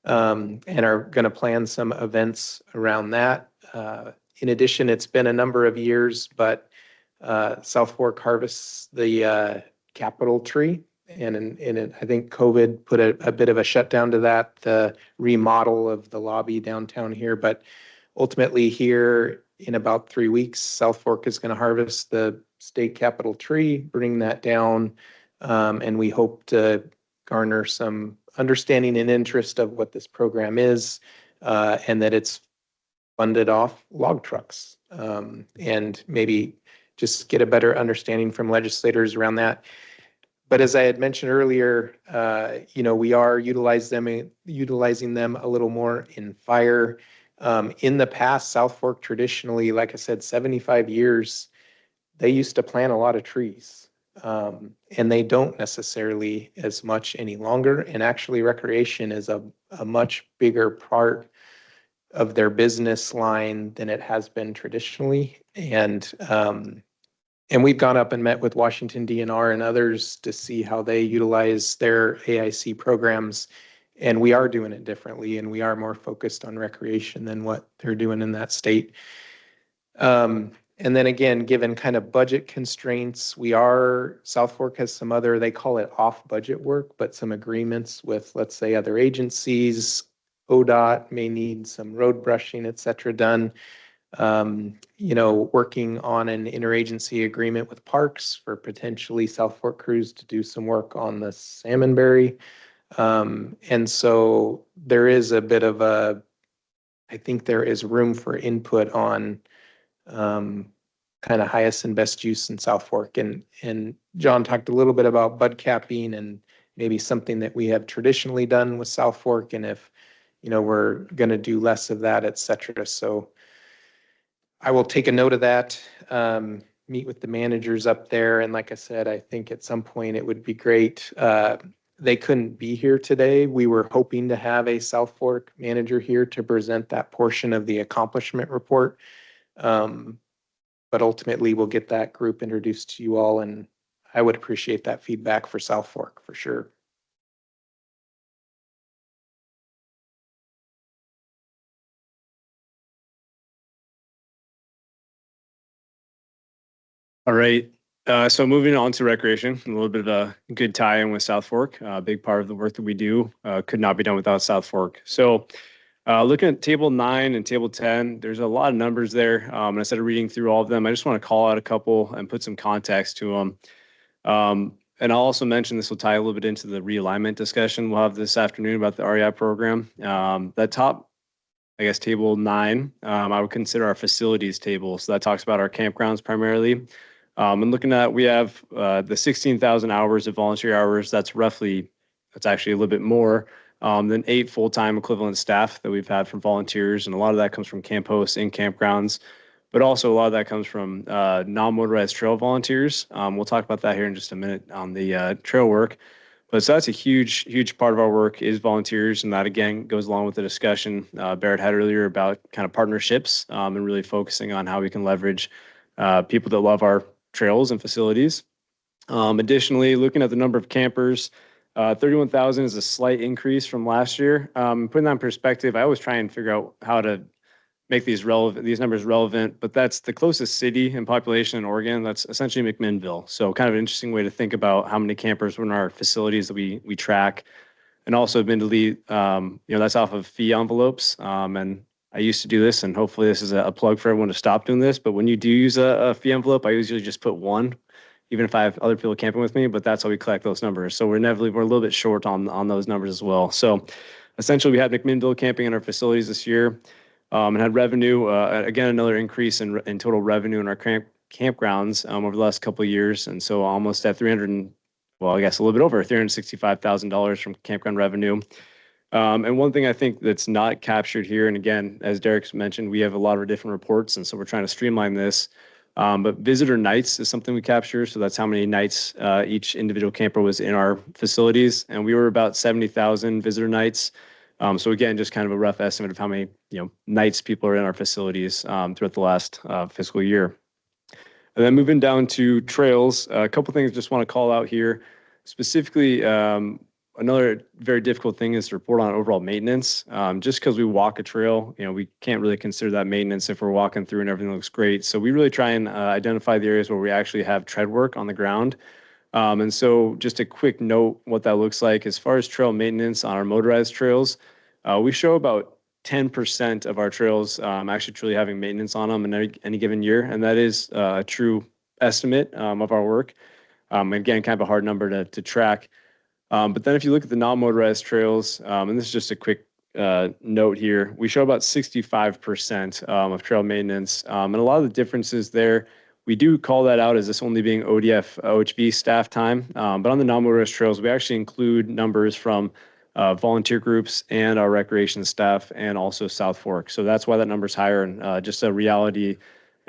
and are going to plan some events around that. In addition, it's been a number of years, but South Fork harvests the Capitol tree. And I think COVID put a bit of a shutdown to that, the remodel of the lobby downtown here. But ultimately here in about 3 weeks, South Fork is going to harvest the state Capitol tree, bring that down. And we hope to garner some understanding and interest of what this program is, and that it's funded off log trucks, and maybe just get a better understanding from legislators around that. But as I had mentioned earlier, we are utilizing them a little more in fire. In the past, South Fork traditionally, like I said, 75 years, they used to plant a lot of trees. And they don't necessarily as much any longer. And actually recreation is a much bigger part of their business line than it has been traditionally. And we've gone up and met with Washington DNR and others to see how they utilize their AIC programs. And we are doing it differently, and we are more focused on recreation than what they're doing in that state. And then again, given kind of budget constraints, South Fork has some other, they call it off-budget work, but some agreements with, let's say, other agencies. ODOT may need some road brushing, et cetera, done. Working on an interagency agreement with Parks for potentially South Fork crews to do some work on the Salmonberry. And so there is a bit of I think there is room for input on kind of highest and best use in South Fork. And John talked a little bit about bud capping and maybe something that we have traditionally done with South Fork, and if we're going to do less of that, et cetera. So I will take a note of that, meet with the managers up there. And like I said, I think at some point it would be great. They couldn't be here today. We were hoping to have a South Fork manager here to present that portion of the accomplishment report. But ultimately we'll get that group introduced to you all, and I would appreciate that feedback for South Fork for sure. All right. So moving on to recreation, a little bit of a good tie-in with South Fork. A big part of the work that we do could not be done without South Fork. So looking at table 9 and table 10, there's a lot of numbers there. And instead of reading through all of them, I just want to call out a couple and put some context to them. And I'll also mention this will tie a little bit into the realignment discussion we'll have this afternoon about the REI program. That top, I guess, table 9, I would consider our facilities table. So that talks about our campgrounds primarily. And looking at, we have the 16,000 hours of volunteer hours. That's actually a little bit more than 8 full-time equivalent staff that we've had from volunteers. And a lot of that comes from camp hosts in campgrounds, but also a lot of that comes from non-motorized trail volunteers. We'll talk about that here in just a minute on the trail work. But so that's a huge, huge part of our work is volunteers. And that, again, goes along with the discussion Barrett had earlier about kind of partnerships and really focusing on how we can leverage people that love our trails and facilities. Additionally, looking at the number of campers, 31,000 is a slight increase from last year. Putting that in perspective, I always try and figure out how to make these numbers relevant, but that's the closest city in population in Oregon. That's essentially McMinnville. So kind of an interesting way to think about how many campers were in our facilities that we track. And also admittedly, that's off of fee envelopes. And I used to do this, and hopefully this is a plug for everyone to stop doing this. But when you do use a fee envelope, I usually just put one, even if I have other people camping with me, but that's how we collect those numbers. So we're a little bit short on those numbers as well. So essentially we had McMinnville camping in our facilities this year and had revenue, again, another increase in total revenue in our campgrounds over the last couple of years. And so almost at a little bit over $365,000 from campground revenue. And one thing I think that's not captured here, and again, as Derek's mentioned, we have a lot of different reports, and so we're trying to streamline this. But visitor nights is something we capture. So that's how many nights each individual camper was in our facilities. And we were about 70,000 visitor nights. So again, just kind of a rough estimate of how many nights people are in our facilities throughout the last fiscal year. And then moving down to trails, a couple things just want to call out here. Specifically, another very difficult thing is to report on overall maintenance. Just because we walk a trail, we can't really consider that maintenance if we're walking through and everything looks great. So we really try and identify the areas where we actually have tread work on the ground. And so just a quick note, what that looks like as far as trail maintenance on our motorized trails, we show about 10% of our trails actually truly having maintenance on them in any given year. And that is a true estimate of our work. Again, kind of a hard number to track. But then if you look at the non-motorized trails, and this is just a quick note here, we show about 65% of trail maintenance. And a lot of the differences there, we do call that out as this only being ODF, OHV staff time. But on the non-motorized trails, we actually include numbers from volunteer groups and our recreation staff and also South Fork. So that's why that number's higher. And just a reality,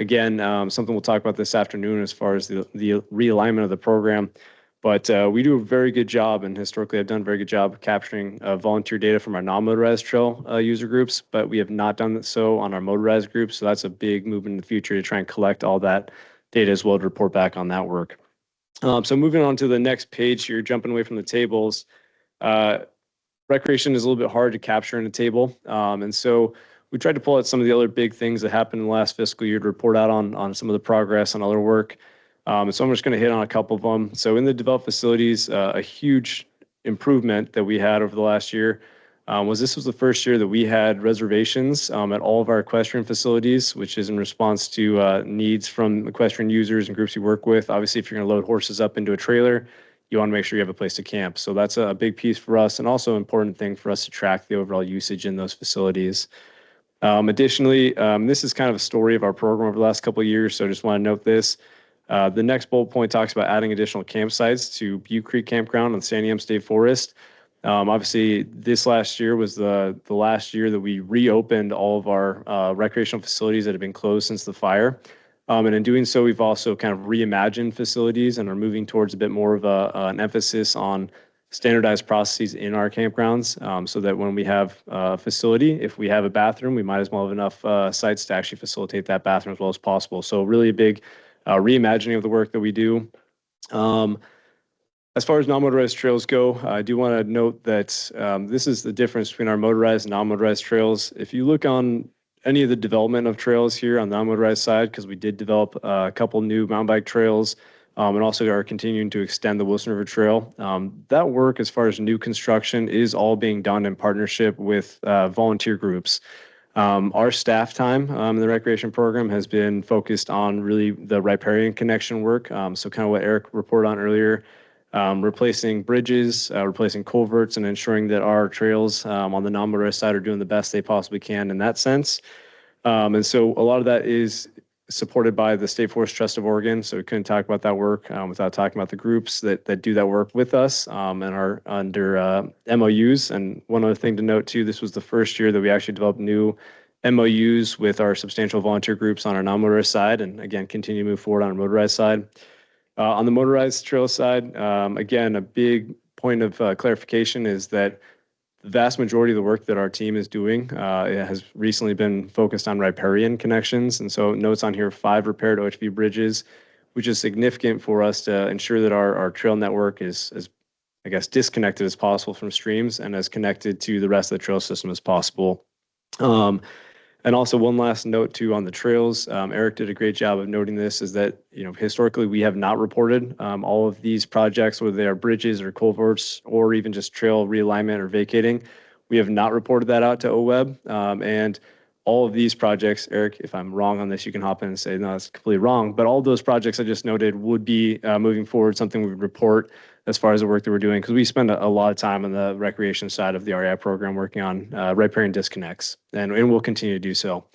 Again, something we'll talk about this afternoon as far as the realignment of the program. But we do a very good job, and historically I've done a very good job of capturing volunteer data from our non-motorized trail user groups, but we have not done so on our motorized groups. So that's a big movement in the future to try and collect all that data as well to report back on that work. So moving on to the next page here, jumping away from the tables, recreation is a little bit hard to capture in a table. And so we tried to pull out some of the other big things that happened in the last fiscal year to report out on some of the progress and other work. So I'm just going to hit on a couple of them. So in the developed facilities, a huge improvement that we had over the last year was this was the first year that we had reservations at all of our equestrian facilities, which is in response to needs from equestrian users and groups we work with. Obviously, if you're going to load horses up into a trailer, you want to make sure you have a place to camp. So that's a big piece for us, and also an important thing for us to track the overall usage in those facilities. Additionally, this is kind of a story of our program over the last couple of years, so I just want to note this. The next bullet point talks about adding additional campsites to Butte Creek Campground on Santiam State Forest. Obviously, this last year was the last year that we reopened all of our recreational facilities that had been closed since the fire. And in doing so, we've also kind of reimagined facilities and are moving towards a bit more of an emphasis on standardized processes in our campgrounds, so that when we have a facility, if we have a bathroom, we might as well have enough sites to actually facilitate that bathroom as well as possible. So really a big reimagining of the work that we do. As far as non-motorized trails go, I do want to note that this is the difference between our motorized and non-motorized trails. If you look on any of the development of trails here on the non-motorized side, because we did develop a couple new mountain bike trails, and also are continuing to extend the Wilson River Trail. That work, as far as new construction, is all being done in partnership with volunteer groups. Our staff time in the recreation program has been focused on really the riparian connection work. So kind of what Eric reported on earlier, replacing bridges, replacing culverts, and ensuring that our trails on the non-motorized side are doing the best they possibly can in that sense. And so a lot of that is supported by the State Forest Trust of Oregon. So we couldn't talk about that work without talking about the groups that do that work with us and are under MOUs. And one other thing to note too, this was the first year that we actually developed new MOUs with our substantial volunteer groups on our non-motorized side, and again, continue to move forward on our motorized side. On the motorized trail side, again, a big point of clarification is that the vast majority of the work that our team is doing has recently been focused on riparian connections. And so notes on here, 5 repaired OHV bridges, which is significant for us to ensure that our trail network is as, I guess, disconnected as possible from streams and as connected to the rest of the trail system as possible. And also one last note too on the trails, Eric did a great job of noting this, is that, you know, historically we have not reported all of these projects, whether they are bridges or culverts or even just trail realignment or vacating. We have not reported that out to OWEB. And all of these projects, Eric, if I'm wrong on this, you can hop in and say, no, that's completely wrong. But all of those projects I just noted would be moving forward, something we would report as far as the work that we're doing, because we spend a lot of time on the recreation side of the REI program working on riparian disconnects, and we'll continue to do so.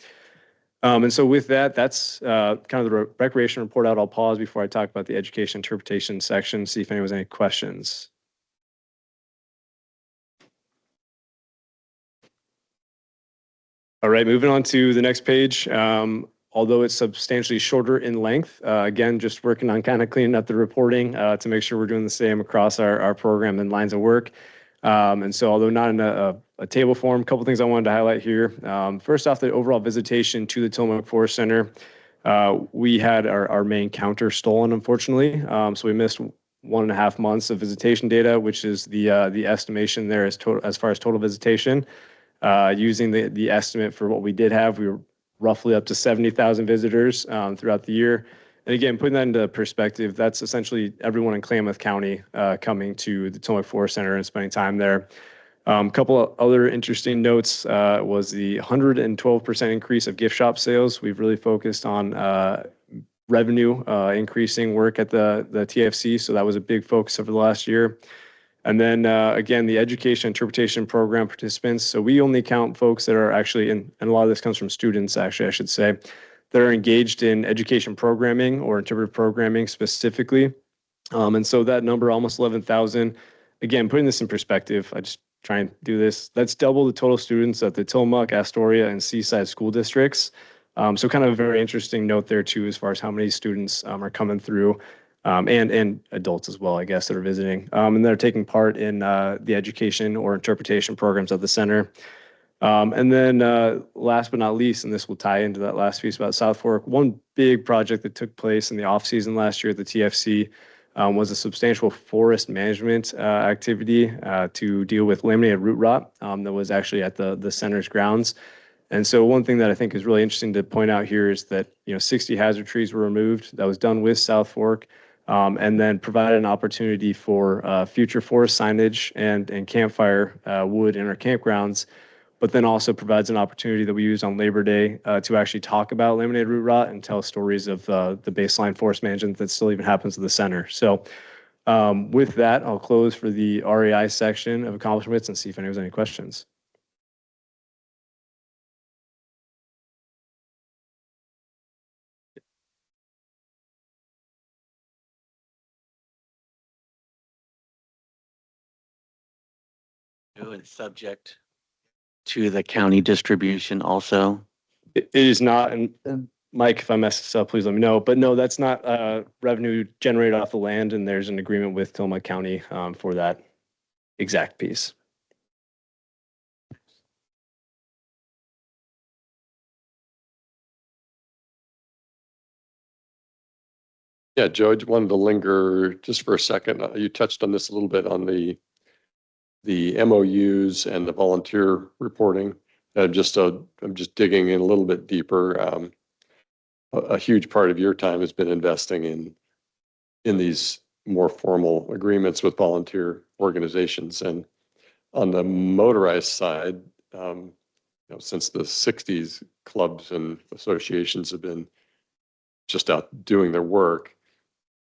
And so with that, that's kind of the recreation report out. I'll pause before I talk about the education interpretation section, see if anyone has any questions. All right, moving on to the next page. Although it's substantially shorter in length, again, just working on kind of cleaning up the reporting to make sure we're doing the same across our program and lines of work. And so although not in a table form, a couple things I wanted to highlight here. First off, the overall visitation to the Tillamook Forest Center. We had our main counter stolen, unfortunately. So we missed 1.5 months of visitation data, which is the estimation there as far as total visitation. Using the estimate for what we did have, we were roughly up to 70,000 visitors throughout the year. And again, putting that into perspective, that's essentially everyone in Klamath County coming to the Tillamook Forest Center and spending time there. A couple of other interesting notes was the 112% increase of gift shop sales. We've really focused on revenue increasing work at the TFC, so that was a big focus over the last year. And then again, the education interpretation program participants. So we only count folks that are actually in, and a lot of this comes from students, actually, I should say, that are engaged in education programming or interpretive programming specifically. And so that number, almost 11,000, again, putting this in perspective, I just try and do this. That's double the total students at the Tillamook, Astoria, and Seaside school districts. So kind of a very interesting note there too, as far as how many students are coming through, and adults as well, I guess, that are visiting, and they're taking part in the education or interpretation programs of the center. And then last but not least, and this will tie into that last piece about South Fork, one big project that took place in the off season last year at the TFC was a substantial forest management activity to deal with laminated root rot that was actually at the center's grounds. And so one thing that I think is really interesting to point out here is that, 60 hazard trees were removed. That was done with South Fork, and then provided an opportunity for future forest signage and campfire wood in our campgrounds, but then also provides an opportunity that we use on Labor Day to actually talk about laminated root rot and tell stories of the baseline forest management that still even happens at the center. So with that, I'll close for the REI section of accomplishments and see if anyone has any questions. And subject to the county distribution also? It is not, and Mike, if I mess this up, please let me know. But no, that's not revenue generated off the land, and there's an agreement with Tillamook County for that exact piece. Yeah, Joe, I just wanted to linger just for a second. You touched on this a little bit on the MOUs and the volunteer reporting. I'm just digging in a little bit deeper. A huge part of your time has been investing in these more formal agreements with volunteer organizations. And on the motorized side, since the 60s, clubs and associations have been just out doing their work.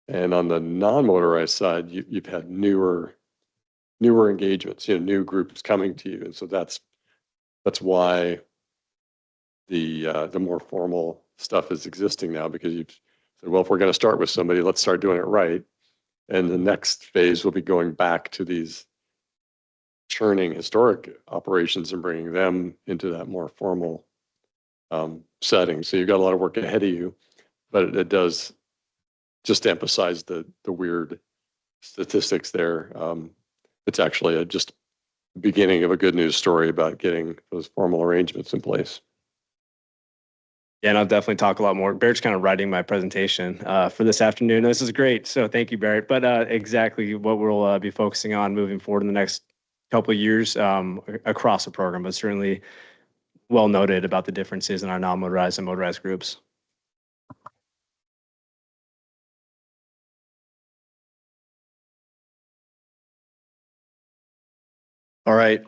And on the non-motorized side, you've had newer engagements, new groups coming to you. And so that's why the more formal stuff is existing now, because you've said, well, if we're going to start with somebody, let's start doing it right. And the next phase will be going back to these churning historic operations and bringing them into that more formal setting. So you've got a lot of work ahead of you, but it does just emphasize the weird statistics there. It's actually just beginning of a good news story about getting those formal arrangements in place. Yeah, and I'll definitely talk a lot more. Barrett's kind of writing my presentation for this afternoon. This is great, so thank you, Barrett. But exactly what we'll be focusing on moving forward in the next couple of years across the program, but certainly well noted about the differences in our non-motorized and motorized groups. All right.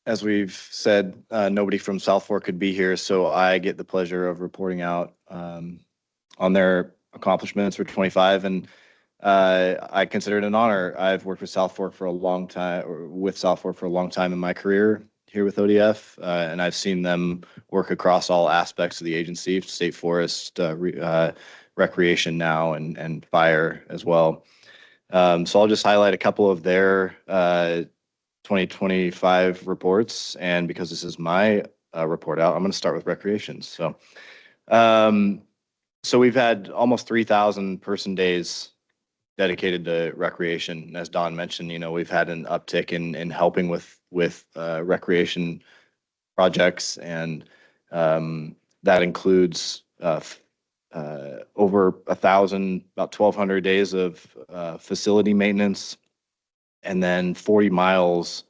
As we've said, nobody from South Fork could be here, so I get the pleasure of reporting out on their accomplishments for 25. And I consider it an honor. I've worked with South Fork for a long time, or with South Fork for a long time in my career here with ODF, and I've seen them work across all aspects of the agency, state forest, recreation now, and fire as well. So I'll just highlight a couple of their 2025 reports. And because this is my report out, I'm going to start with recreations. So, so we've had almost 3,000 person days dedicated to recreation. As Don mentioned, we've had an uptick in helping with recreation projects, and that includes over 1,000, about 1,200 days of facility maintenance, and then 40 miles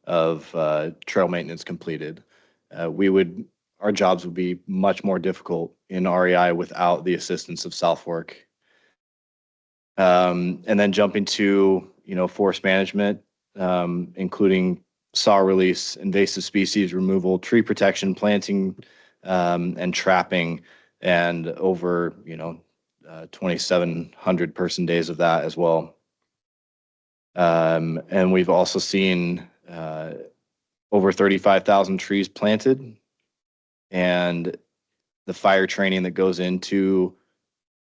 of trail maintenance completed. Our jobs would be much more difficult in REI without the assistance of South Fork. And then jumping to, forest management, including saw release, invasive species removal, tree protection, planting, and trapping, and over, 2,700 person days of that as well. And we've also seen over 35,000 trees planted, and the fire training that goes into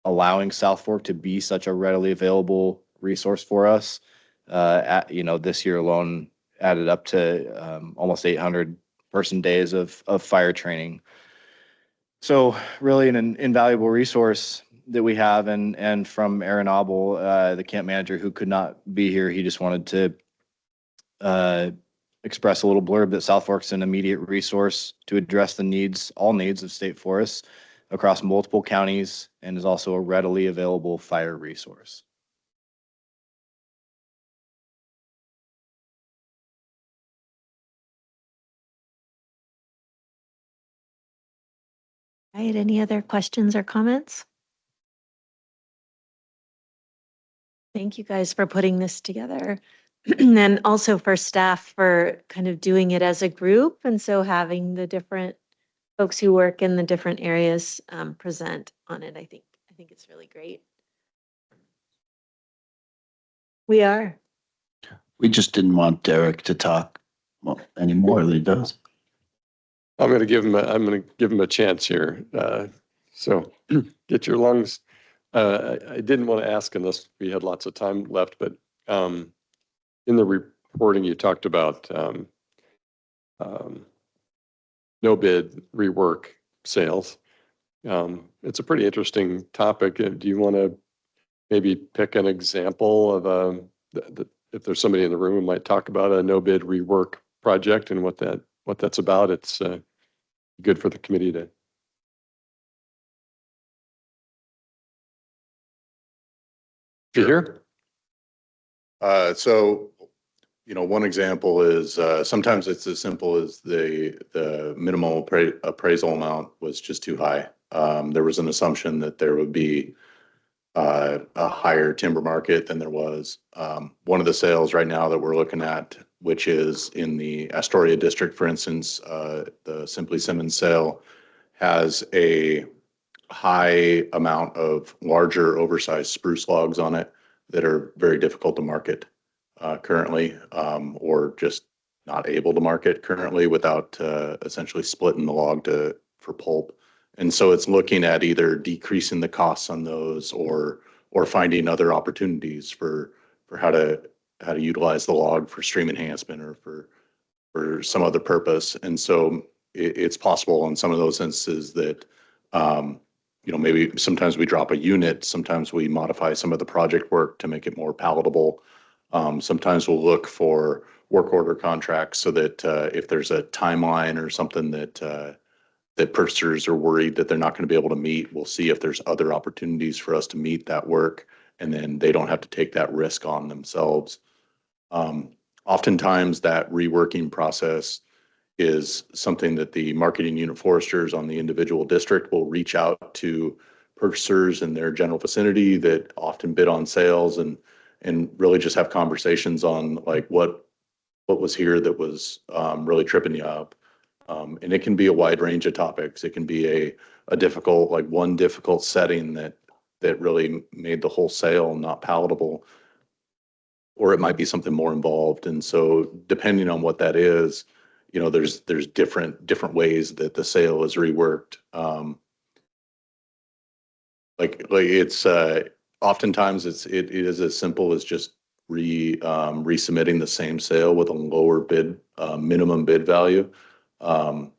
allowing South Fork to be such a readily available resource for us. This year alone added up to almost 800 person days of fire training. So really an invaluable resource that we have, and from Aaron Abel, the camp manager, who could not be here. He just wanted to express a little blurb that South Fork's an immediate resource to address all needs of state forests across multiple counties, and is also a readily available fire resource. All right, any other questions or comments? Thank you guys for putting this together. And also for staff for kind of doing it as a group. And so having the different folks who work in the different areas present on it, I think it's really great. We are. We just didn't want Derek to talk anymore than he does. I'm going to give him a chance here. So get your lungs. I didn't want to ask unless we had lots of time left, but in the reporting you talked about no bid rework sales. It's a pretty interesting topic. Do you want to maybe pick an example of if there's somebody in the room who might talk about a no bid rework project and what that's about? It's good for the committee to. You hear? So, one example is sometimes it's as simple as the minimal appraisal amount was just too high. There was an assumption that there would be a higher timber market than there was. One of the sales right now that we're looking at, which is in the Astoria district, for instance, the Simply Simmons sale has a high amount of larger oversized spruce logs on it that are very difficult to market currently, or just not able to market currently without essentially splitting the log for pulp. And so it's looking at either decreasing the costs on those or finding other opportunities for how to utilize the log for stream enhancement or for some other purpose. And so it's possible in some of those instances that maybe sometimes we drop a unit, sometimes we modify some of the project work to make it more palatable. Sometimes we'll look for work order contracts so that if there's a timeline or something that purchasers are worried that they're not going to be able to meet, we'll see if there's other opportunities for us to meet that work, and then they don't have to take that risk on themselves. Oftentimes that reworking process is something that the marketing unit foresters on the individual district will reach out to purchasers in their general vicinity that often bid on sales and really just have conversations on like what was here that was really tripping you up. And it can be a wide range of topics. It can be a difficult, like one difficult setting that really made the whole sale not palatable, or it might be something more involved. And so depending on what that is, there's different ways that the sale is reworked. Like it's oftentimes it is as simple as just resubmitting the same sale with a lower bid, minimum bid value.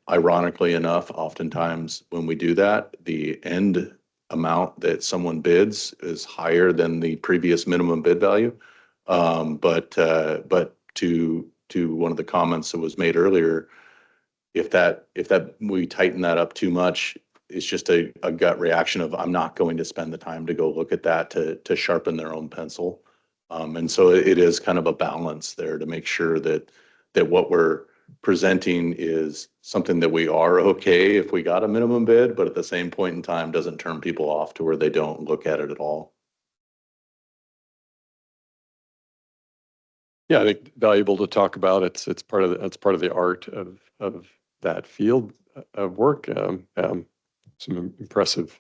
Ironically enough, oftentimes when we do that, the end amount that someone bids is higher than the previous minimum bid value. But to one of the comments that was made earlier, if that we tighten that up too much, it's just a gut reaction of I'm not going to spend the time to go look at that to sharpen their own pencil. And so it is kind of a balance there to make sure that what we're presenting is something that we are okay if we got a minimum bid, but at the same point in time doesn't turn people off to where they don't look at it at all. Yeah, I think valuable to talk about. It's part of the art of that field of work. Some impressive,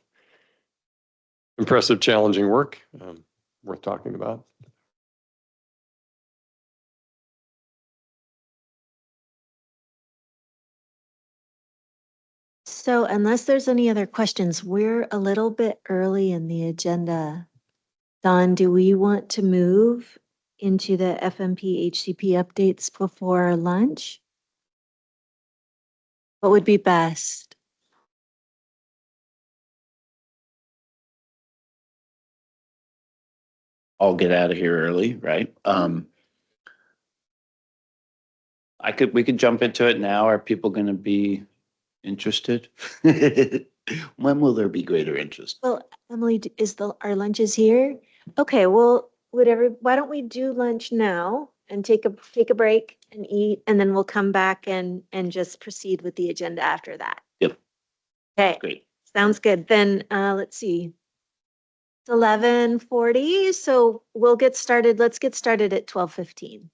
challenging work worth talking about. So unless there's any other questions, we're a little bit early in the agenda. Don, do we want to move into the FMP HCP updates before lunch? What would be best? all get out of here early, right? We could jump into it now. Are people going to be interested? When will there be greater interest? Well, Emily, our lunch is here? Okay, well, why don't we do lunch now and take a break and eat, and then we'll come back and just proceed with the agenda after that. Yep. Okay, Great. sounds good. Then, let's see. It's 11:40, so we'll get started. Let's get started at 12:15.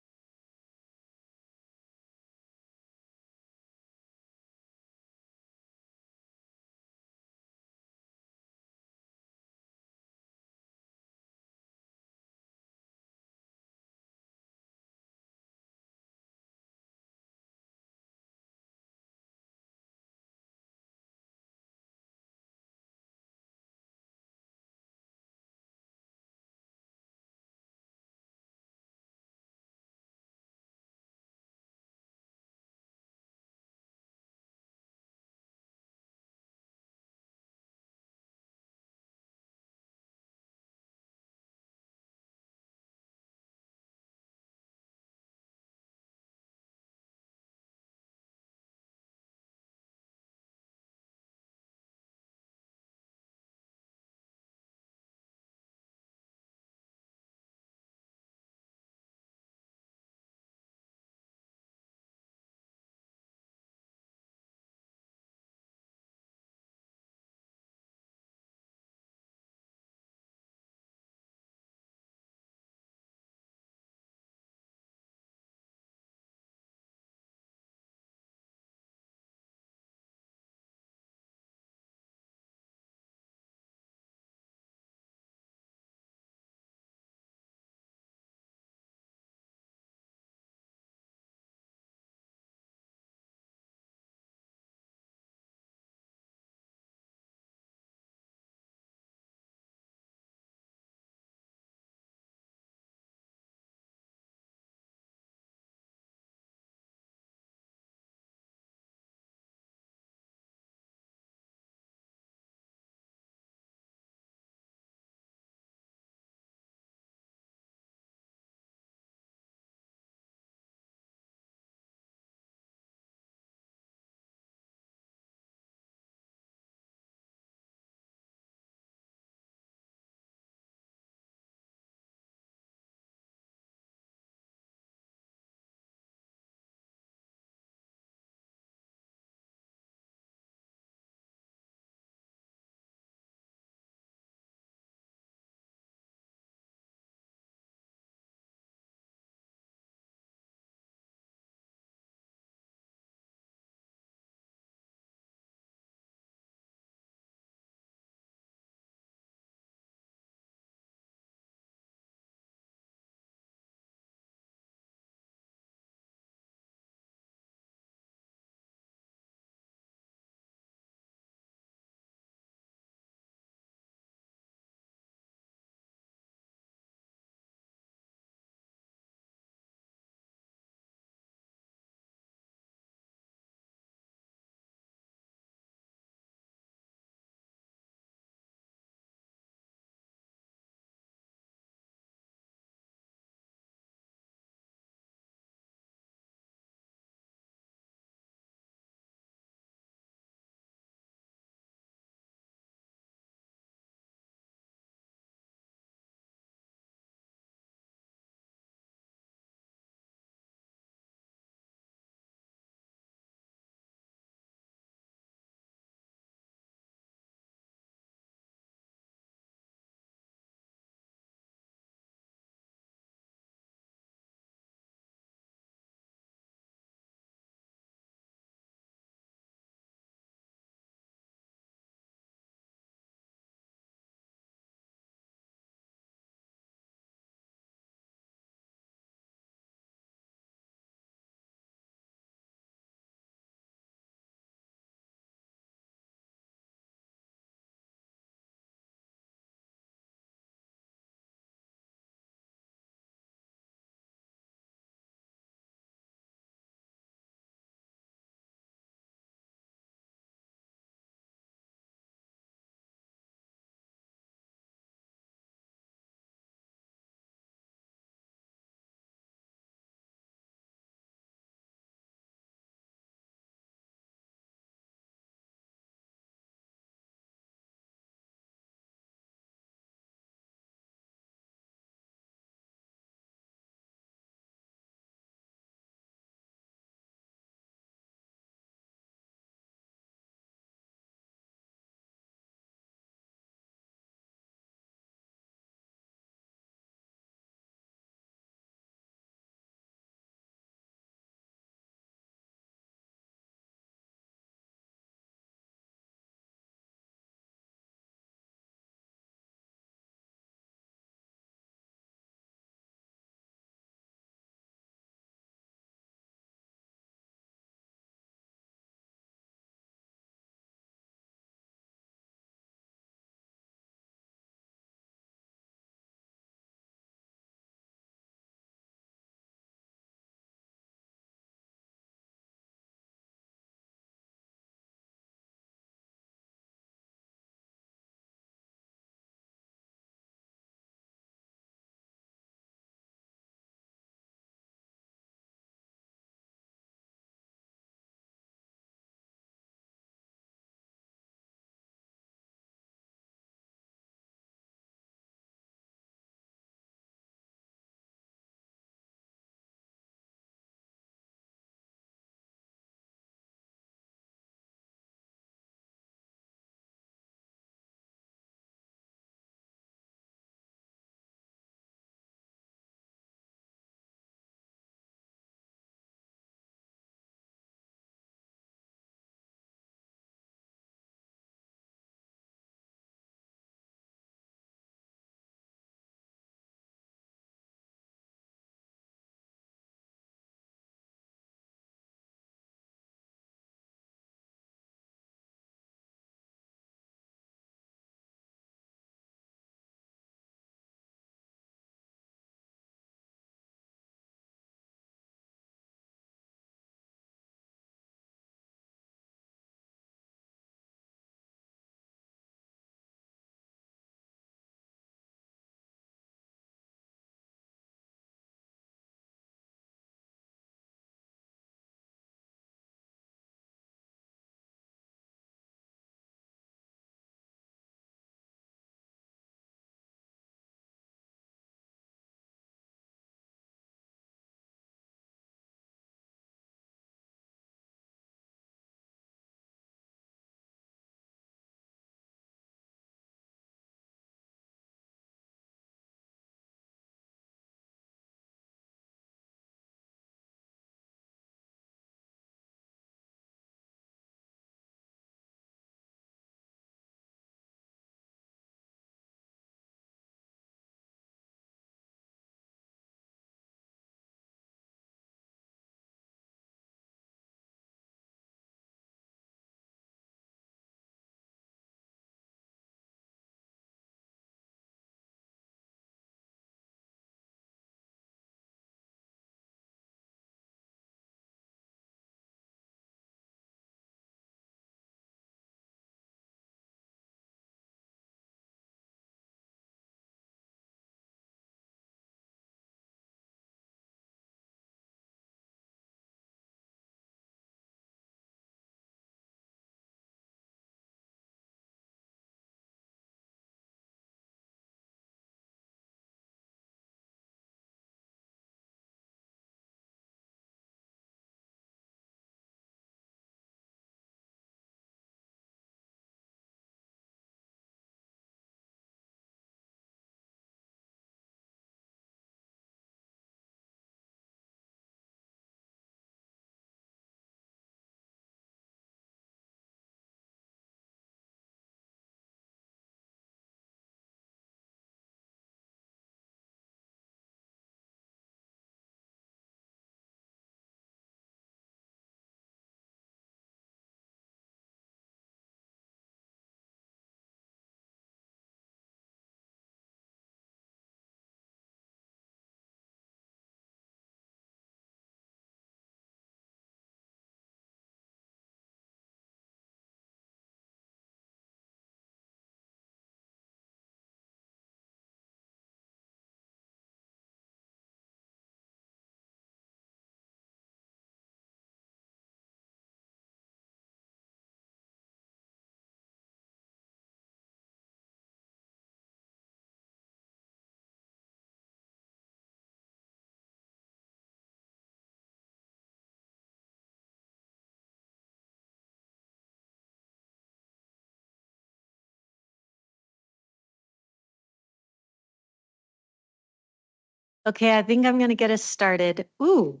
Okay, I think I'm gonna get us started. Ooh,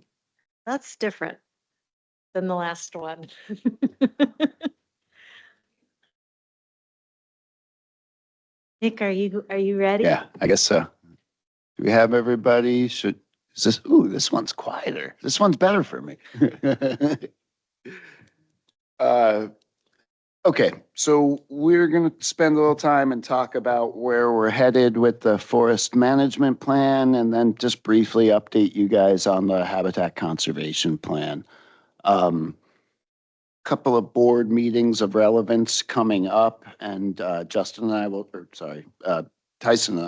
that's different than the last one. Nick, are you ready? Yeah, I guess so. Do we have everybody? This one's quieter. This one's better for me. Okay, so we're going to spend a little time and talk about where we're headed with the forest management plan, and then just briefly update you guys on the habitat conservation plan. Couple of board meetings of relevance coming up, and Tyson and I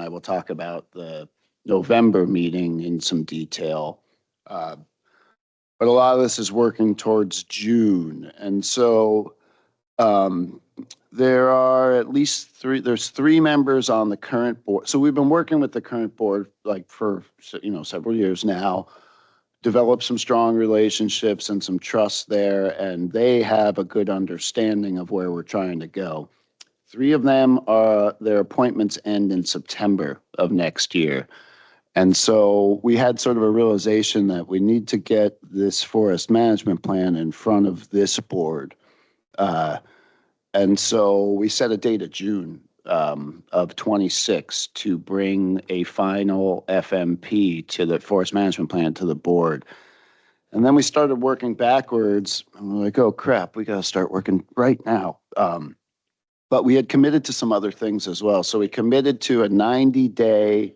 will talk about the November meeting in some detail. But a lot of this is working towards June, and so there are at least there's three members on the current board. So we've been working with the current board like for, several years now, developed some strong relationships and some trust there, and they have a good understanding of where we're trying to go. Three of them their appointments end in September of next year. And so we had sort of a realization that we need to get this forest management plan in front of this board. And so we set a date of June of 26 to bring a final FMP to the forest management plan to the board. And then we started working backwards, and we're like, oh crap, we got to start working right now. But we had committed to some other things as well. So we committed to a 90-day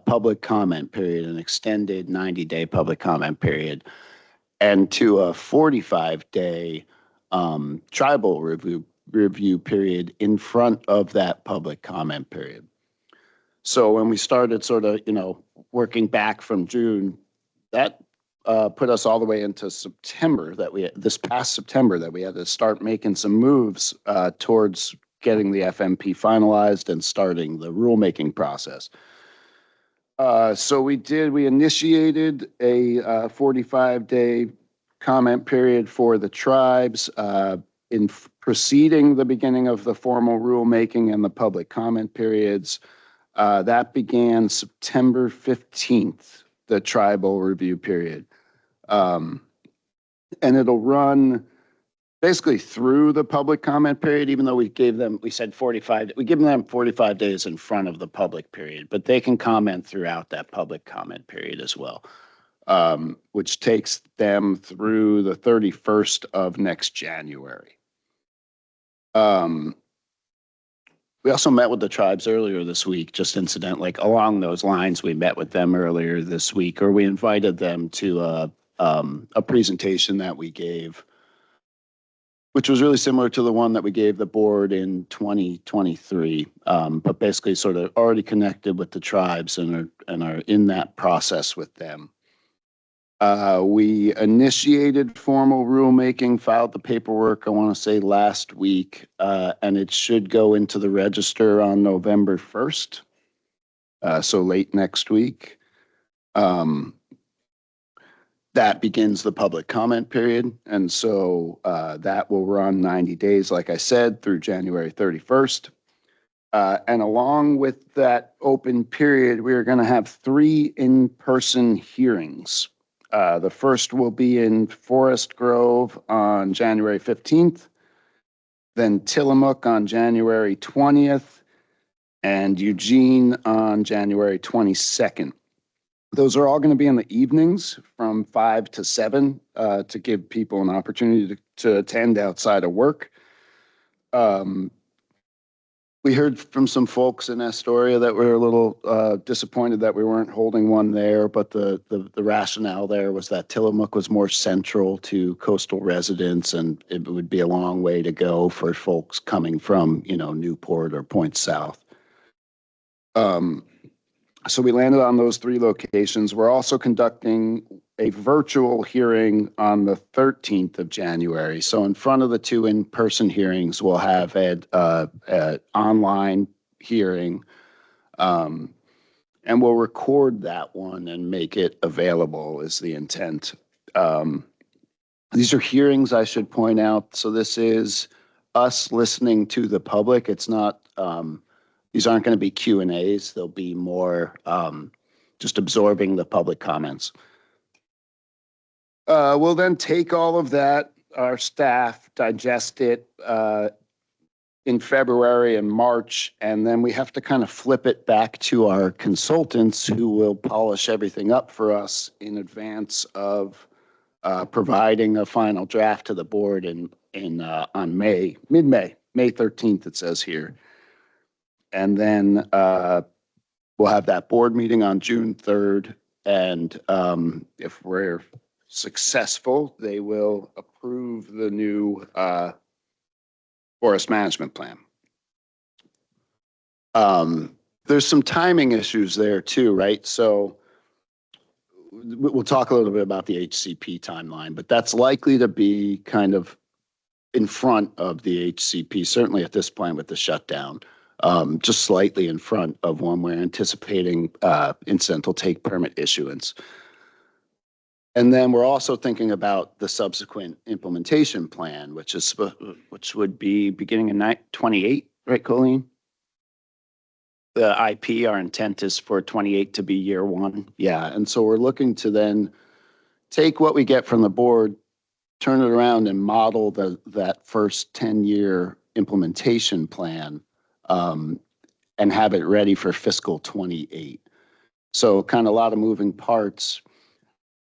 public comment period, an extended 90-day public comment period, and to a 45-day tribal review period in front of that public comment period. So when we started sort of, working back from June, that put us all the way into September this past September that we had to start making some moves towards getting the FMP finalized and starting the rulemaking process. So we initiated a 45-day comment period for the tribes in preceding the beginning of the formal rulemaking and the public comment periods. That began September 15th, the tribal review period. And it'll run basically through the public comment period, even though we give them 45 days in front of the public period, but they can comment throughout that public comment period as well, which takes them through the 31st of next January. We also met with the tribes earlier this week, just incidentally, along those lines. We met with them earlier this week, or we invited them to a presentation that we gave, which was really similar to the one that we gave the board in 2023, but basically sort of already connected with the tribes and are in that process with them. We initiated formal rulemaking, filed the paperwork, I want to say last week, and it should go into the register on November 1st, so late next week. That begins the public comment period, and so that will run 90 days, like I said, through January 31st. And along with that open period, we are going to have 3 in-person hearings. The first will be in Forest Grove on January 15th, then Tillamook on January 20th, and Eugene on January 22nd. Those are all going to be in the evenings from 5 to 7 to give people an opportunity to attend outside of work. We heard from some folks in Astoria that were a little disappointed that we weren't holding one there, but the rationale there was that Tillamook was more central to coastal residents, and it would be a long way to go for folks coming from, Newport or Point South. So we landed on those 3 locations. We're also conducting a virtual hearing on the 13th of January. So in front of the 2 in-person hearings, we'll have an online hearing, and we'll record that one and make it available is the intent. These are hearings, I should point out. So this is us listening to the public. It's not... These aren't going to be Q&As. They'll be more just absorbing the public comments. We'll then take all of that, our staff digest it in February and March, and then we have to kind of flip it back to our consultants who will polish everything up for us in advance of providing a final draft to the board on mid-May, May 13th, it says here. And then we'll have that board meeting on June 3rd. And if we're successful, they will approve the new forest management plan. There's some timing issues there too, right? So we'll talk a little bit about the HCP timeline, but that's likely to be kind of in front of the HCP, certainly at this point with the shutdown, just slightly in front of when we're anticipating incidental take permit issuance. And then we're also thinking about the subsequent implementation plan, which would be beginning in 28, right, Colleen? The IP, our intent is for 28 to be year one. Yeah, and so we're looking to then take what we get from the board, turn it around and model that first 10-year implementation plan and have it ready for fiscal 28. So kind of a lot of moving parts.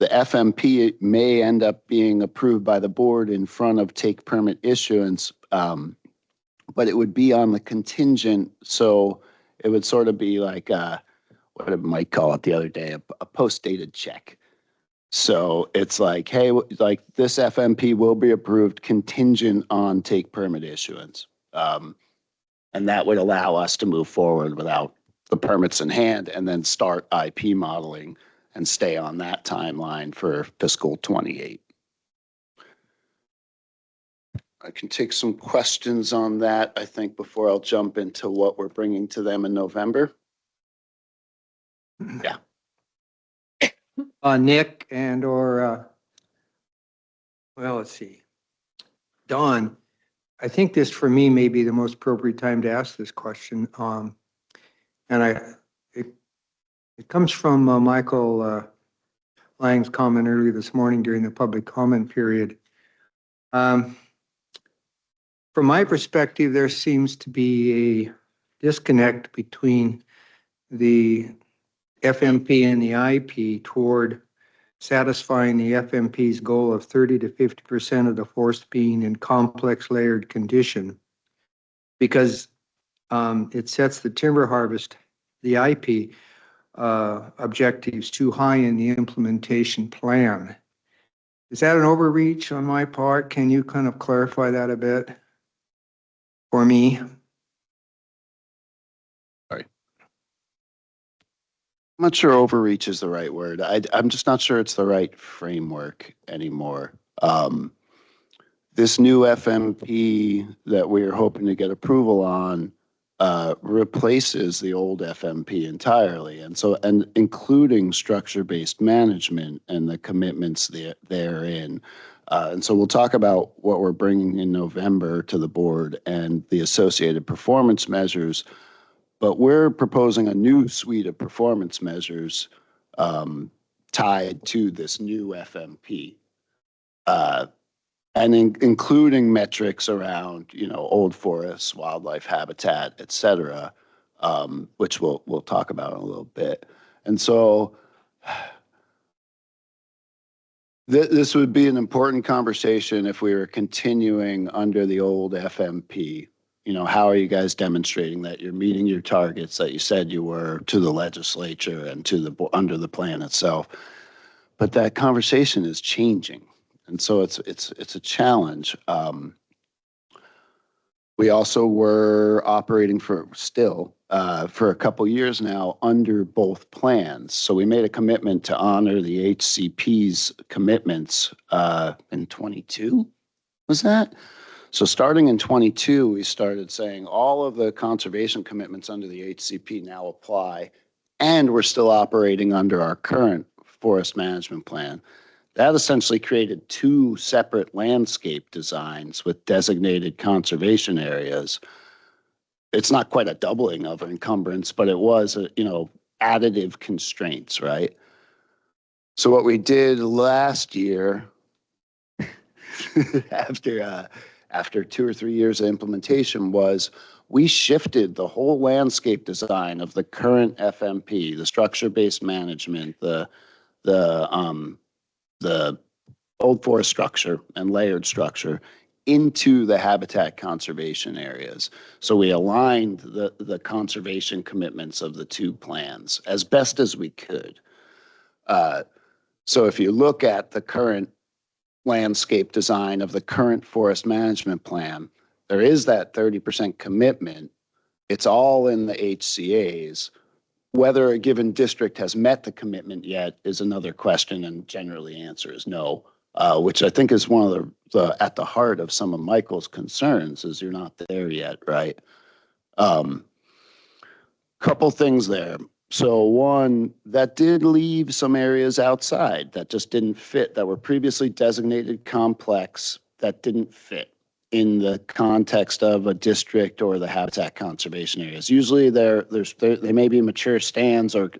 The FMP may end up being approved by the board in front of take permit issuance, but it would be on the contingent. So it would sort of be like what did Mike call it the other day, a post-dated check. So it's like, hey, like this FMP will be approved contingent on take permit issuance. And that would allow us to move forward without the permits in hand and then start IP modeling and stay on that timeline for fiscal 28. I can take some questions on that, I think, before I'll jump into what we're bringing to them in November. Yeah. Nick and or, well, let's see. Don, I think this for me may be the most appropriate time to ask this question. And it comes from Michael Lang's comment earlier this morning during the public comment period. From my perspective, there seems to be a disconnect between the FMP and the IP toward satisfying the FMP's goal of 30 to 50% of the forest being in complex layered condition, because it sets the timber harvest, the IP objectives too high in the implementation plan. Is that an overreach on my part? Can you kind of clarify that a bit for me? Sorry. I'm not sure overreach is the right word. I'm just not sure it's the right framework anymore. This new FMP that we're hoping to get approval on replaces the old FMP entirely. And so, and including structure-based management and the commitments therein. And so we'll talk about what we're bringing in November to the board and the associated performance measures. But we're proposing a new suite of performance measures tied to this new FMP. And including metrics around, old forests, wildlife habitat, et cetera, which we'll talk about in a little bit. And so this would be an important conversation if we were continuing under the old FMP. How are you guys demonstrating that you're meeting your targets that you said you were to the legislature and to under the plan itself? But that conversation is changing. And so it's a challenge. We also were operating for a couple years now under both plans. So we made a commitment to honor the HCP's commitments in 22, was that? So starting in 22, we started saying all of the conservation commitments under the HCP now apply, and we're still operating under our current forest management plan. That essentially created two separate landscape designs with designated conservation areas. It's not quite a doubling of encumbrance, but it was, additive constraints, right? So what we did last year, after 2 or 3 years of implementation, was we shifted the whole landscape design of the current FMP, the structure-based management, the old forest structure and layered structure into the habitat conservation areas. So we aligned the conservation commitments of the two plans as best as we could. So if you look at the current landscape design of the current forest management plan, there is that 30% commitment. It's all in the HCAs. Whether a given district has met the commitment yet is another question, and generally the answer is no, which I think is one of the at the heart of some of Michael's concerns is you're not there yet, right? Couple things there. So one, that did leave some areas outside that just didn't fit, that were previously designated complex, that didn't fit in the context of a district or the habitat conservation areas. Usually they may be mature stands or,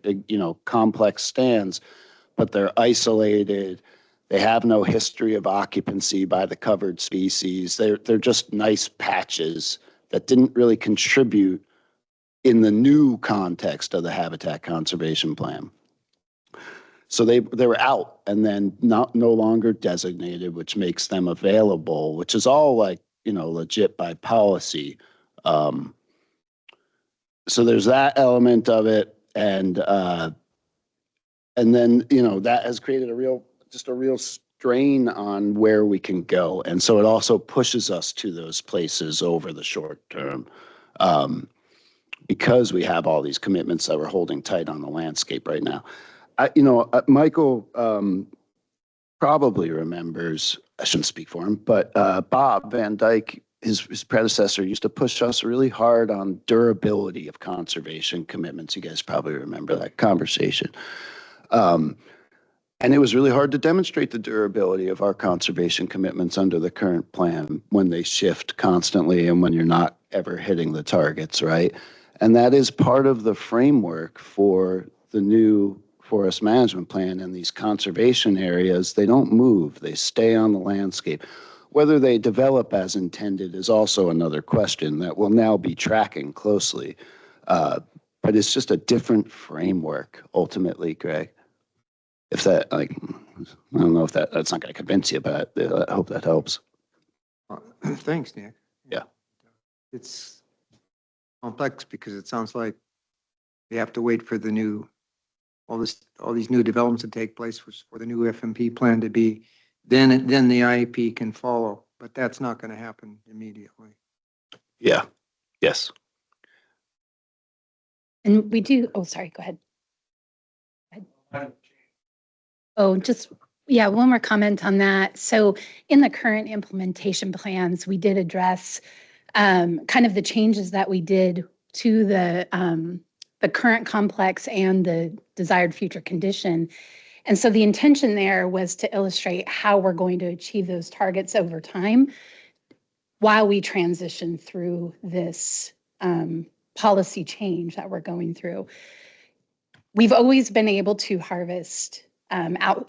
complex stands, but they're isolated. They have no history of occupancy by the covered species. They're just nice patches that didn't really contribute in the new context of the habitat conservation plan. So they were out and then no longer designated, which makes them available, which is all legit by policy. So there's that element of it. And then, that has created a real strain on where we can go. And so it also pushes us to those places over the short term. Because we have all these commitments that we're holding tight on the landscape right now. Michael probably remembers, I shouldn't speak for him, but Bob Van Dyke, his predecessor, used to push us really hard on durability of conservation commitments. You guys probably remember that conversation. And it was really hard to demonstrate the durability of our conservation commitments under the current plan when they shift constantly and when you're not ever hitting the targets, right? And that is part of the framework for the new forest management plan. And these conservation areas, they don't move, they stay on the landscape. Whether they develop as intended is also another question that we'll now be tracking closely. But it's just a different framework ultimately, Greg. If that, I don't know if that's not going to convince you, but I hope that helps. Thanks, Nick. Yeah. It's complex because it sounds like we have to wait for all these new developments to take place for the new FMP plan to be, then the IEP can follow, but that's not going to happen immediately. Yeah. Yes. And we do, sorry, go ahead. One more comment on that. So in the current implementation plans, we did address kind of the changes that we did to the current complex and the desired future condition. And so the intention there was to illustrate how we're going to achieve those targets over time while we transition through this policy change that we're going through. We've always been able to harvest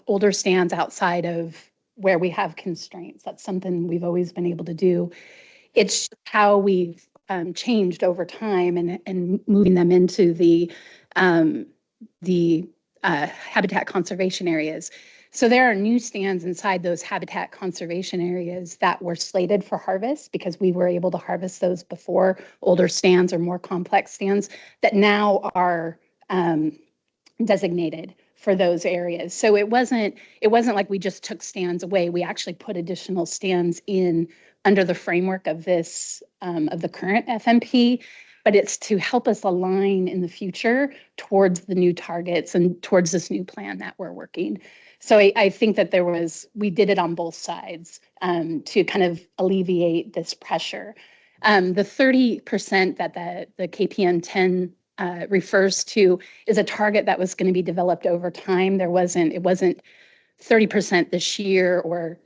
older stands outside of where we have constraints. That's something we've always been able to do. It's how we've changed over time and moving them into the habitat conservation areas. So there are new stands inside those habitat conservation areas that were slated for harvest because we were able to harvest those before, older stands or more complex stands that now are designated for those areas. So it wasn't like we just took stands away. We actually put additional stands in under the framework of this of the current FMP, but it's to help us align in the future towards the new targets and towards this new plan that we're working. So I think that we did it on both sides to kind of alleviate this pressure. The 30% that the KPN 10 refers to is a target that was going to be developed over time. It wasn't 30% this year or,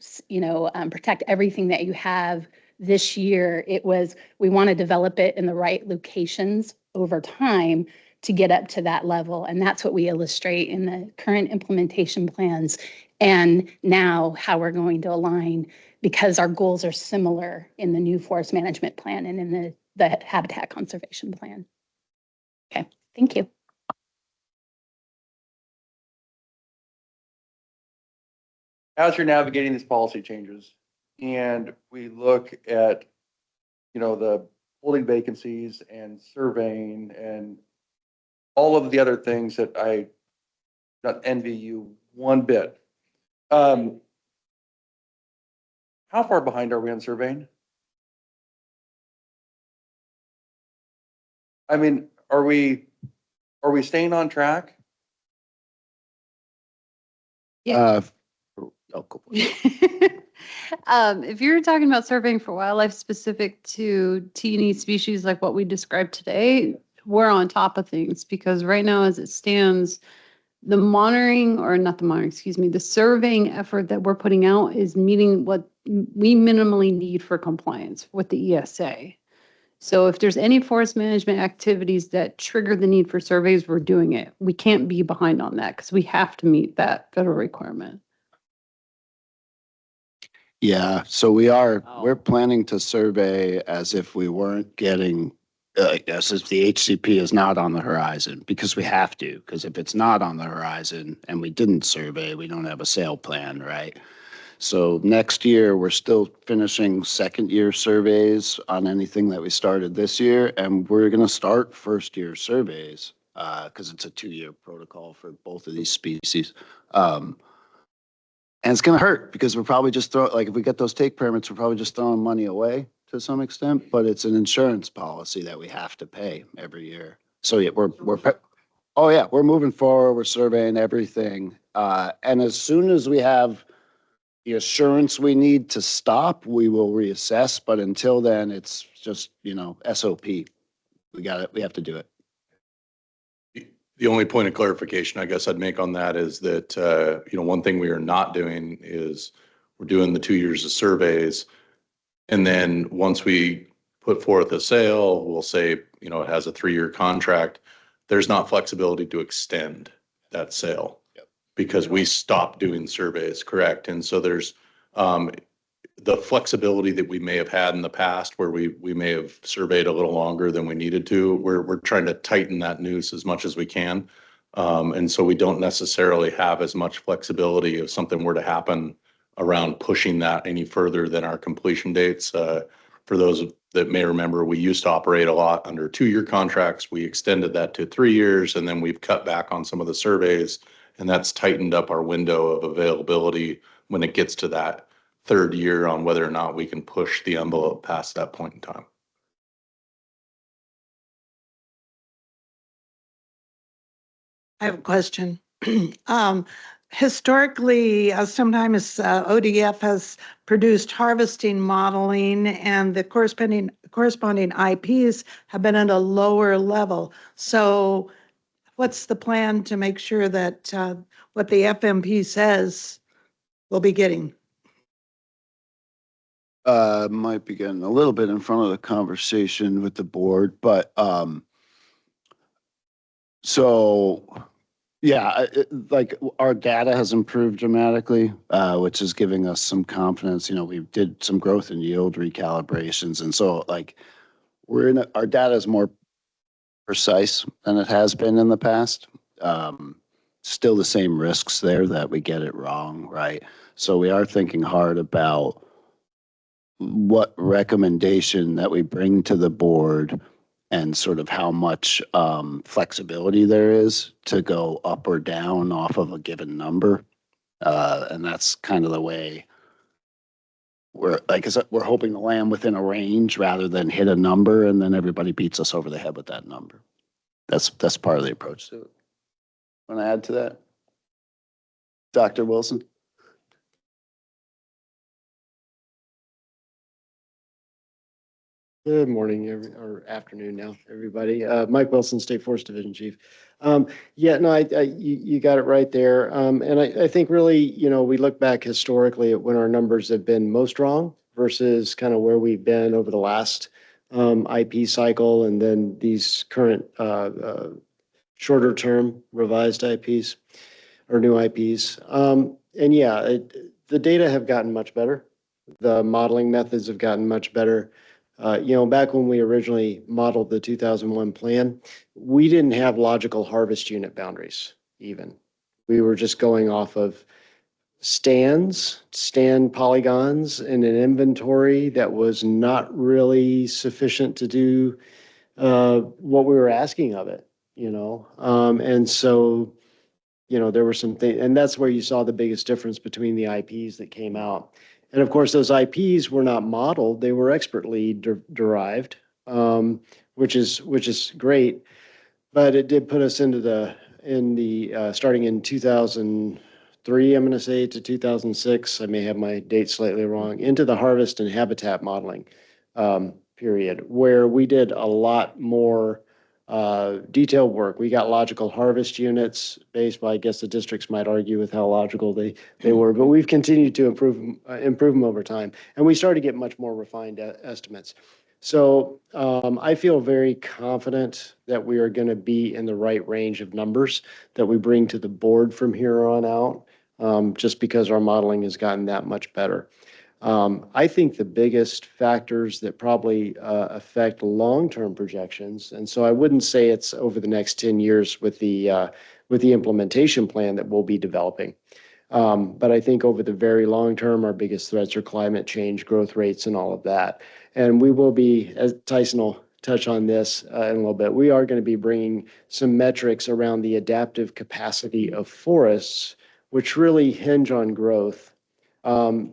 protect everything that you have this year. It was, we want to develop it in the right locations over time to get up to that level. And that's what we illustrate in the current implementation plans and now how we're going to align because our goals are similar in the new forest management plan and in the habitat conservation plan. Okay, thank you. As you're navigating these policy changes and we look at, the holding vacancies and surveying and all of the other things that I not envy you one bit. How far behind are we on surveying? I mean, are we staying on track? Yeah. Oh, cool. If you're talking about surveying for wildlife specific to T&E species like what we described today, we're on top of things because right now as it stands, the monitoring or not the monitoring, excuse me, the surveying effort that we're putting out is meeting what we minimally need for compliance with the ESA. So if there's any forest management activities that trigger the need for surveys, we're doing it. We can't be behind on that because we have to meet that federal requirement. Yeah, so we're planning to survey as if we weren't getting, as if the HCP is not on the horizon, because we have to, because if it's not on the horizon and we didn't survey, we don't have a sale plan, right? So next year, we're still finishing second year surveys on anything that we started this year, and we're gonna start first year surveys, because it's a 2-year protocol for both of these species. And it's gonna hurt because we're probably just like, if we get those take permits, we're probably just throwing money away to some extent, but it's an insurance policy that we have to pay every year. So yeah, oh yeah, we're moving forward, we're surveying everything. And as soon as we have the assurance we need to stop, we will reassess, but until then, it's just, SOP. We have to do it. The only point of clarification I guess I'd make on that is that, one thing we are not doing is we're doing the 2 years of surveys. And then once we put forth a sale, we'll say, it has a 3-year contract. There's not flexibility to extend that sale because we stopped doing surveys, correct? And so there's the flexibility that we may have had in the past where we may have surveyed a little longer than we needed to. We're trying to tighten that noose as much as we can. And so we don't necessarily have as much flexibility if something were to happen around pushing that any further than our completion dates. For those that may remember, we used to operate a lot under 2-year contracts. We extended that to 3 years, and then we've cut back on some of the surveys, and that's tightened up our window of availability when it gets to that 3rd year on whether or not we can push the envelope past that point in time. I have a question. Historically, sometimes ODF has produced harvesting modeling and the corresponding IPs have been at a lower level. So what's the plan to make sure that what the FMP says we'll be getting? Might be getting a little bit in front of the conversation with the board, but so yeah, like our data has improved dramatically, which is giving us some confidence. We did some growth in yield recalibrations, and so like our data is more precise than it has been in the past. Still the same risks there that we get it wrong, right? So we are thinking hard about what recommendation that we bring to the board and sort of how much flexibility there is to go up or down off of a given number. And that's kind of the way we're hoping to land within a range rather than hit a number and then everybody beats us over the head with that number. That's part of the approach to it. Want to add to that? Dr. Wilson? Good morning, or afternoon now, everybody. Mike Wilson, State Forest Division Chief. Yeah, no, you got it right there. And I think really, we look back historically at when our numbers have been most wrong versus kind of where we've been over the last IP cycle, and then these current shorter term revised IPs or new IPs. And yeah, the data have gotten much better. The modeling methods have gotten much better. Back when we originally modeled the 2001 plan, we didn't have logical harvest unit boundaries even. We were just going off of stand polygons in an inventory that was not really sufficient to do what we were asking of it, and so, there were some things, and that's where you saw the biggest difference between the IPs that came out. And of course, those IPs were not modeled, they were expertly derived, which is great. But it did put us in the starting in 2003, I'm going to say, to 2006, I may have my date slightly wrong, into the harvest and habitat modeling period, where we did a lot more detailed work. We got logical harvest units based, I guess the districts might argue with how logical they were, but we've continued to improve them over time. And we started to get much more refined estimates. So I feel very confident that we are going to be in the right range of numbers that we bring to the board from here on out, just because our modeling has gotten that much better. I think the biggest factors that probably affect long-term projections, and so I wouldn't say it's over the next 10 years with the implementation plan that we'll be developing. But I think over the very long term, our biggest threats are climate change, growth rates, and all of that. And we will be, as Tyson will touch on this in a little bit, we are going to be bringing some metrics around the adaptive capacity of forests, which really hinge on growth,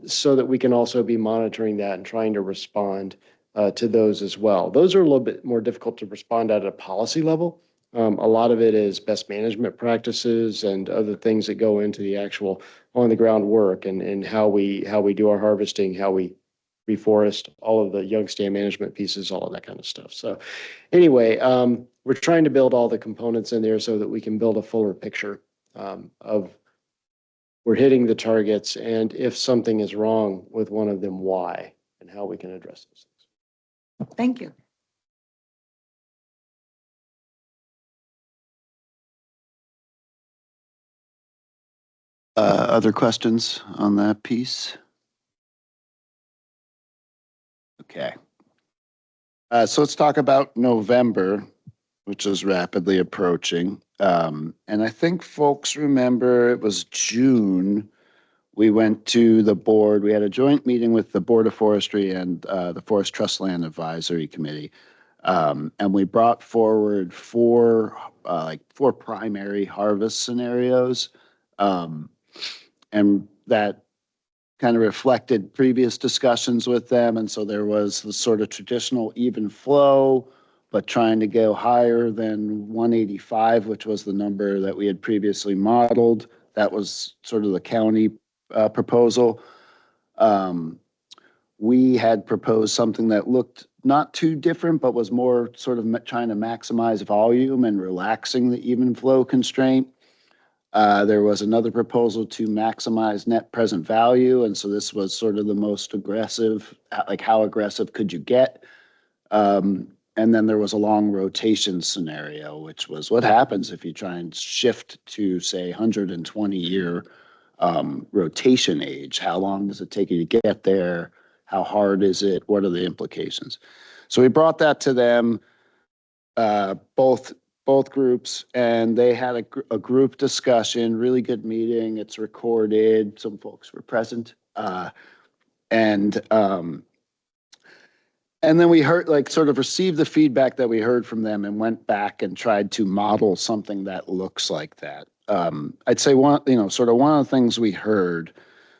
so that we can also be monitoring that and trying to respond to those as well. Those are a little bit more difficult to respond at a policy level. A lot of it is best management practices and other things that go into the actual on the ground work and how we do our harvesting, how we reforest, all of the young stand management pieces, all of that kind of stuff. So anyway, we're trying to build all the components in there so that we can build a fuller picture of we're hitting the targets, and if something is wrong with one of them, why, and how we can address those things. Thank you. Other questions on that piece? Okay. So let's talk about November, which is rapidly approaching. And I think folks remember it was June. We went to the board. We had a joint meeting with the Board of Forestry and the Forest Trust Land Advisory Committee. And we brought forward four primary harvest scenarios. And that kind of reflected previous discussions with them. And so there was the sort of traditional even flow, but trying to go higher than 185, which was the number that we had previously modeled. That was sort of the county proposal. We had proposed something that looked not too different, but was more sort of trying to maximize volume and relaxing the even flow constraint. There was another proposal to maximize net present value. And so this was sort of the most aggressive, like how aggressive could you get? And then there was a long rotation scenario, which was what happens if you try and shift to, say, 120-year rotation age. How long does it take you to get there? How hard is it? What are the implications? So we brought that to them, both groups, and they had a group discussion, really good meeting. It's recorded. Some folks were present. And then we heard, like, sort of received the feedback that we heard from them and went back and tried to model something that looks like that. I'd say one of the things we heard,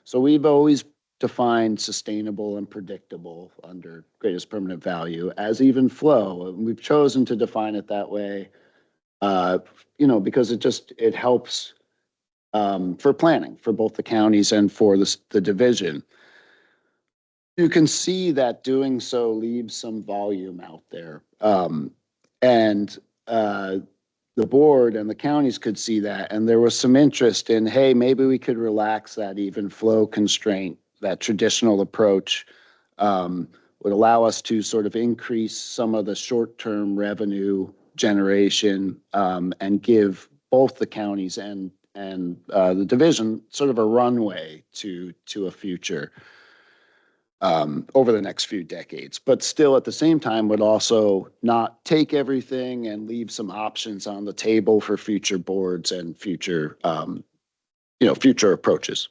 so we've always defined sustainable and predictable under greatest permanent value as even flow. And we've chosen to define it that way, because it helps for planning for both the counties and for the division. You can see that doing so leaves some volume out there. And the board and the counties could see that. And there was some interest in, hey, maybe we could relax that even flow constraint. That traditional approach would allow us to sort of increase some of the short-term revenue generation, and give both the counties and the division sort of a runway to a future over the next few decades, but still at the same time would also not take everything and leave some options on the table for future boards and future, future approaches.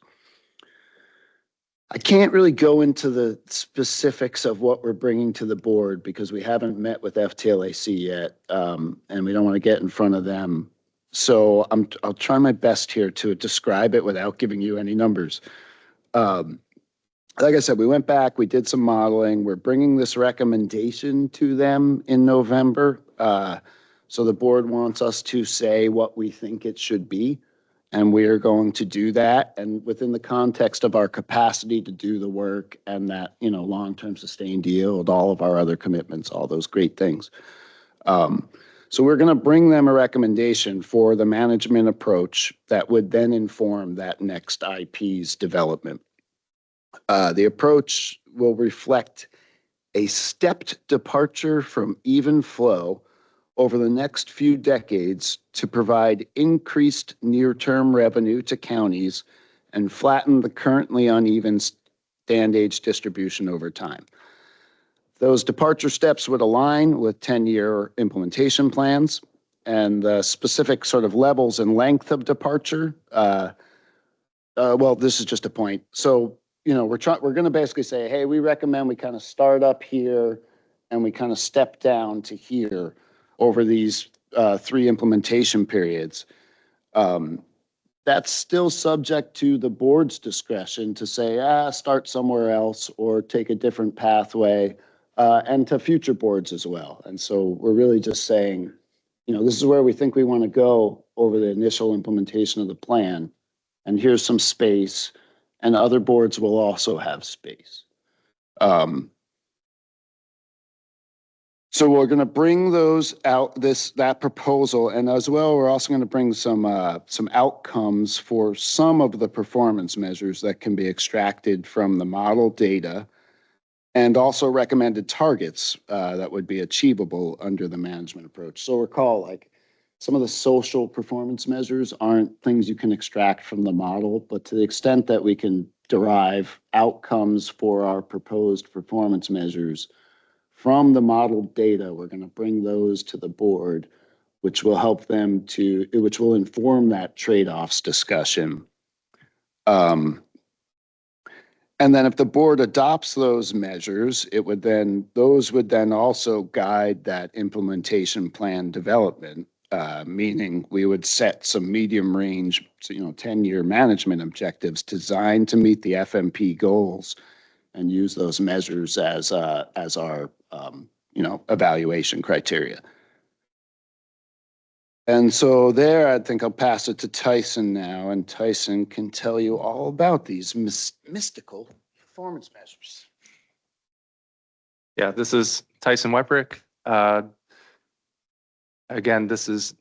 I can't really go into the specifics of what we're bringing to the board because we haven't met with FTLAC yet, and we don't want to get in front of them. So I'll try my best here to describe it without giving you any numbers. Like I said, we went back, we did some modeling. We're bringing this recommendation to them in November. So the board wants us to say what we think it should be. And we are going to do that. And within the context of our capacity to do the work and that, long-term sustained yield, all of our other commitments, all those great things. So we're going to bring them a recommendation for the management approach that would then inform that next IP's development. The approach will reflect a stepped departure from even flow over the next few decades to provide increased near-term revenue to counties and flatten the currently uneven stand age distribution over time. Those departure steps would align with 10-year implementation plans, and the specific sort of levels and length of departure. Well, this is just a point. So, we're going to basically say, hey, we recommend we kind of start up here and we kind of step down to here over these 3 implementation periods. That's still subject to the board's discretion to say, start somewhere else or take a different pathway, and to future boards as well. And so we're really just saying, this is where we think we want to go over the initial implementation of the plan. And here's some space, and other boards will also have space. So we're going to bring those out, that proposal, and as well, we're also going to bring some outcomes for some of the performance measures that can be extracted from the model data, and also recommended targets that would be achievable under the management approach. So recall, like, some of the social performance measures aren't things you can extract from the model, but to the extent that we can derive outcomes for our proposed performance measures from the model data, we're going to bring those to the board, which will help them which will inform that trade-offs discussion. And then if the board adopts those measures, those would then also guide that implementation plan development, meaning we would set some medium range, 10-year management objectives designed to meet the FMP goals and use those measures as our evaluation criteria. And so there, I think I'll pass it to Tyson now, and Tyson can tell you all about these mystical performance measures. Yeah, this is Tyson Weprick. Again, this is